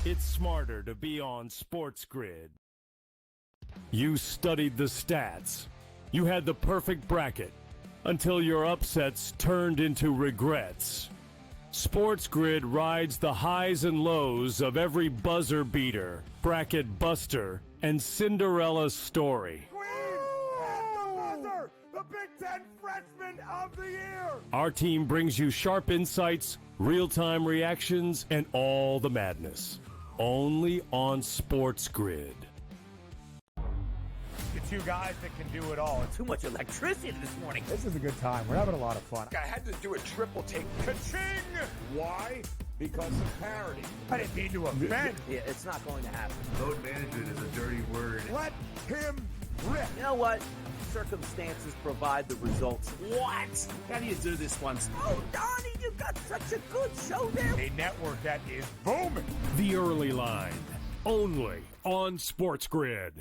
Speaker 6: It's smarter to be on SportsGrid. You studied the stats. You had the perfect bracket until your upsets turned into regrets. SportsGrid rides the highs and lows of every buzzer beater, bracket buster, and Cinderella story.
Speaker 2: The Big Ten Freshman of the Year!
Speaker 6: Our team brings you sharp insights, real-time reactions, and all the madness. Only on SportsGrid.
Speaker 2: The two guys that can do it all.
Speaker 3: Too much electricity this morning.
Speaker 12: This is a good time. We're having a lot of fun.
Speaker 4: I had to do a triple take. Ka-ching! Why? Because of parity.
Speaker 2: I didn't mean to offend.
Speaker 3: Yeah, it's not going to happen.
Speaker 5: Load management is a dirty word.
Speaker 2: Let him rip.
Speaker 3: You know what? Circumstances provide the results. What?
Speaker 5: How do you do this once?
Speaker 3: Oh, Donnie, you got such a good show there.
Speaker 2: A network that is booming.
Speaker 6: The Early Line, only on SportsGrid.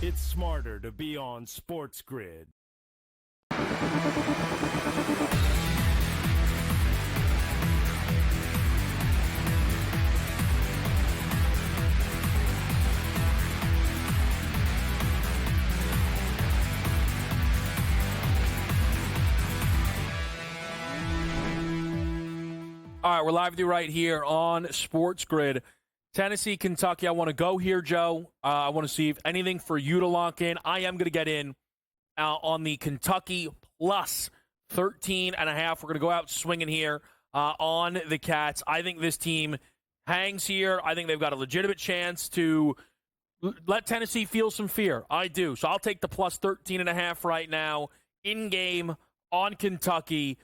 Speaker 6: It's smarter to be on SportsGrid.
Speaker 8: All right, we're live with you right here on SportsGrid. Tennessee, Kentucky. I want to go here, Joe. I want to see if anything for you to lock in. I am going to get in on the Kentucky plus 13.5. We're going to go out swinging here on the Cats. I think this team hangs here. I think they've got a legitimate chance to let Tennessee feel some fear. I do. So I'll take the plus 13.5 right now in game on Kentucky.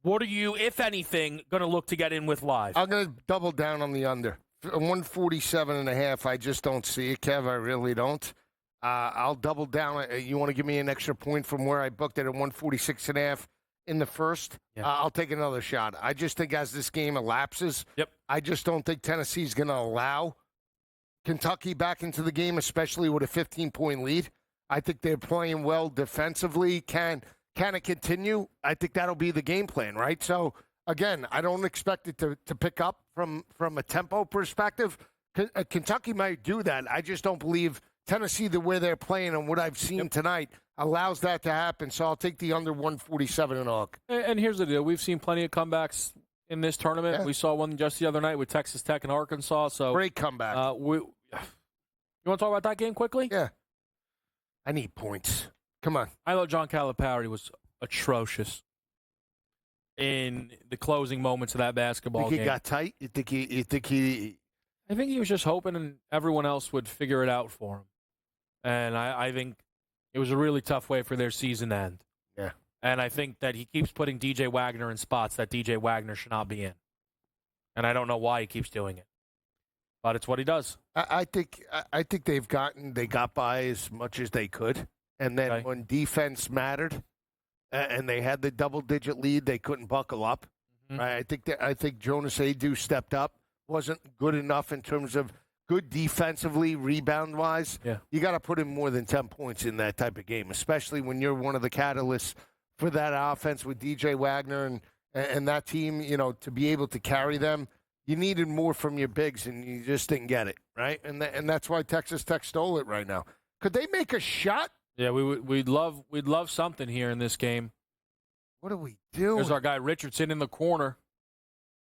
Speaker 8: What are you, if anything, going to look to get in with live?
Speaker 9: I'm going to double down on the under. 147.5, I just don't see it, Kev. I really don't. I'll double down. You want to give me an extra point from where I booked it at 146.5 in the first? Yeah. I'll take another shot. I just think as this game elapses, I just don't think Tennessee's going to allow Kentucky back into the game, especially with a 15-point lead. I think they're playing well defensively. Can it continue? I think that'll be the game plan, right? So, again, I don't expect it to pick up from a tempo perspective. Kentucky might do that. I just don't believe Tennessee, the way they're playing and what I've seen tonight, allows that to happen. So I'll take the under 147 and all.
Speaker 8: And here's the deal. We've seen plenty of comebacks in this tournament.
Speaker 9: Yeah.
Speaker 8: We saw one just the other night with Texas Tech and Arkansas. So
Speaker 9: great comeback.
Speaker 8: You want to talk about that game quickly?
Speaker 9: Yeah. I need points. Come on.
Speaker 8: I thought John Calipari was atrocious in the closing moments of that basketball game.
Speaker 9: He got tight? You think he
Speaker 8: I think he was just hoping everyone else would figure it out for him. And I think it was a really tough way for their season to end.
Speaker 9: Yeah.
Speaker 8: And I think that he keeps putting DJ Wagner in spots that DJ Wagner should not be in. And I don't know why he keeps doing it. But it's what he does.
Speaker 9: I think they got by as much as they could. And then when defense mattered and they had the double-digit lead, they couldn't buckle up. Mm-hmm. Right? I think Jonas Adu stepped up. Wasn't good enough in terms of good defensively, rebound-wise.
Speaker 8: Yeah.
Speaker 9: You got to put in more than 10 points in that type of game, especially when you're one of the catalysts for that offense with DJ Wagner and that team, to be able to carry them. You needed more from your bigs, and you just didn't get it, right? And that's why Texas Tech stole it right now. Could they make a shot?
Speaker 8: Yeah, we'd love something here in this game.
Speaker 9: What are we doing?
Speaker 8: There's our guy Richardson in the corner.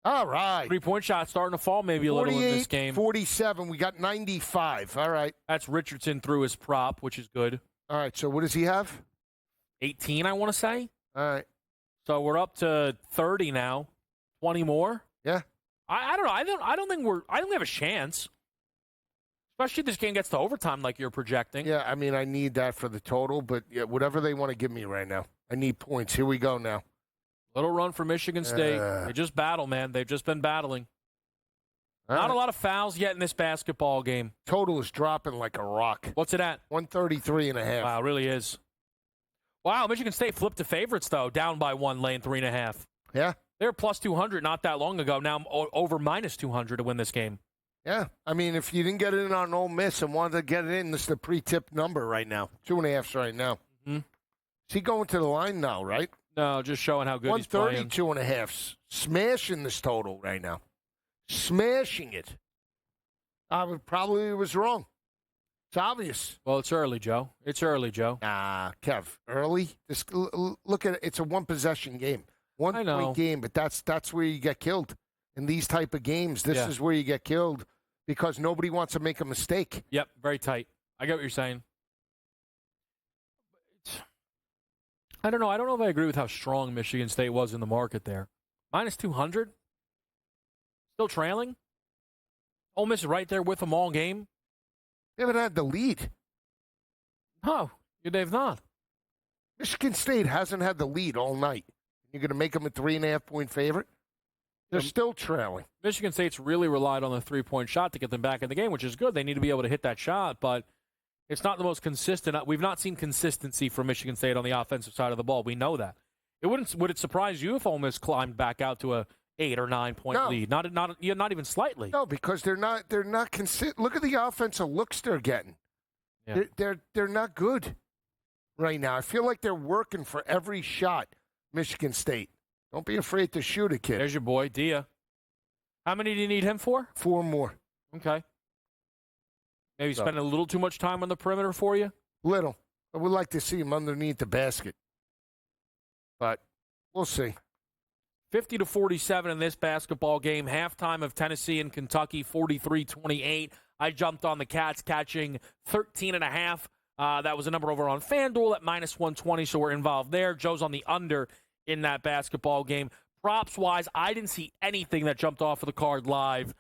Speaker 9: All right.
Speaker 8: 3-point shot starting to fall maybe a little in this game.
Speaker 9: 47. We got 95. All right.
Speaker 8: That's Richardson through his prop, which is good.
Speaker 9: All right. So what does he have?
Speaker 8: 18, I want to say.
Speaker 9: All right.
Speaker 8: So we're up to 30 now. 20 more.
Speaker 9: Yeah.
Speaker 8: I don't know. I don't think we have a chance. Especially if this game gets to overtime like you're projecting.
Speaker 9: Yeah, I mean, I need that for the total, but yeah, whatever they want to give me right now. I need points. Here we go now.
Speaker 8: Little run for Michigan State. They just battle, man. They've just been battling. Not a lot of fouls yet in this basketball game.
Speaker 9: Total is dropping like a rock.
Speaker 8: What's it at?
Speaker 9: 133.5.
Speaker 8: Wow, it really is. Wow, Michigan State flipped to favorites, though, down by 1, laying 3.5.
Speaker 9: Yeah.
Speaker 8: They were plus 200 not that long ago. Now over minus 200 to win this game.
Speaker 9: Yeah. I mean, if you didn't get it in on Ole Miss and wanted to get it in, this is the pre-tip number right now. 2.5 right now.
Speaker 8: Mm-hmm.
Speaker 9: Is he going to the line now, right?
Speaker 8: No, just showing how good he's playing.
Speaker 9: 132.5. Smashing this total right now. Smashing it. I was wrong. It's obvious.
Speaker 8: Well, it's early, Joe.
Speaker 9: Nah, Kev, early? Just look at it. It's a one-possession game. One-point game, but that's where you get killed. In these type of games, this is where you get killed because nobody wants to make a mistake.
Speaker 8: Yep, very tight. I get what you're saying. I don't know. I don't know if I agree with how strong Michigan State was in the market there. Minus 200? Still trailing? Ole Miss is right there with them all game?
Speaker 9: They haven't had the lead.
Speaker 8: No, they've not.
Speaker 9: Michigan State hasn't had the lead all night. You're going to make them a 3.5-point favorite? They're still trailing.
Speaker 8: Michigan State's really relied on the three-point shot to get them back in the game, which is good. They need to be able to hit that shot, but it's not the most consistent. We've not seen consistency from Michigan State on the offensive side of the ball. We know that. Would it surprise you if Ole Miss climbed back out to a 8 or 9 point lead? Not even slightly.
Speaker 9: No, because they're not consistent. Look at the offensive looks they're getting. Yeah. They're not good right now. I feel like they're working for every shot. Michigan State. Don't be afraid to shoot a kid.
Speaker 8: There's your boy, Dia. How many do you need him for?
Speaker 9: 4 more.
Speaker 8: Okay. Maybe spending a little too much time on the perimeter for you?
Speaker 9: Little. I would like to see him underneath the basket. But we'll see.
Speaker 8: 50-47 in this basketball game. Halftime of Tennessee and Kentucky, 43-28. I jumped on the Cats catching 13.5. That was a number over on FanDuel at minus 120, so we're involved there. Joe's on the under in that basketball game. Props-wise, I didn't see anything that jumped off of the card live.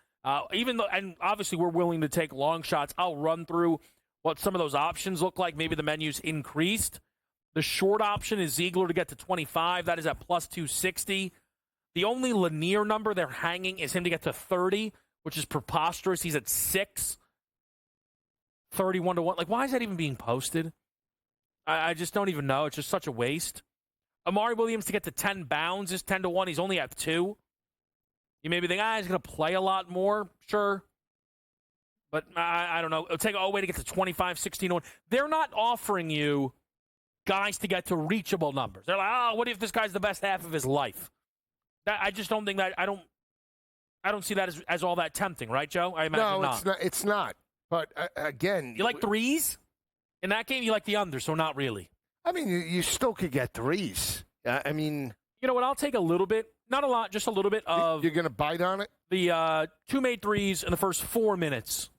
Speaker 8: Even though, and obviously we're willing to take long shots, I'll run through what some of those options look like. Maybe the menu's increased. The short option is Ziegler to get to 25. That is at plus 260. The only Lanier number they're hanging is him to get to 30, which is preposterous. He's at 6. 31-1. Like, why is that even being posted? I just don't even know. It's just such a waste. Amari Williams to get to 10 bounds is 10-1. He's only at 2. You maybe think, he's going to play a lot more. Sure. But I don't know. It'll take a way to get to 25, 16-1. They're not offering you guys to get to reachable numbers. They're like, what if this guy's the best half of his life? I just don't think that. I I don't see that as all that tempting, right, Joe? I imagine
Speaker 9: no, it's not. It's not. But again,
Speaker 8: you like threes in that game. You like the under, so not really.
Speaker 9: I mean, you still could get threes. I mean,
Speaker 8: you know what? I'll take a little bit, not a lot, just a little bit of.
Speaker 9: You're going to bite on it.
Speaker 8: The 2 made threes in the first 4 minutes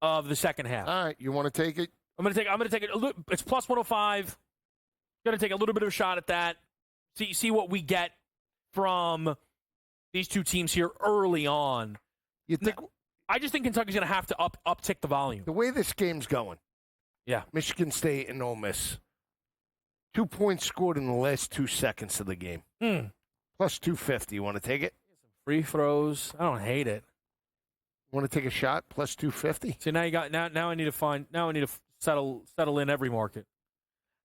Speaker 8: of the second half.
Speaker 9: All right, you want to take it?
Speaker 8: I'm going to take it. It's plus 105. Going to take a little bit of a shot at that. See what we get from these two teams here early on.
Speaker 9: You think?
Speaker 8: I just think Kentucky's going to have to uptick the volume.
Speaker 9: The way this game's going.
Speaker 8: Yeah.
Speaker 9: Michigan State and Ole Miss. 2 points scored in the last 2 seconds of the game. Plus 250. You want to take it?
Speaker 8: Free throws. I don't hate it.
Speaker 9: Want to take a shot? Plus 250.
Speaker 8: So now you got now I need to settle in every market.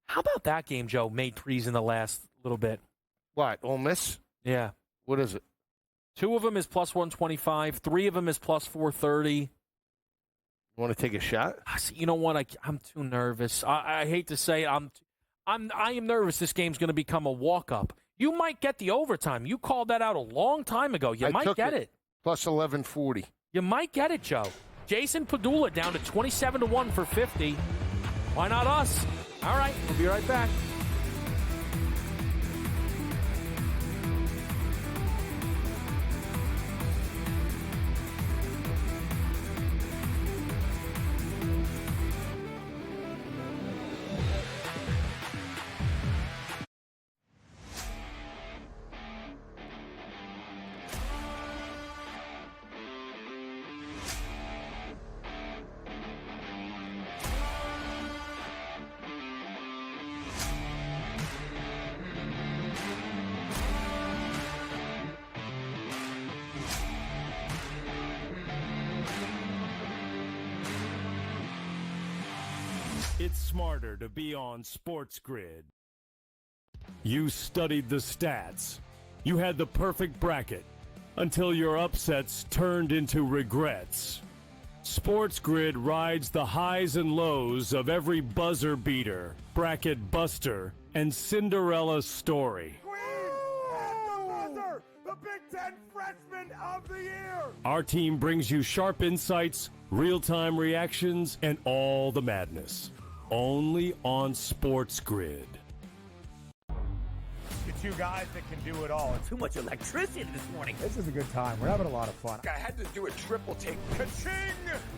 Speaker 8: How about that game, Joe? Made threes in the last little bit.
Speaker 9: What? Ole Miss?
Speaker 8: Yeah.
Speaker 9: What is it?
Speaker 8: 2 of them is plus 125. 3 of them is plus 430.
Speaker 9: You want to take a shot?
Speaker 8: You know what? I'm too nervous. I hate to say it. I am nervous. This game's going to become a walk up. You might get the overtime. You called that out a long time ago. You might get it.
Speaker 9: Plus 1140.
Speaker 8: You might get it, Joe. Jason Padula down to 27-1 for 50. Why not us? All right, we'll be right back.
Speaker 6: It's smarter to be on SportsGrid. You studied the stats. You had the perfect bracket until your upsets turned into regrets. SportsGrid rides the highs and lows of every buzzer beater, bracket buster, and Cinderella story.
Speaker 2: The Big Ten Freshman of the Year!
Speaker 6: Our team brings you sharp insights, real-time reactions, and all the madness. Only on SportsGrid.
Speaker 2: The two guys that can do it all.
Speaker 3: Too much electricity this morning.
Speaker 12: This is a good time. We're having a lot of fun.
Speaker 4: I had to do a triple take. Ka-ching!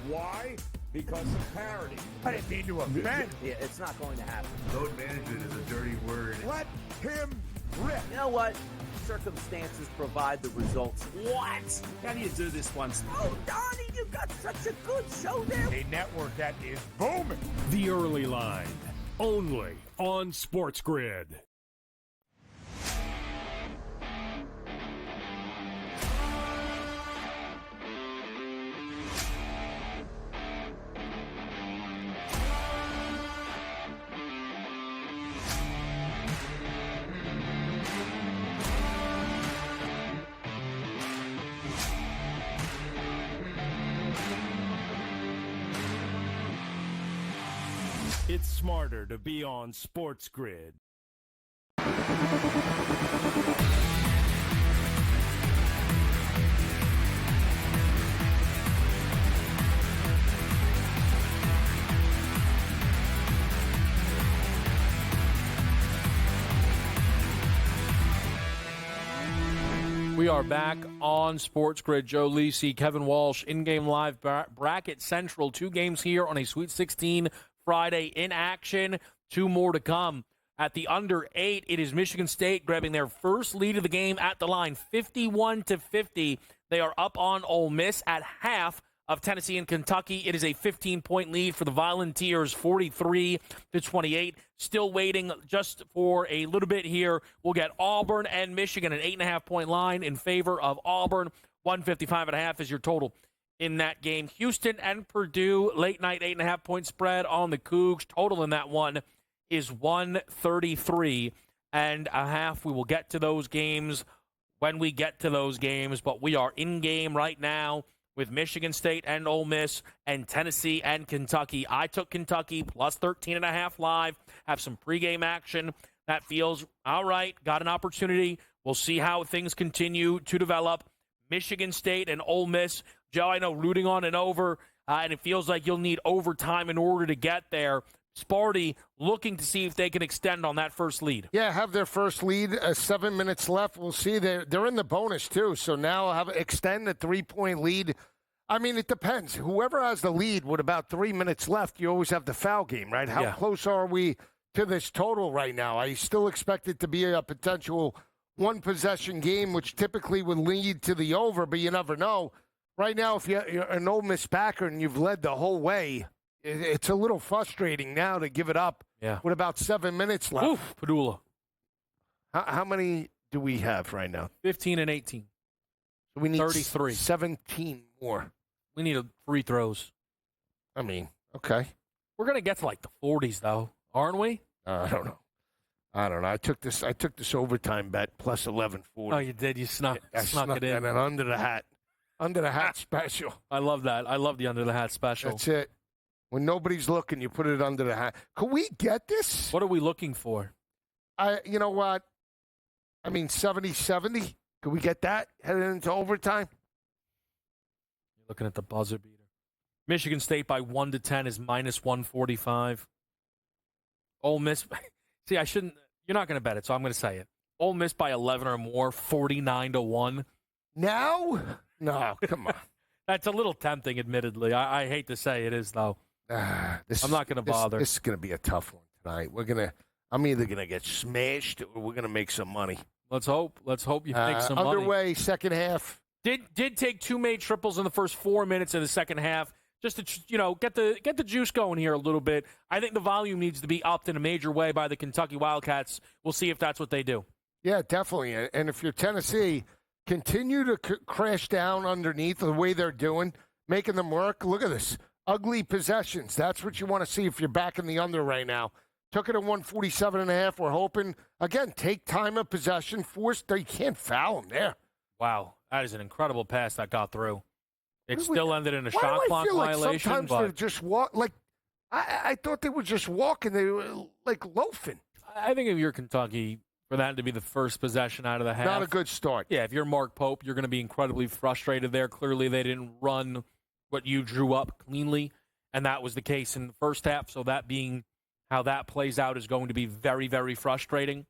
Speaker 4: Why? Because of parity.
Speaker 2: I didn't mean to offend.
Speaker 3: Yeah, it's not going to happen.
Speaker 5: Load management is a dirty word.
Speaker 2: Let him rip.
Speaker 3: You know what? Circumstances provide the results. What?
Speaker 5: How do you do this once?
Speaker 3: Oh, Donnie, you got such a good show there.
Speaker 2: A network that is booming.
Speaker 6: The Early Line, only on SportsGrid. It's smarter to be on SportsGrid.
Speaker 8: We are back on SportsGrid. Joe Lisi, Kevin Walsh, in-game live bracket central. 2 games here on a Sweet 16 Friday in action. 2 more to come. At the under 8, it is Michigan State grabbing their first lead of the game at the line, 51-50. They are up on Ole Miss at half of Tennessee and Kentucky. It is a 15-point lead for the Volunteers, 43-28. Still waiting just for a little bit here. We'll get Auburn and Michigan, an 8.5-point line in favor of Auburn. 155.5 is your total in that game. Houston and Purdue, late night 8.5-point spread on the Cougs. Total in that one is 133.5. We will get to those games when we get to those games, but we are in game right now with Michigan State and Ole Miss and Tennessee and Kentucky. I took Kentucky plus 13.5 live. Have some pregame action. That feels all right. Got an opportunity. We'll see how things continue to develop. Michigan State and Ole Miss. Joe, I know rooting on and over, and it feels like you'll need overtime in order to get there. Sparty looking to see if they can extend on that first lead.
Speaker 9: Yeah, have their first lead. 7 minutes left. We'll see. They're in the bonus, too. So now extend the 3-point lead. I mean, it depends. Whoever has the lead with about 3 minutes left, you always have the foul game, right? How close are we to this total right now? I still expect it to be a potential one-possession game, which typically would lead to the over, but you never know. Right now, if you're an Ole Miss backer and you've led the whole way, it's a little frustrating now to give it up with about 7 minutes left.
Speaker 8: Oof, Padula.
Speaker 9: How many do we have right now?
Speaker 8: 15 and 18.
Speaker 9: So we need
Speaker 8: 33.
Speaker 9: 17 more.
Speaker 8: We need free throws.
Speaker 9: I mean, okay.
Speaker 8: We're going to get to like the 40s, though, aren't we?
Speaker 9: I don't know. I took this overtime bet plus 11.40.
Speaker 8: Oh, you did? You snuck it in.
Speaker 9: And an under the hat special.
Speaker 8: I love that. I love the under the hat special.
Speaker 9: That's it. When nobody's looking, you put it under the hat. Could we get this?
Speaker 8: What are we looking for?
Speaker 9: You know what? I mean, 70-70. Could we get that headed into overtime?
Speaker 8: You're looking at the buzzer beater. Michigan State by 1 to 10 is minus 145. Ole Miss. See, I shouldn't. You're not going to bet it, so I'm going to say it. Ole Miss by 11 or more, 49-1.
Speaker 9: Now? No, come on.
Speaker 8: That's a little tempting, admittedly. I hate to say it is, though. I'm not going to bother.
Speaker 9: This is going to be a tough one tonight. I'm either going to get smashed or we're going to make some money.
Speaker 8: Let's hope. Let's hope you make some money.
Speaker 9: Underway, second half.
Speaker 8: Did take 2 made triples in the first 4 minutes of the second half, just to get the juice going here a little bit. I think the volume needs to be upped in a major way by the Kentucky Wildcats. We'll see if that's what they do.
Speaker 9: Yeah, definitely. And if you're Tennessee, continue to crash down underneath the way they're doing, making them work. Look at this. Ugly possessions. That's what you want to see if you're back in the under right now. Took it at 147.5. We're hoping, again, take time of possession. You can't foul them there.
Speaker 8: Wow. That is an incredible pass that got through. It still ended in a shot clock violation.
Speaker 9: Sometimes
Speaker 8: but
Speaker 9: they just walk. Like, I thought they were just walking. They were, like, loafing.
Speaker 8: I think if you're Kentucky, for that to be the first possession out of the half.
Speaker 9: Not a good start.
Speaker 8: Yeah, if you're Mark Pope, you're going to be incredibly frustrated there. Clearly, they didn't run what you drew up cleanly, and that was the case in the first half. So that being how that plays out is going to be very, very frustrating.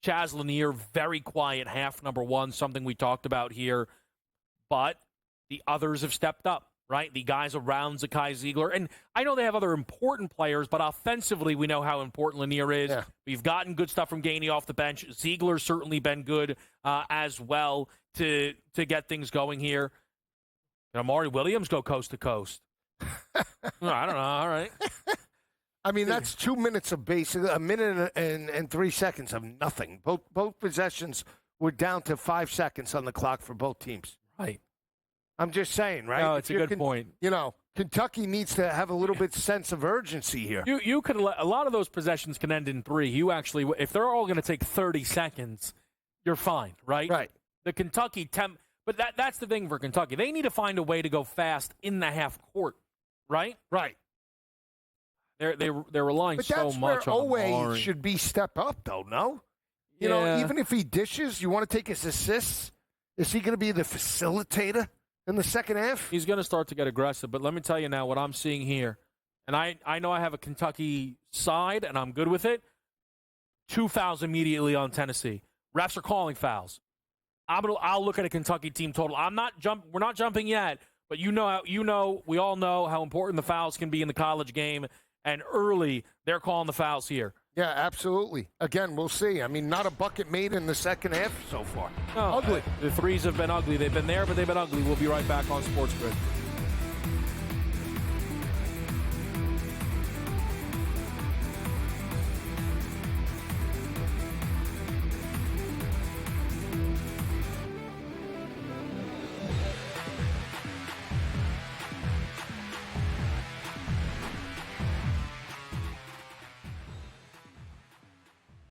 Speaker 8: Chaz Lanier, very quiet half number one, something we talked about here. But the others have stepped up, right? The guys around Zakai Ziegler. And I know they have other important players, but offensively, we know how important Lanier is.
Speaker 9: Yeah.
Speaker 8: We've gotten good stuff from Gainey off the bench. Ziegler's certainly been good as well to get things going here. Can Amari Williams go coast to coast? I don't know. All right.
Speaker 9: I mean, that's 2 minutes of basically a minute and 3 seconds of nothing. Both possessions were down to 5 seconds on the clock for both teams.
Speaker 8: Right.
Speaker 9: I'm just saying, right?
Speaker 8: No, it's a good point.
Speaker 9: You know, Kentucky needs to have a little bit sense of urgency here.
Speaker 8: You could a lot of those possessions can end in 3. You actually, if they're all going to take 30 seconds, you're fine, right?
Speaker 9: Right.
Speaker 8: The Kentucky but that's the thing for Kentucky. They need to find a way to go fast in the half court, right?
Speaker 9: Right.
Speaker 8: They're relying so much on
Speaker 9: Owe
Speaker 8: Amari.
Speaker 9: should be step up, though, no? You know, even if he dishes, you want to take his assists? Is he going to be the facilitator in the second half?
Speaker 8: He's going to start to get aggressive, but let me tell you now what I'm seeing here. And I know I have a Kentucky side, and I'm good with it. 2 fouls immediately on Tennessee. Refs are calling fouls. I'll look at a Kentucky team total. We're not jumping yet, but we all know how important the fouls can be in the college game. And early, they're calling the fouls here.
Speaker 9: Yeah, absolutely. Again, we'll see. I mean, not a bucket made in the second half so far.
Speaker 8: No,
Speaker 9: ugly.
Speaker 8: The threes have been ugly. They've been there, but they've been ugly. We'll be right back on SportsGrid.